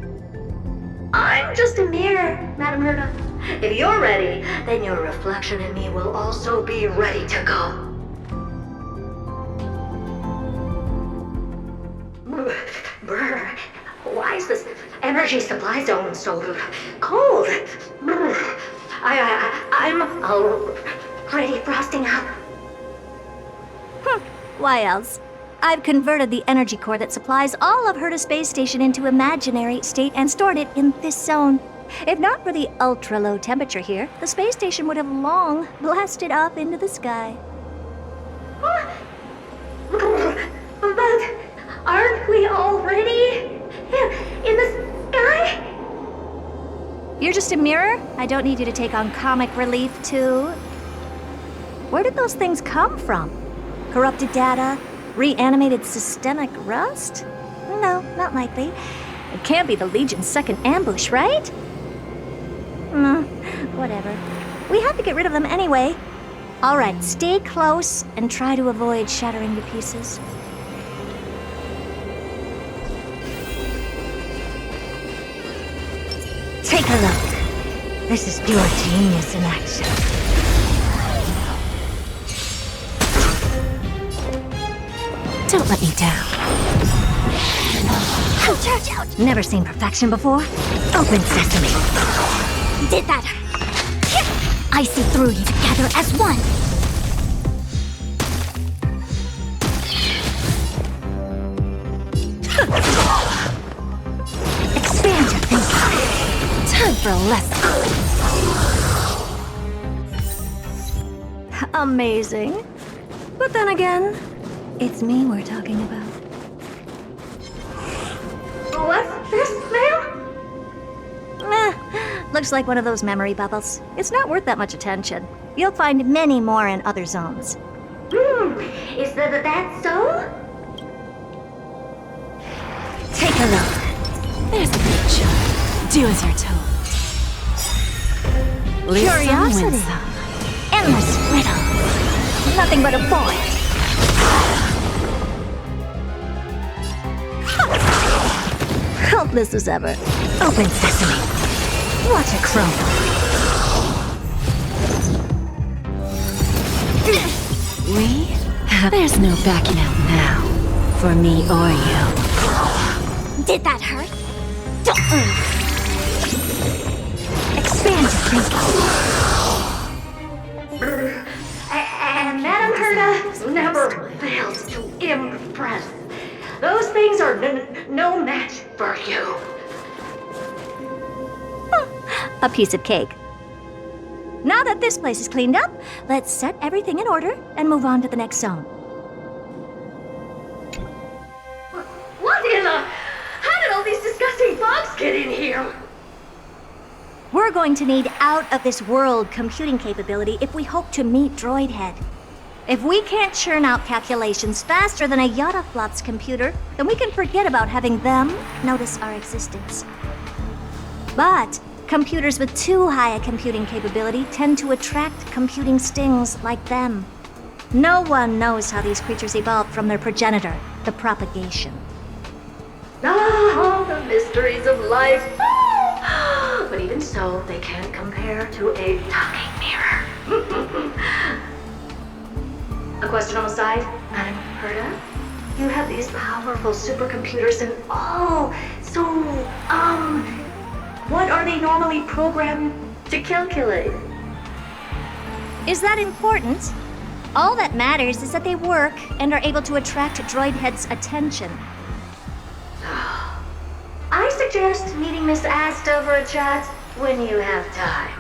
I'm just a mirror, Madam Herta. If you're ready, then your reflection in me will also be ready to go. Brr, why is this energy supply zone so cold? Brr, I'm already frosting up. Why else? I've converted the energy core that supplies all of Herta Space Station into imaginary state and stored it in this zone. If not for the ultra-low temperature here, the space station would have long blasted up into the sky. But aren't we already in the sky? You're just a mirror? I don't need you to take on comic relief, too. Where did those things come from? Corrupted data? Reanimated systemic rust? No, not likely. It can't be the Legion's second ambush, right? Whatever. We have to get rid of them anyway. All right, stay close and try to avoid shattering to pieces. Take a look. This is pure genius in action. Don't let me down. Ouch. Never seen perfection before? Open sesame. Did that? I see through you together as one. Expand your thinking. Time for a lesson. Amazing. But then again, it's me we're talking about. What's this, ma'am? Looks like one of those memory bubbles. It's not worth that much attention. You'll find many more in other zones. Is that so? Take a look. There's the picture. Do as you're told. Curiosity. Endless riddle. Nothing but a void. Helpless as ever. Open sesame. What a crumble. There's no backing out now. For me or you. Did that hurt? Expand your thinking. And Madam Herta never fails to impress. Those things are no match for you. A piece of cake. Now that this place is cleaned up, let's set everything in order and move on to the next zone. What in the... How did all these disgusting bugs get in here? We're going to need out-of-this-world computing capability if we hope to meet Droidhead. If we can't churn out calculations faster than a Yottaflop's computer, then we can forget about having them notice our existence. But computers with too high a computing capability tend to attract computing stings like them. No one knows how these creatures evolved from their progenitor, the propagation. Ah, the mysteries of life. But even so, they can't compare to a talking mirror. A question on the side, Madam Herta? You have these powerful supercomputers and what are they normally programmed to calculate? Is that important? All that matters is that they work and are able to attract Droidhead's attention. I suggest meeting Miss Asta for a chat when you have time.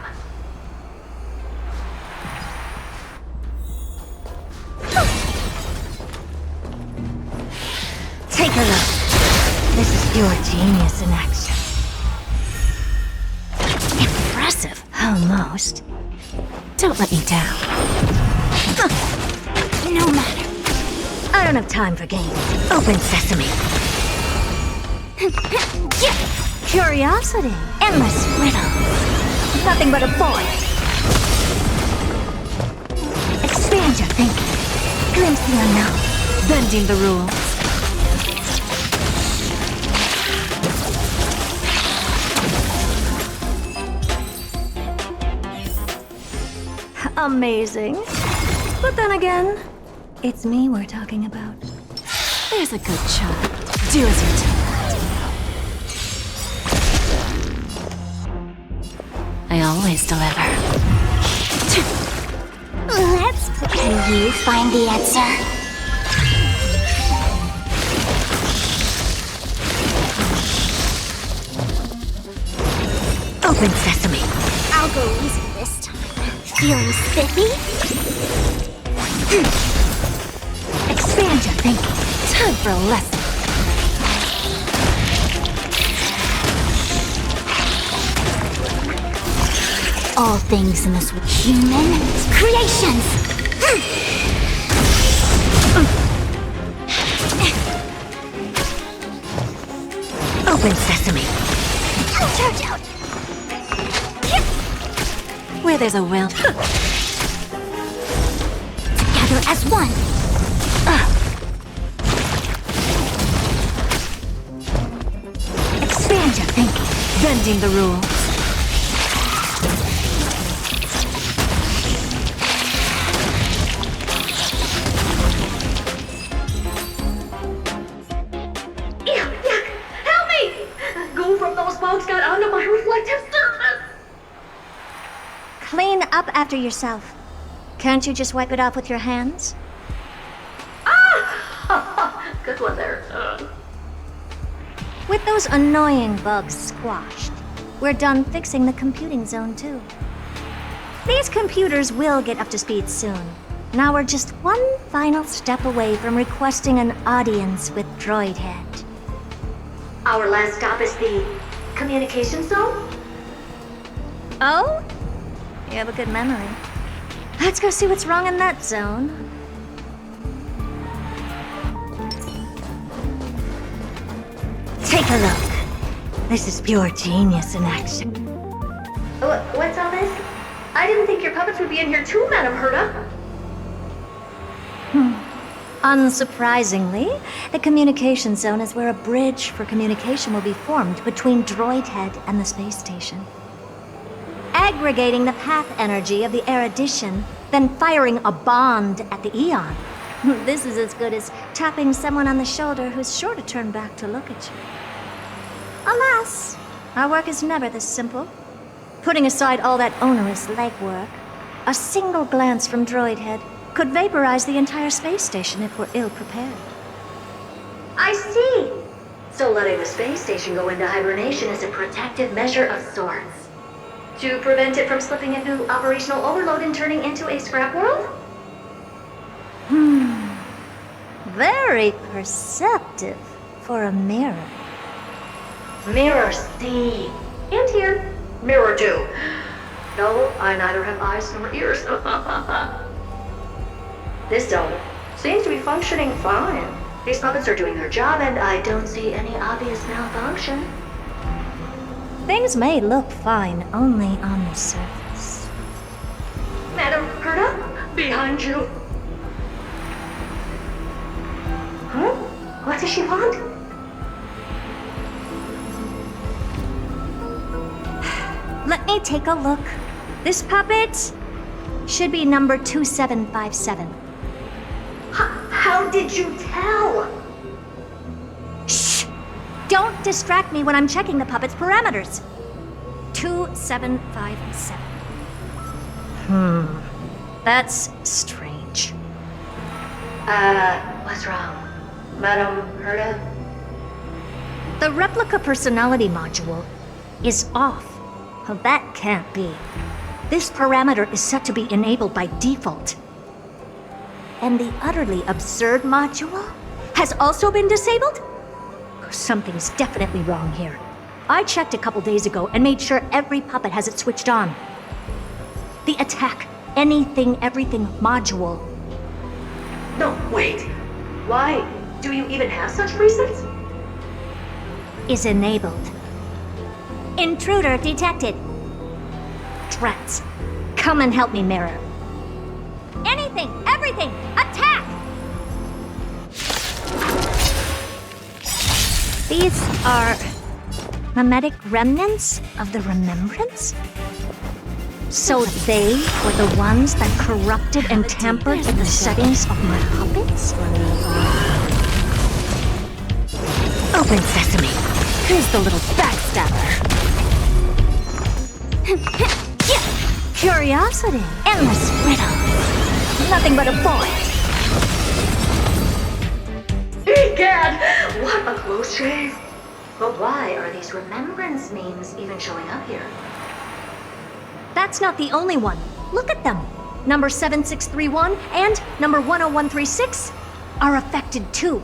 Take a look. This is pure genius in action. Impressive. Almost. Don't let me down. No matter. I don't have time for games. Open sesame. Curiosity. Endless riddles. Nothing but a void. Expand your thinking. Glimpse the unknown. Bending the rules. Amazing. But then again, it's me we're talking about. There's a good child. Do as you're told. I always deliver. Let's play. Can you find the answer? Open sesame. I'll go easy this time. Feeling spiffy? Expand your thinking. Time for a lesson. All things in this human creations. Open sesame. Turn out. Where there's a will. Together as one. Expand your thinking. Bending the rules. Got onto my reflective surface. Clean up after yourself. Can't you just wipe it off with your hands? Ah! Good one there. With those annoying bugs squashed, we're done fixing the computing zone too. These computers will get up to speed soon. Now we're just one final step away from requesting an audience with Droidhead. Our last stop is the communication zone? Oh? You have a good memory. Let's go see what's wrong in that zone. Take a look. This is pure genius in action. What's all this? I didn't think your puppets would be in here too, Madam Herta. Unsurprisingly, the communication zone is where a bridge for communication will be formed between Droidhead and the space station. Aggregating the path energy of the erudition, then firing a bond at the Eon. This is as good as tapping someone on the shoulder who's sure to turn back to look at you. Alas, our work is never this simple. Putting aside all that onerous legwork, a single glance from Droidhead could vaporize the entire space station if we're ill-prepared. I see! So letting the space station go into hibernation is a protective measure of sorts. To prevent it from slipping into operational overload and turning into a scrap world? Very perceptive for a mirror. Mirror see. And here. Mirror do. No, I neither have eyes nor ears. This zone seems to be functioning fine. These puppets are doing their job, and I don't see any obvious malfunction. Things may look fine only on the surface. Madam Herta, behind you. Huh? What does she want? Let me take a look. This puppet should be number 2757. How did you tell? Shh! Don't distract me when I'm checking the puppet's parameters. 2757. That's strange. What's wrong? Madam Herta? The replica personality module is off. Well, that can't be. This parameter is set to be enabled by default. And the utterly absurd module has also been disabled? Something's definitely wrong here. I checked a couple days ago and made sure every puppet has it switched on. The attack, anything, everything module. No, wait. Why? Do you even have such presets? Is enabled. Intruder detected. Drats. Come and help me, Mirror. Anything, everything, attack! These are mimetic remnants of the Remembrance? So they were the ones that corrupted and tampered with the settings of my puppets? Open sesame. Who's the little backstabber? Curiosity. Endless riddle. Nothing but a void. Egad! What a close shave! But why are these remembrance memes even showing up here? That's not the only one. Look at them. Number 7631 and number 10136 are affected too.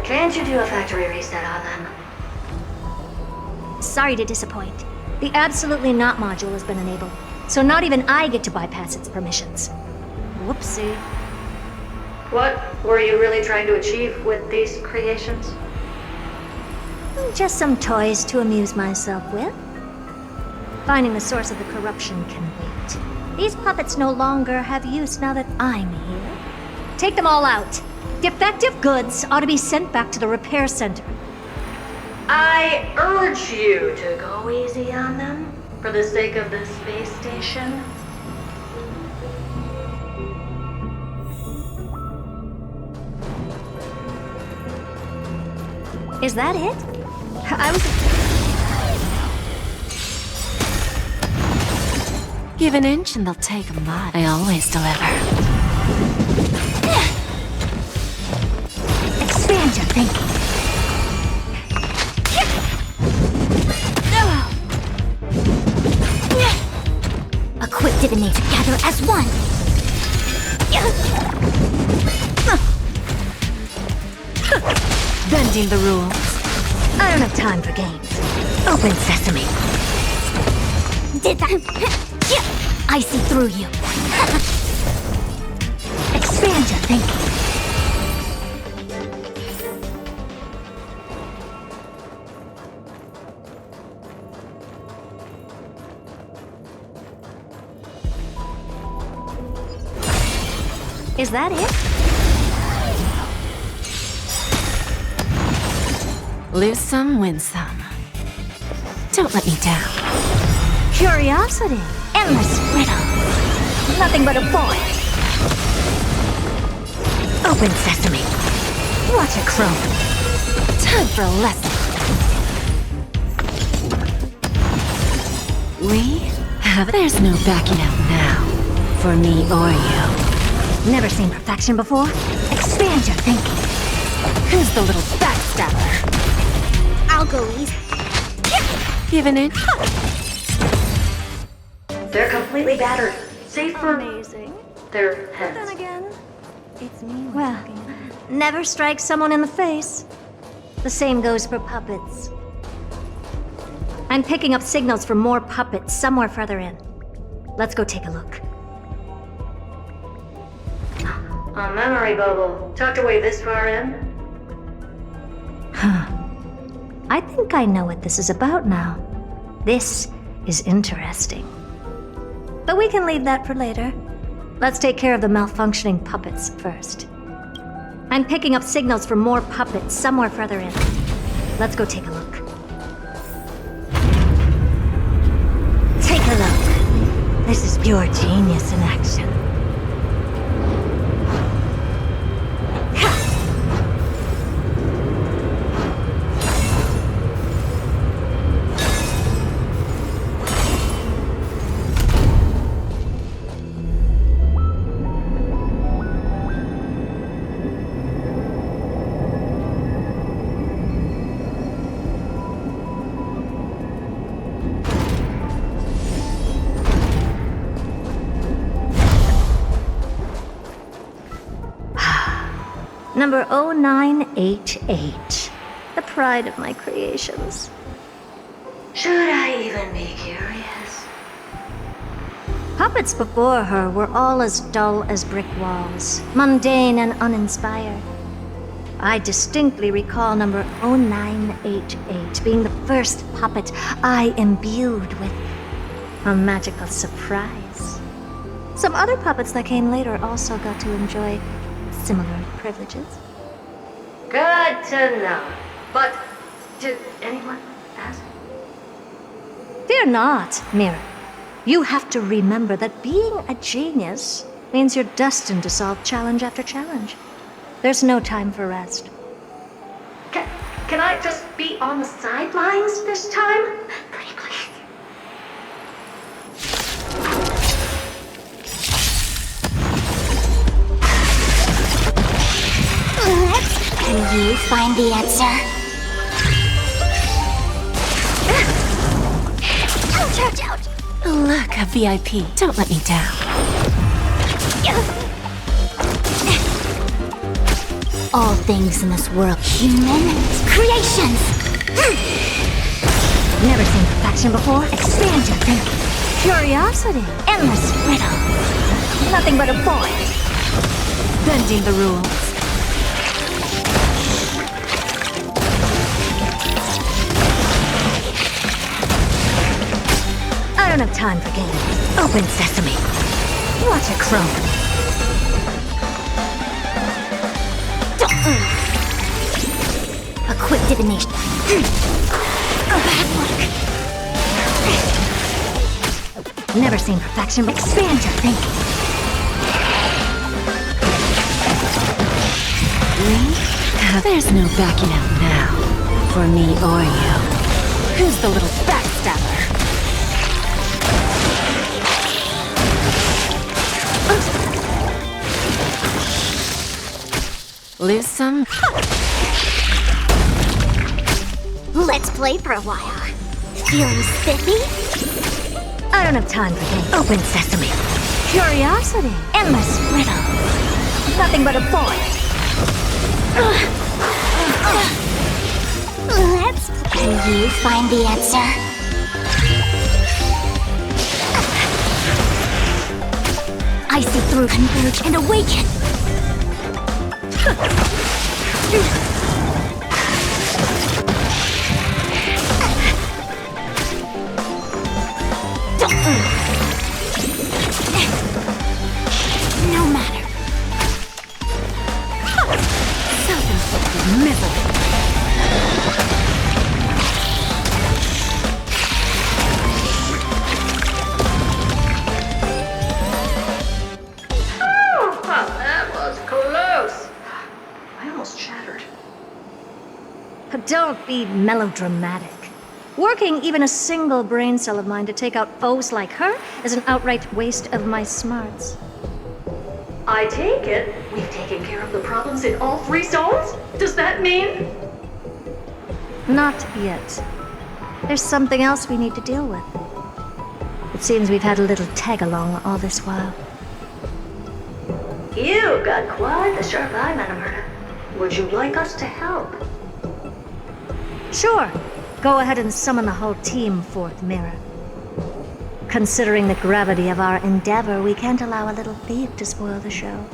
Can't you do a factory reset on them? Sorry to disappoint. The Absolutely Not module has been enabled, so not even I get to bypass its permissions. Whoopsie. What were you really trying to achieve with these creations? Just some toys to amuse myself with. Finding the source of the corruption can wait. These puppets no longer have use now that I'm here. Take them all out. Defective goods ought to be sent back to the repair center. I urge you to go easy on them, for the sake of the space station. Is that it? I was... Give an inch and they'll take a mile. I always deliver. Expand your thinking. Equip divinate together as one. Bending the rules. I don't have time for games. Open sesame. Did that? I see through you. Expand your thinking. Is that it? Lose some, win some. Don't let me down. Curiosity. Endless riddle. Nothing but a void. Open sesame. Watch it crow. Time for a lesson. We have... There's no backing out now. For me or you. Never seen perfection before? Expand your thinking. Who's the little backstabber? I'll go easy. Give an inch. They're completely battered, save for their heads. Then again, it's me. Well, never strike someone in the face. The same goes for puppets. I'm picking up signals from more puppets somewhere further in. Let's go take a look. A memory bubble, tucked away this far in? Huh. I think I know what this is about now. This is interesting. But we can leave that for later. Let's take care of the malfunctioning puppets first. I'm picking up signals from more puppets somewhere further in. Let's go take a look. Take a look. This is pure genius in action. Number 0988. The pride of my creations. Should I even be curious? Puppets before her were all as dull as brick walls, mundane and uninspired. I distinctly recall number 0988 being the first puppet I imbued with a magical surprise. Some other puppets that came later also got to enjoy similar privileges. Good to know. But did anyone ask? Fear not, Mira. You have to remember that being a genius means you're destined to solve challenge after challenge. There's no time for rest. Can I just be on the sidelines this time? Pretty please. Can you find the answer? Ouch! Look, a VIP. Don't let me down. All things in this world, human creations. Never seen perfection before? Expand your thinking. Curiosity. Endless riddle. Nothing but a void. Bending the rules. I don't have time for games. Open sesame. Watch it chrome. A quick divination. Bad luck. Never seen perfection, but expand your thinking. There's no backing out now. For me or you. Who's the little backstabber? Lose some? Let's play for a while. Feeling spiffy? I don't have time for games. Open sesame. Curiosity. Endless riddle. Nothing but a void. Can you find the answer? I see through, converge, and awaken. No matter. Self-inflicted misery. That was close. I almost shattered. Don't be melodramatic. Working even a single brain cell of mine to take out foes like her is an outright waste of my smarts. I take it we've taken care of the problems in all 3 zones? Does that mean? Not yet. There's something else we need to deal with. It seems we've had a little tag-along all this while. You've got quite the sharp eye, Madam Herta. Would you like us to help? Sure. Go ahead and summon the whole team forth, Mira. Considering the gravity of our endeavor, we can't allow a little thief to spoil the show.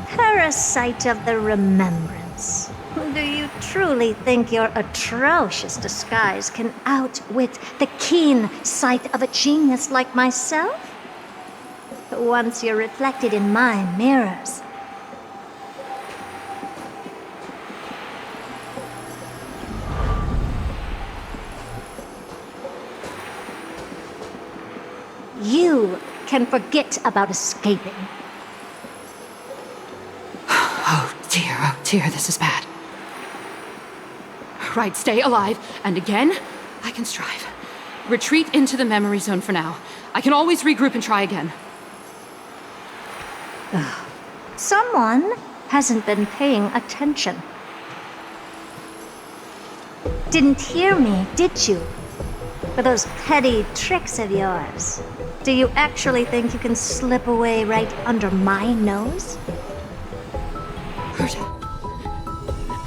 Parasite of the Remembrance. Do you truly think your atrocious disguise can outwit the keen sight of a genius like myself? Once you're reflected in my mirrors. You can forget about escaping. Oh dear, this is bad. Right, stay alive, and again, I can strive. Retreat into the memory zone for now. I can always regroup and try again. Someone hasn't been paying attention. Didn't hear me, did you? For those petty tricks of yours. Do you actually think you can slip away right under my nose? Herta,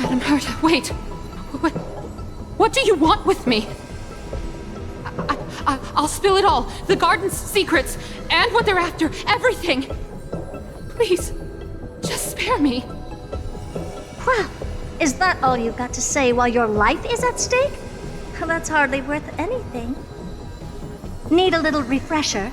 Madam Herta, wait. What do you want with me? I'll spill it all. The garden's secrets, and what they're after. Everything. Please, just spare me. Well, is that all you've got to say while your life is at stake? That's hardly worth anything. Need a little refresher?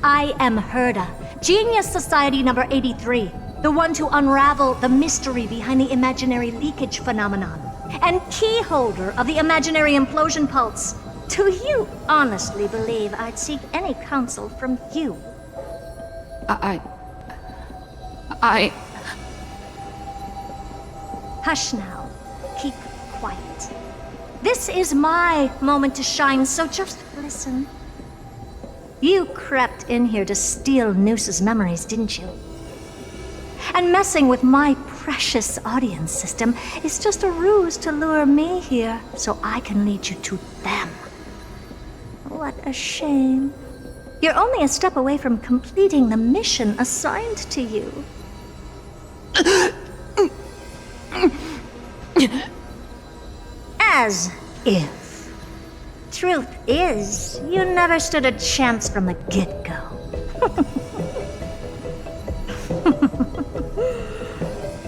I am Herta, Genius Society number 83, the one to unravel the mystery behind the imaginary leakage phenomenon, and key holder of the imaginary implosion pulse. Do you honestly believe I'd seek any counsel from you? Hush now. Keep quiet. This is my moment to shine, so just listen. You crept in here to steal Noose's memories, didn't you? And messing with my precious audience system is just a ruse to lure me here so I can lead you to them. What a shame. You're only a step away from completing the mission assigned to you. As if. Truth is, you never stood a chance from the get-go.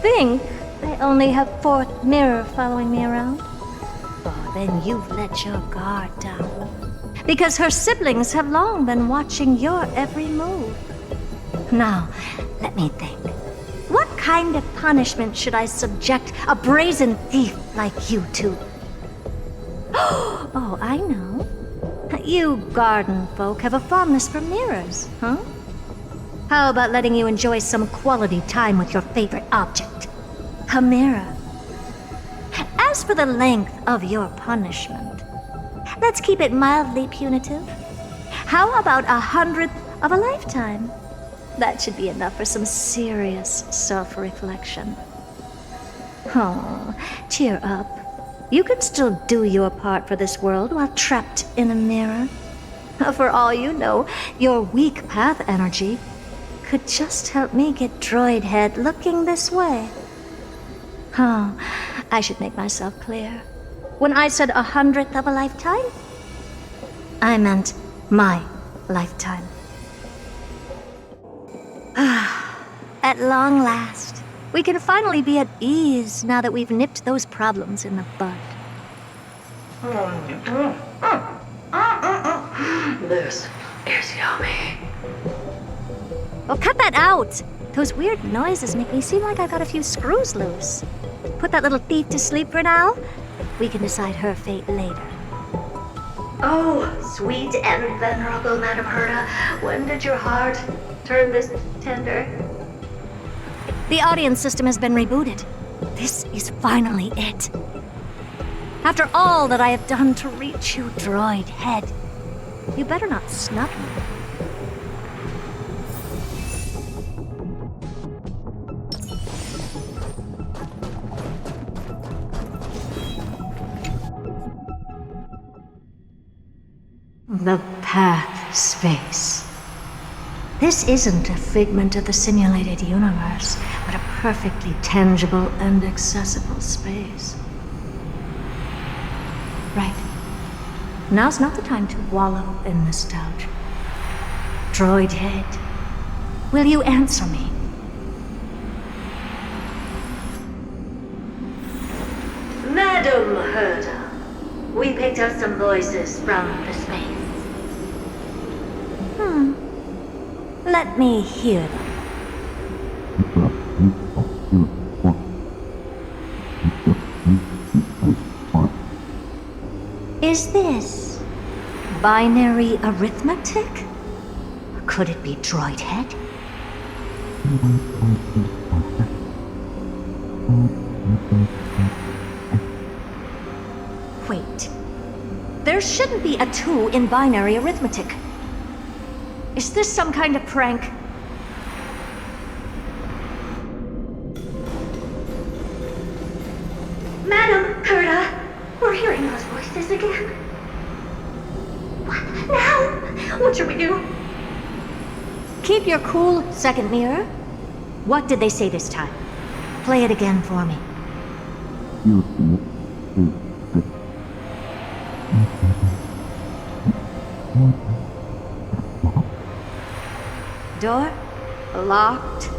Think I only have fourth mirror following me around? Oh, then you've let your guard down. Because her siblings have long been watching your every move. Now, let me think. What kind of punishment should I subject a brazen thief like you to? Oh, I know. You garden folk have a fondness for mirrors, huh? How about letting you enjoy some quality time with your favorite object? A mirror. As for the length of your punishment, let's keep it mildly punitive. How about 100th of a lifetime? That should be enough for some serious self-reflection. Oh, cheer up. You can still do your part for this world while trapped in a mirror. For all you know, your weak path energy could just help me get Droid Head looking this way. Oh, I should make myself clear. When I said 100th of a lifetime, I meant my lifetime. At long last, we can finally be at ease now that we've nipped those problems in the bud. This is yummy. Oh, cut that out! Those weird noises make me seem like I've got a few screws loose. Put that little thief to sleep for now. We can decide her fate later. Oh, sweet and venerable Madam Herta, when did your heart turn this tender? The audience system has been rebooted. This is finally it. After all that I have done to reach you, Droid Head, you better not snub me. The path space. This isn't a figment of the simulated universe, but a perfectly tangible and accessible space. Right. Now's not the time to wallow in nostalgia. Droid Head, will you answer me? Madam Herta, we picked up some voices from the space. Let me hear them. Is this binary arithmetic? Could it be Droid Head? Wait. There shouldn't be a 2 in binary arithmetic. Is this some kind of prank? Madam Herta, we're hearing those voices again. What now? What should we do? Keep your cool, second mirror. What did they say this time? Play it again for me. Door? Locked?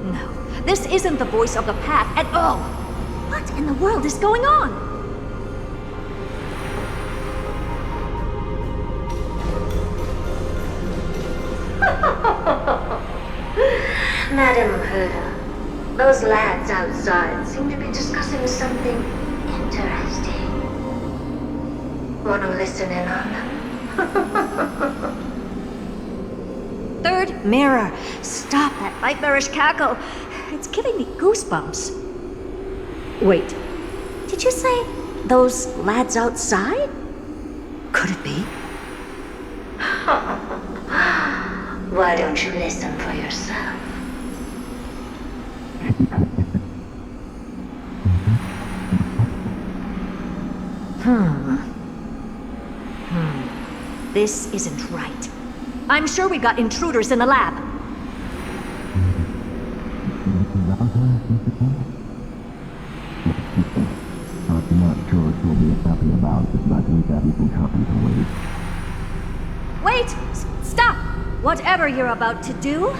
No, this isn't the voice of the path at all. What in the world is going on? Madam Herda, those lads outside seem to be discussing something interesting. Want to listen in on them? Third mirror, stop that nightmarish cackle. It's giving me goosebumps. Wait, did you say those lads outside? Could it be? Why don't you listen for yourself? This isn't right. I'm sure we got intruders in the lab. I'm not sure she'll be happy about it, but we got some time to wait. Wait! Stop! Whatever you're about to do.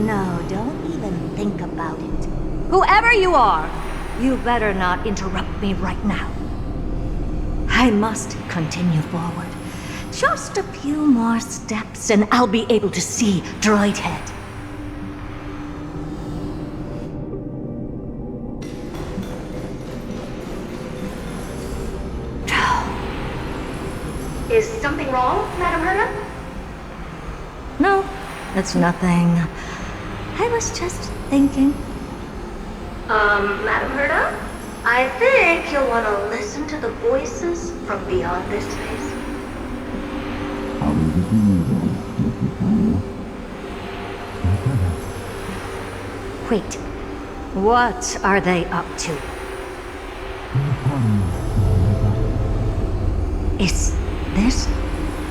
No, don't even think about it. Whoever you are, you better not interrupt me right now. I must continue forward. Just a few more steps and I'll be able to see Droid Head. Is something wrong, Madam Herda? No, it's nothing. I was just thinking. Madam Herda? I think you'll want to listen to the voices from beyond this space. I'll leave it to you then, Mrs. Tanya. Wait, what are they up to? Is this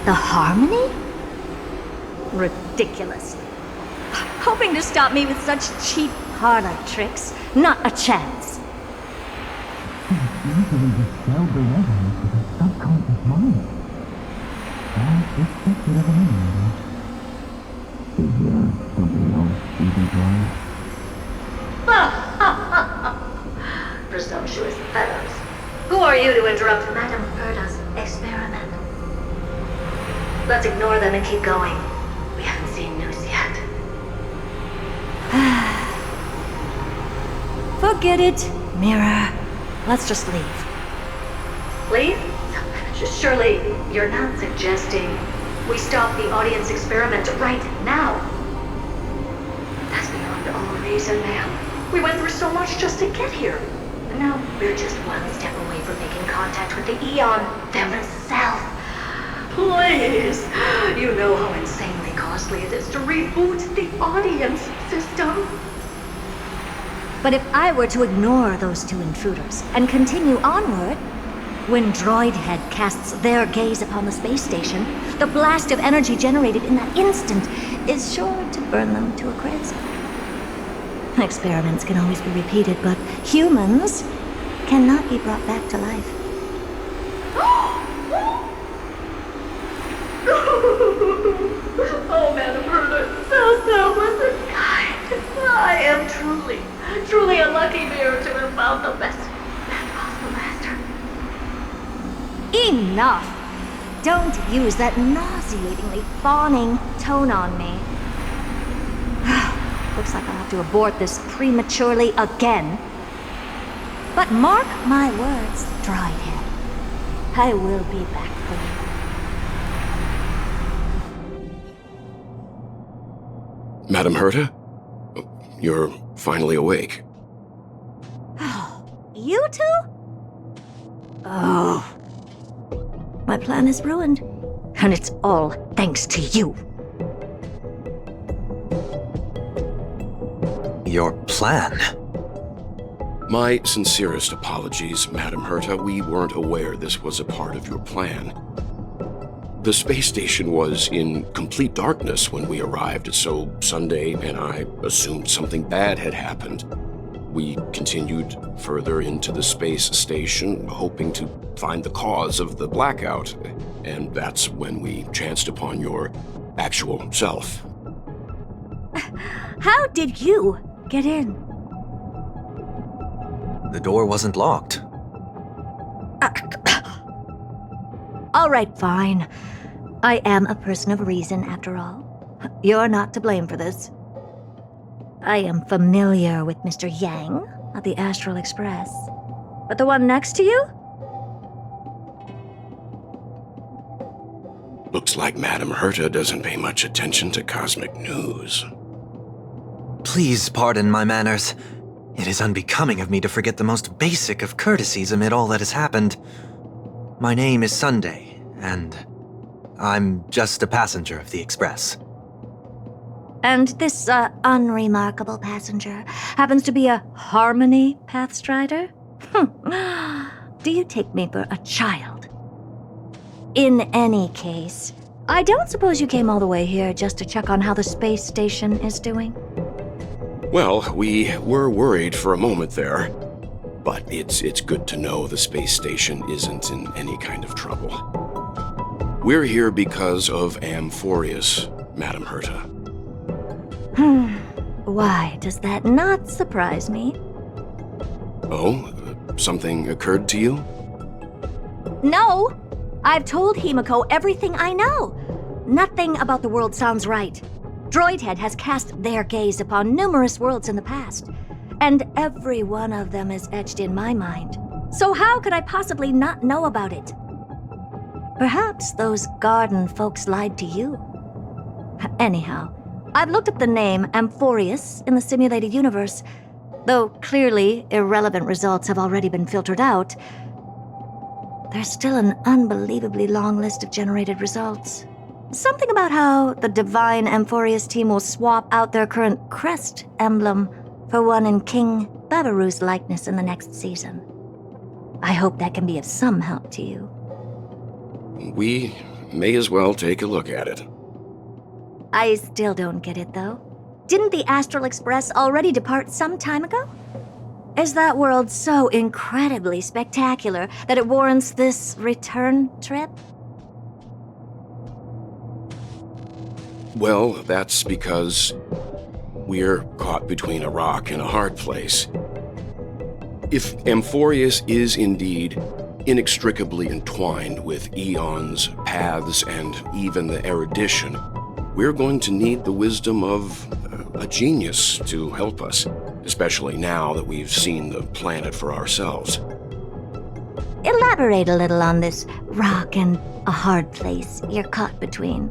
the Harmony? Ridiculous. Hoping to stop me with such cheap parlor tricks. Not a chance. Easily dispelled the resonance of his subconscious mind. As expected of an enemy. Is there something else you can try? Presumptuous fellows. Who are you to interrupt Madam Herda's experiment? Let's ignore them and keep going. We haven't seen news yet. Forget it, Mirror. Let's just leave. Leave? Surely you're not suggesting we stop the audience experiment right now. That's beyond all reason, ma'am. We went through so much just to get here. And now we're just one step away from making contact with the Eon themselves. Please! You know how insanely costly it is to reboot the audience system. But if I were to ignore those two intruders and continue onward, when Droid Head casts their gaze upon the space station, the blast of energy generated in that instant is sure to burn them to a crisp. Experiments can always be repeated, but humans cannot be brought back to life. Oh, Madam Herda, so selfless and kind. I am truly a lucky mirror to have found the best possible master. Enough! Don't use that nauseatingly fawning tone on me. Looks like I'll have to abort this prematurely again. But mark my words, Droid Head. I will be back for you. Madam Herta? You're finally awake. You two? Oh. My plan is ruined. And it's all thanks to you. Your plan? My sincerest apologies, Madam Herta. We weren't aware this was a part of your plan. The space station was in complete darkness when we arrived, so Sunday and I assumed something bad had happened. We continued further into the space station, hoping to find the cause of the blackout, and that's when we chanced upon your actual self. How did you get in? The door wasn't locked. All right, fine. I am a person of reason, after all. You're not to blame for this. I am familiar with Mr. Yang of the Astral Express. But the one next to you? Looks like Madame Herta doesn't pay much attention to cosmic news. Please pardon my manners. It is unbecoming of me to forget the most basic of courtesies amid all that has happened. My name is Sunday, and I'm just a passenger of the Express. And this, unremarkable passenger happens to be a Harmony Pathstrider? Do you take me for a child? In any case, I don't suppose you came all the way here just to check on how the space station is doing? Well, we were worried for a moment there, but it's good to know the space station isn't in any kind of trouble. We're here because of Amphorius, Madame Herta. Why does that not surprise me? Oh, something occurred to you? No! I've told Himiko everything I know. Nothing about the world sounds right. Droidhead has cast their gaze upon numerous worlds in the past, and every one of them is etched in my mind. So how could I possibly not know about it? Perhaps those garden folks lied to you. Anyhow, I've looked up the name Amphorius in the simulated universe. Though clearly irrelevant results have already been filtered out, there's still an unbelievably long list of generated results. Something about how the Divine Amphorius team will swap out their current crest emblem for one in King Babaru's likeness in the next season. I hope that can be of some help to you. We may as well take a look at it. I still don't get it, though. Didn't the Astral Express already depart some time ago? Is that world so incredibly spectacular that it warrants this return trip? Well, that's because we're caught between a rock and a hard place. If Amphorius is indeed inextricably entwined with eons, paths, and even the erudition, we're going to need the wisdom of a genius to help us, especially now that we've seen the planet for ourselves. Elaborate a little on this rock and a hard place you're caught between.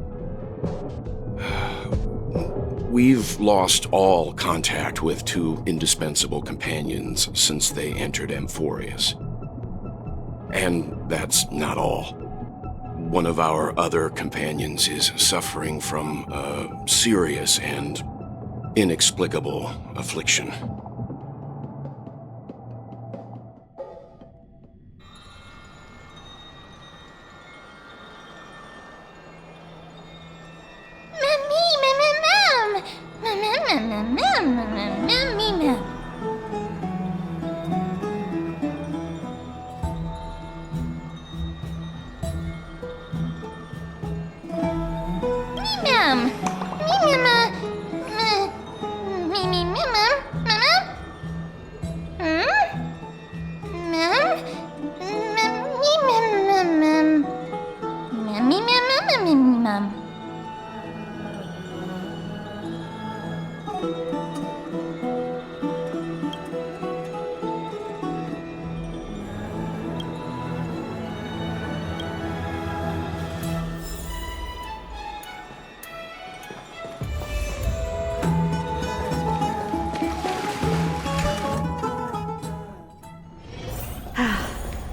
We've lost all contact with two indispensable companions since they entered Amphorius. And that's not all. One of our other companions is suffering from a serious and inexplicable affliction.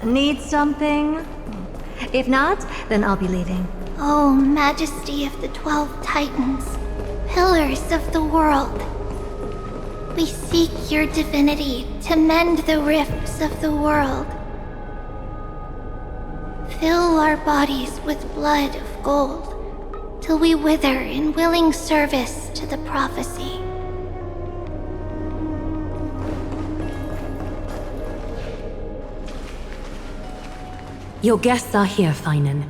Need something? If not, then I'll be leaving. Oh, Majesty of the 12 Titans, pillars of the world. We seek your divinity to mend the rifts of the world. Fill our bodies with blood of gold, till we wither in willing service to the prophecy. Your guests are here, Finan.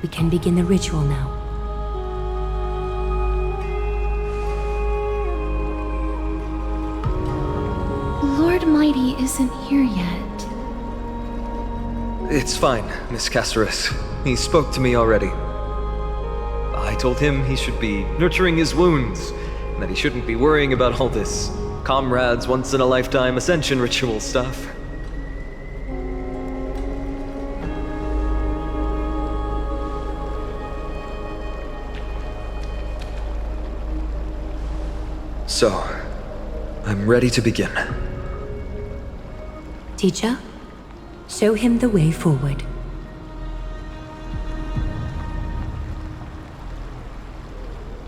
We can begin the ritual now. Lord Mighty isn't here yet. It's fine, Miss Caceres. He spoke to me already. I told him he should be nurturing his wounds, and that he shouldn't be worrying about all this comrades once-in-a-lifetime ascension ritual stuff. So, I'm ready to begin. Teacher, show him the way forward.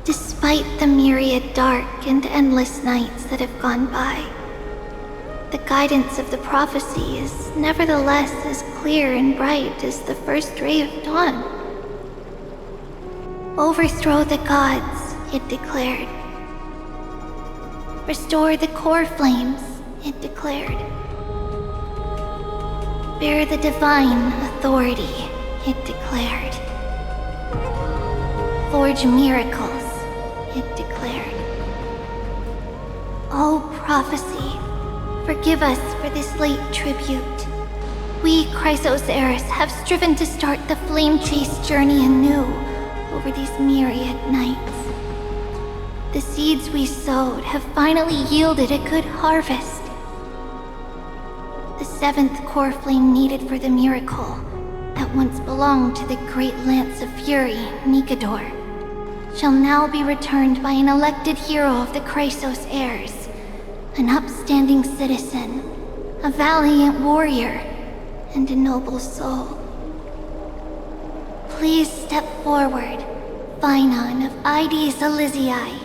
Despite the myriad dark and endless nights that have gone by, the guidance of the prophecy is nevertheless as clear and bright as the first ray of dawn. Overthrow the gods, it declared. Restore the core flames, it declared. Bear the divine authority, it declared. Forge miracles, it declared. Oh, prophecy, forgive us for this late tribute. We, Chrysos Eris, have striven to start the flame chase journey anew over these myriad nights. The seeds we sowed have finally yielded a good harvest. The seventh core flame needed for the miracle that once belonged to the great Lance of Fury, Nikedor, shall now be returned by an elected hero of the Chrysos heirs, an upstanding citizen, a valiant warrior, and a noble soul. Please step forward, Finan of Ides Elysiae.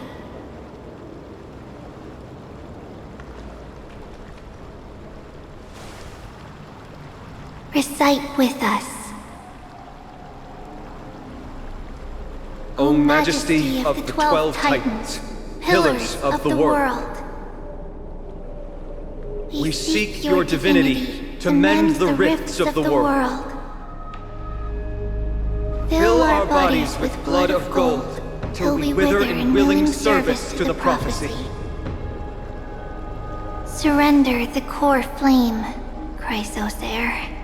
Recite with us. O Majesty of the 12 Titans, pillars of the world, we seek your divinity to mend the rifts of the world. Fill our bodies with blood of gold, till we wither in willing service to the prophecy. Surrender the core flame, Chrysos heir.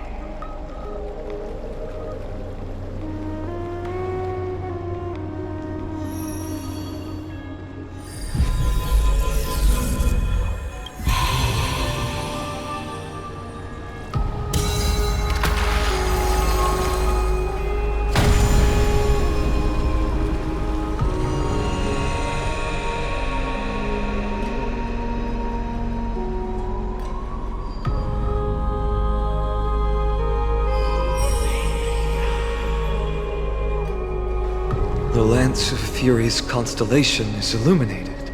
The Lance of Fury's constellation is illuminated.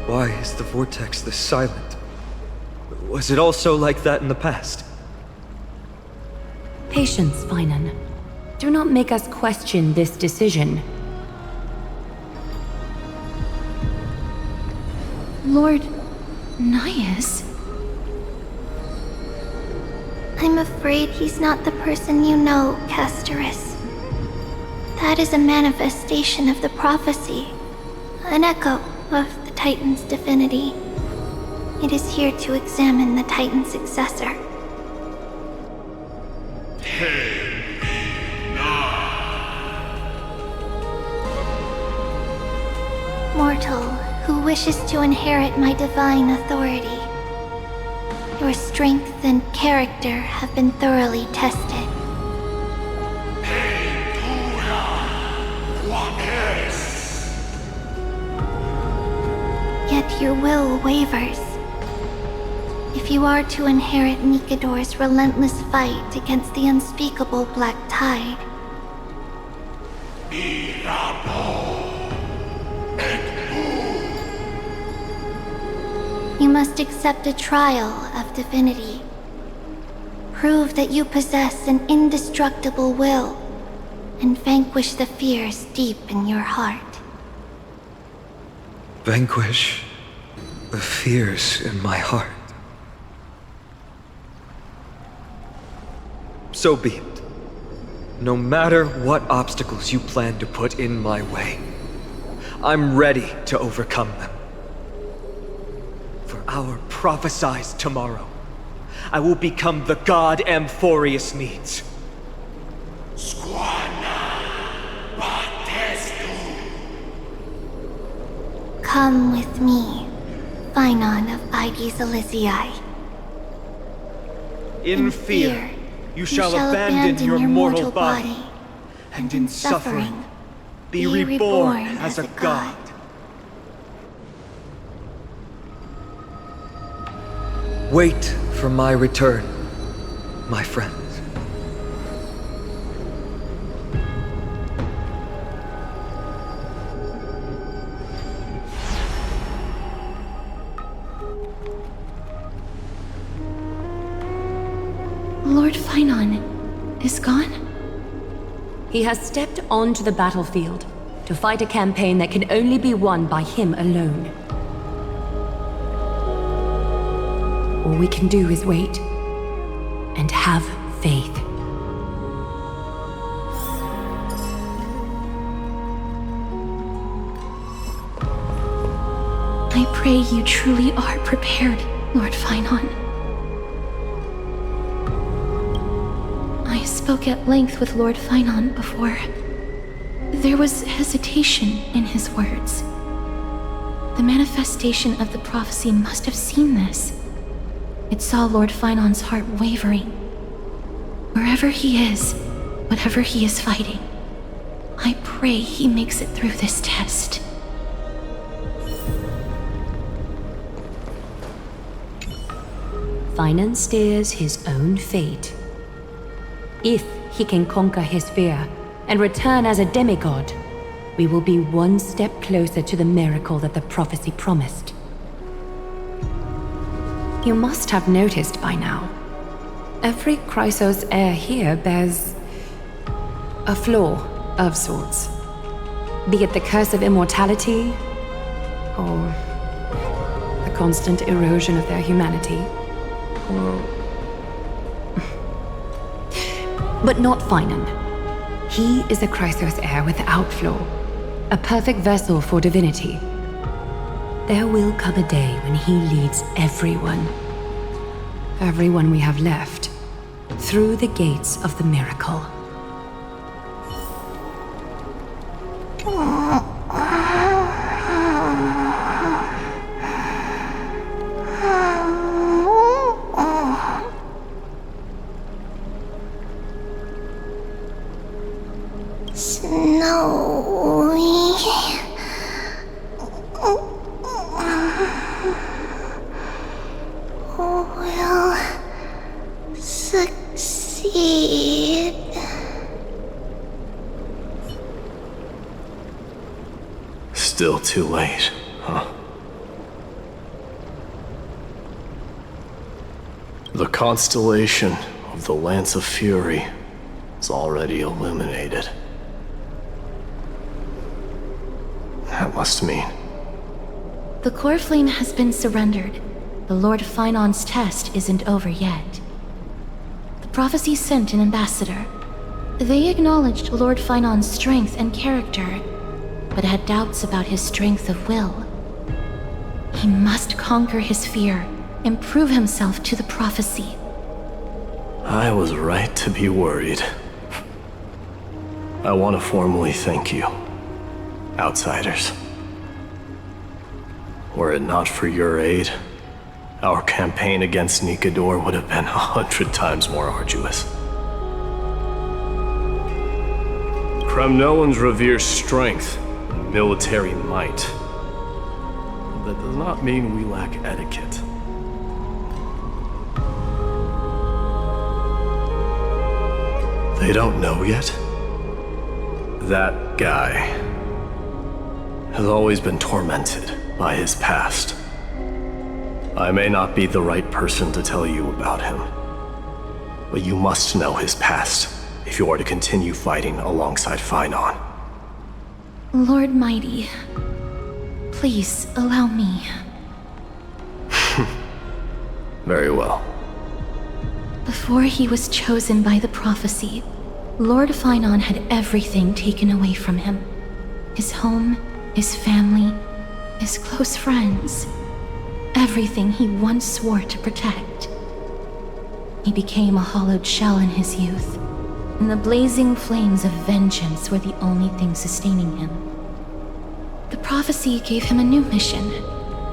Why is the vortex this silent? Was it also like that in the past? Patience, Finan. Do not make us question this decision. Lord Nias? I'm afraid he's not the person you know, Castoris. That is a manifestation of the prophecy, an echo of the Titan's divinity. It is here to examine the Titan's successor. Mortal who wishes to inherit my divine authority. Your strength and character have been thoroughly tested. Yet your will wavers. If you are to inherit Nikedor's relentless fight against the unspeakable Black Tide, you must accept a trial of divinity. Prove that you possess an indestructible will, and vanquish the fears deep in your heart. Vanquish the the fears in my heart. So be it. No matter what obstacles you plan to put in my way, I'm ready to overcome them. For our prophesized tomorrow, I will become the god Amphorius needs. Come with me, Phynon of Aegis Elysiae. In fear, you shall abandon your mortal body, and in suffering, be reborn as a god. Wait for my return, my friends. Lord Phynon is gone? He has stepped onto the battlefield to fight a campaign that can only be won by him alone. All we can do is wait and have faith. I pray you truly are prepared, Lord Phynon. I spoke at length with Lord Phynon before. There was hesitation in his words. The manifestation of the prophecy must have seen this. It saw Lord Phynon's heart wavering. Wherever he is, whatever he is fighting, I pray he makes it through this test. Phynon steers his own fate. If he can conquer his fear and return as a demigod, we will be one step closer to the miracle that the prophecy promised. You must have noticed by now, every Chrysos heir here bears a flaw of sorts. Be it the curse of immortality, or the constant erosion of their humanity, or... But not Phynon. He is a Chrysos heir without flaw, a perfect vessel for divinity. There will come a day when he leads everyone we have left, through the gates of the miracle. Still too late, huh? The constellation of the Lance of Fury is already illuminated. That must mean... The core flame has been surrendered. The Lord Phynon's test isn't over yet. The prophecy sent an ambassador. They acknowledged Lord Phynon's strength and character, but had doubts about his strength of will. He must conquer his fear and prove himself to the prophecy. I was right to be worried. I want to formally thank you, outsiders. Were it not for your aid, our campaign against Nikador would have been 100 times more arduous. Kremnoans revere strength, military might. That does not mean we lack etiquette. They don't know yet? That guy has always been tormented by his past. I may not be the right person to tell you about him, but you must know his past if you are to continue fighting alongside Phynon. Lord Mighty, please allow me. Very well. Before he was chosen by the prophecy, Lord Finon had everything taken away from him. His home, his family, his close friends. Everything he once swore to protect. He became a hollowed shell in his youth, and the blazing flames of vengeance were the only thing sustaining him. The prophecy gave him a new mission,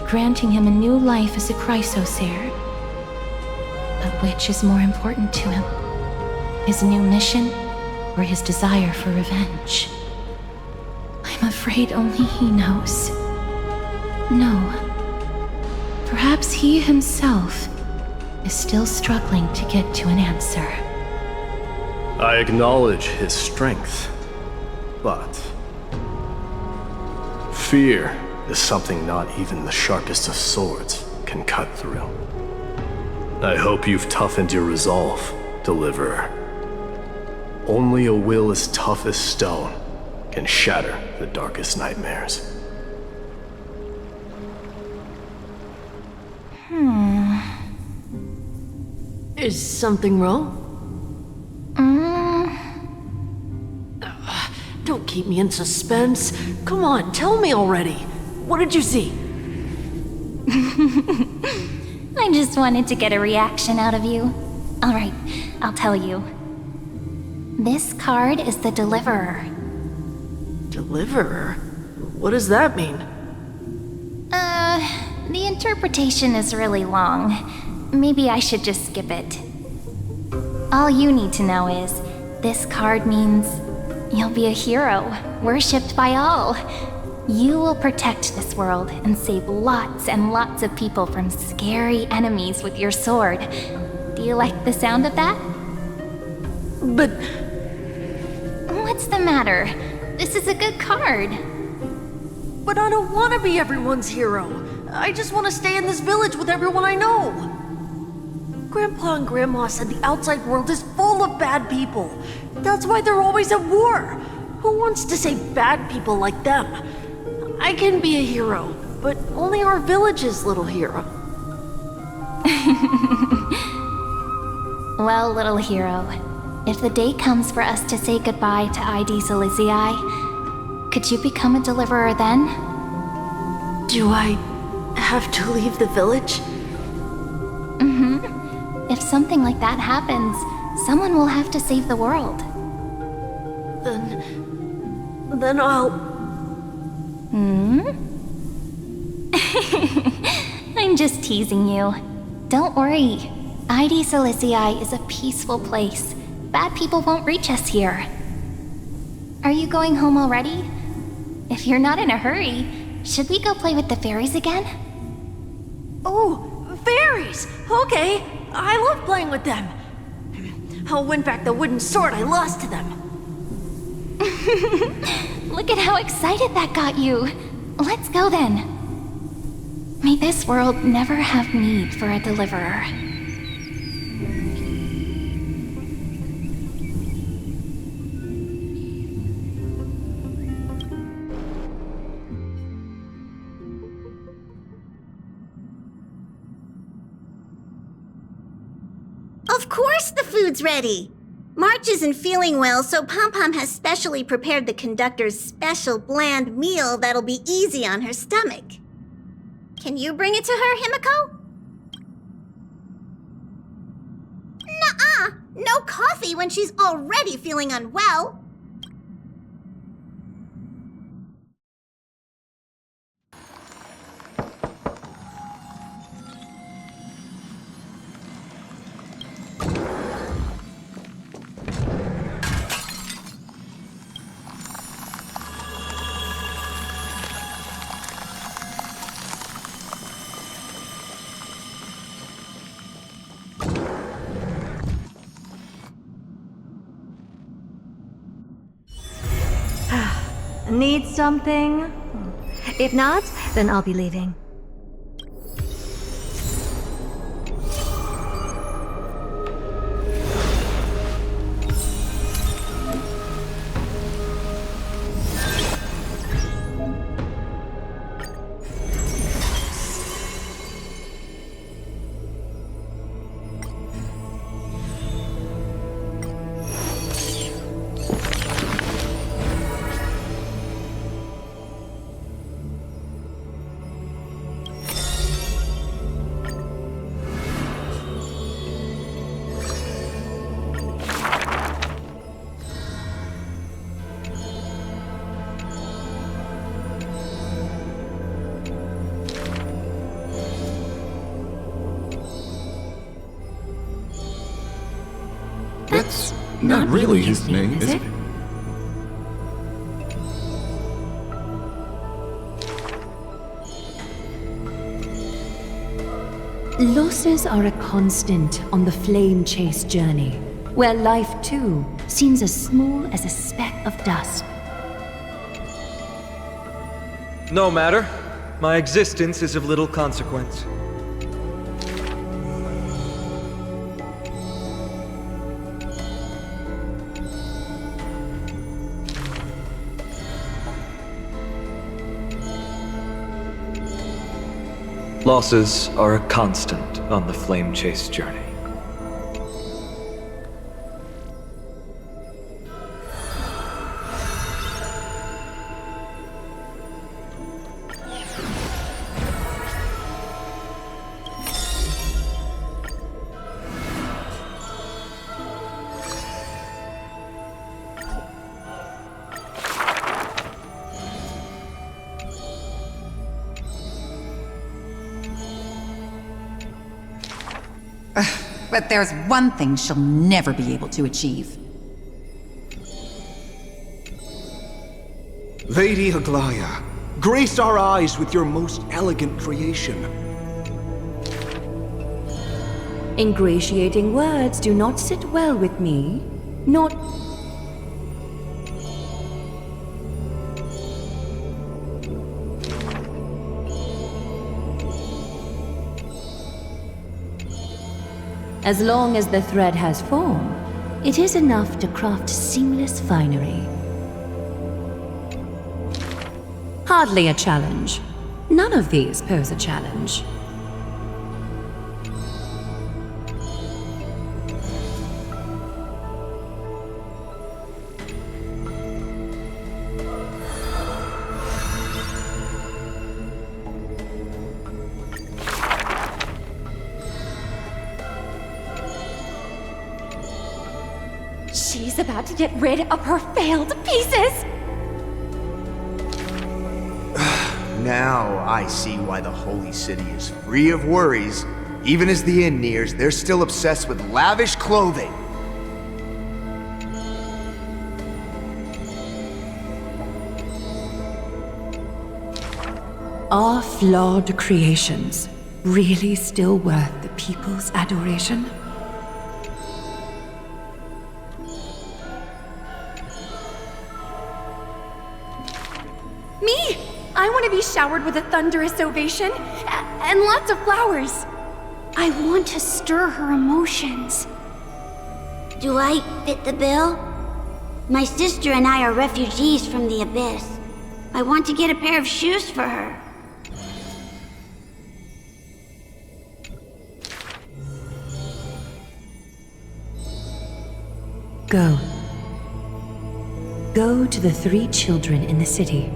granting him a new life as a Chrysosaur. But which is more important to him? His new mission, or his desire for revenge? I'm afraid only he knows. No. Perhaps he himself is still struggling to get to an answer. I acknowledge his strength, but fear is something not even the sharpest of swords can cut through. I hope you've toughened your resolve, Deliverer. Only a will as tough as stone can shatter the darkest nightmares. Is something wrong? Don't keep me in suspense. Come on, tell me already. What did you see? I just wanted to get a reaction out of you. Alright, I'll tell you. This card is the Deliverer. Deliverer? What does that mean? The interpretation is really long. Maybe I should just skip it. All you need to know is, this card means you'll be a hero, worshipped by all. You will protect this world and save lots and lots of people from scary enemies with your sword. Do you like the sound of that? But... What's the matter? This is a good card. But I don't want to be everyone's hero. I just want to stay in this village with everyone I know. Grandpa and Grandma said the outside world is full of bad people. That's why they're always at war. Who wants to save bad people like them? I can be a hero, but only our village's little hero. Well, little hero, if the day comes for us to say goodbye to ID Silicii, could you become a deliverer then? Do I have to leave the village? If something like that happens, someone will have to save the world. Then I'll... I'm just teasing you. Don't worry. ID Silicii is a peaceful place. Bad people won't reach us here. Are you going home already? If you're not in a hurry, should we go play with the fairies again? Oh, fairies! Okay, I love playing with them. I'll win back the wooden sword I lost to them. Look at how excited that got you. Let's go then. May this world never have need for a deliverer. Of course the food's ready! March isn't feeling well, so Pom-Pom has specially prepared the conductor's special bland meal that'll be easy on her stomach. Can you bring it to her, Himiko? Nuh-uh! No coffee when she's already feeling unwell! Need something? If not, then I'll be leaving. Not really his name, is it? Losses are a constant on the flame chase journey, where life too seems as small as a speck of dust. No matter. My existence is of little consequence. Losses are a constant on the flame chase journey. But there's one thing she'll never be able to achieve. Lady Aglaya, grace our eyes with your most elegant creation. Ingratiating words do not sit well with me. Not... As long as the thread has form, it is enough to craft seamless finery. Hardly a challenge. None of these pose a challenge. She's about to get rid of her failed pieces! Now I see why the Holy City is free of worries. Even as the end nears, they're still obsessed with lavish clothing. Are flawed creations really still worth the people's adoration? Me! I want to be showered with a thunderous ovation and lots of flowers. I want to stir her emotions. Do I fit the bill? My sister and I are refugees from the Abyss. I want to get a pair of shoes for her. Go. Go to the 3 children in the city.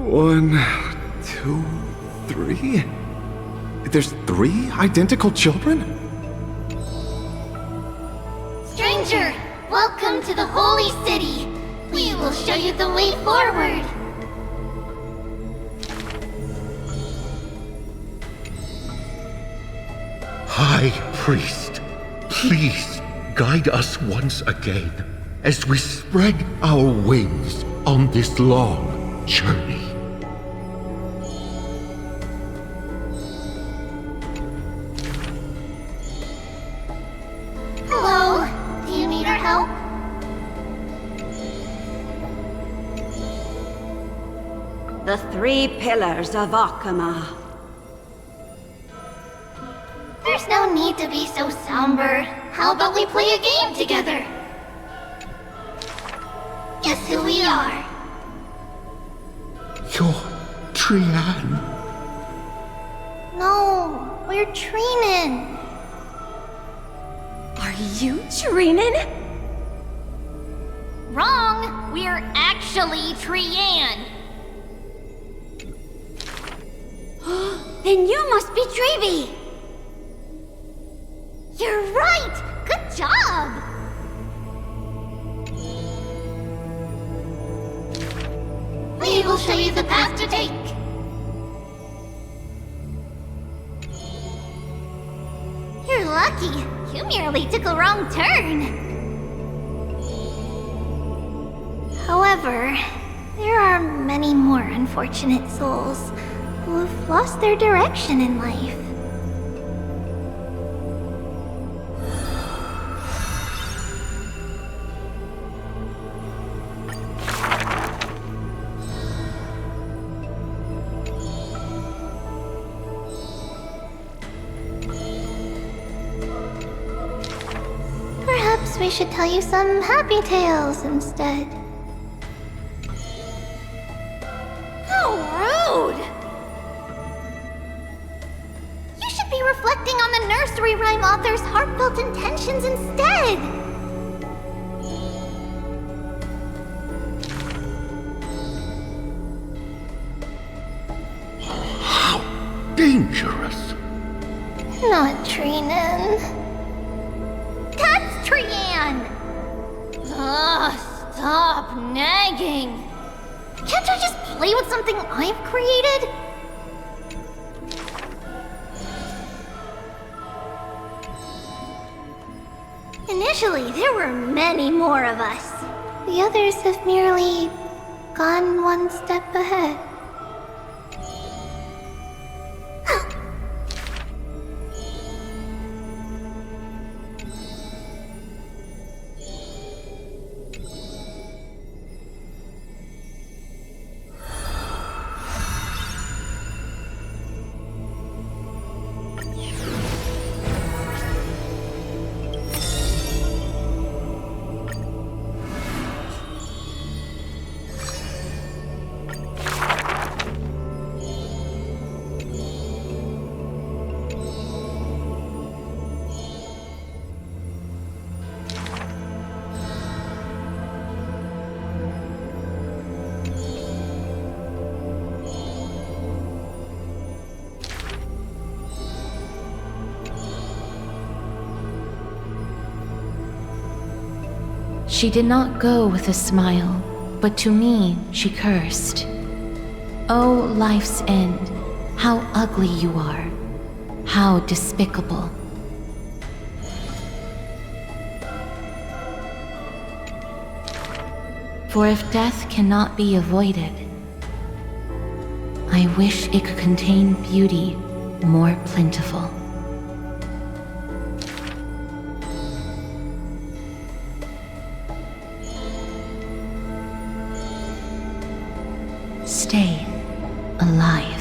One, 2, 3? There's 3 identical children? Stranger, welcome to the Holy City. We will show you the way forward. High Priest, please guide us once again as we spread our wings on this long journey. Hello, do you need our help? The 3 pillars of Akama. There's no need to be so somber. How about we play a game together? Guess who we are? You're Trian. No, we're Treenin. Are you Treenin? Wrong! We're actually Trian. Then you must be Treeby! You're right! Good job! We will show you the path to take. You're lucky. You merely took a wrong turn. However, there are many more unfortunate souls who have lost their direction in life. Perhaps we should tell you some happy tales instead. Reflecting on the nursery rhyme author's heartfelt intentions instead! How dangerous! Not Treenan. That's Trian! Ugh, stop nagging! Can't I just play with something I've created? Initially, there were many more of us. The others have merely gone one step ahead. She did not go with a smile, but to me she cursed. Oh, life's end, how ugly you are, how despicable. For if death cannot be avoided, I wish it could contain beauty more plentiful. Stay alive.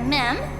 Mem.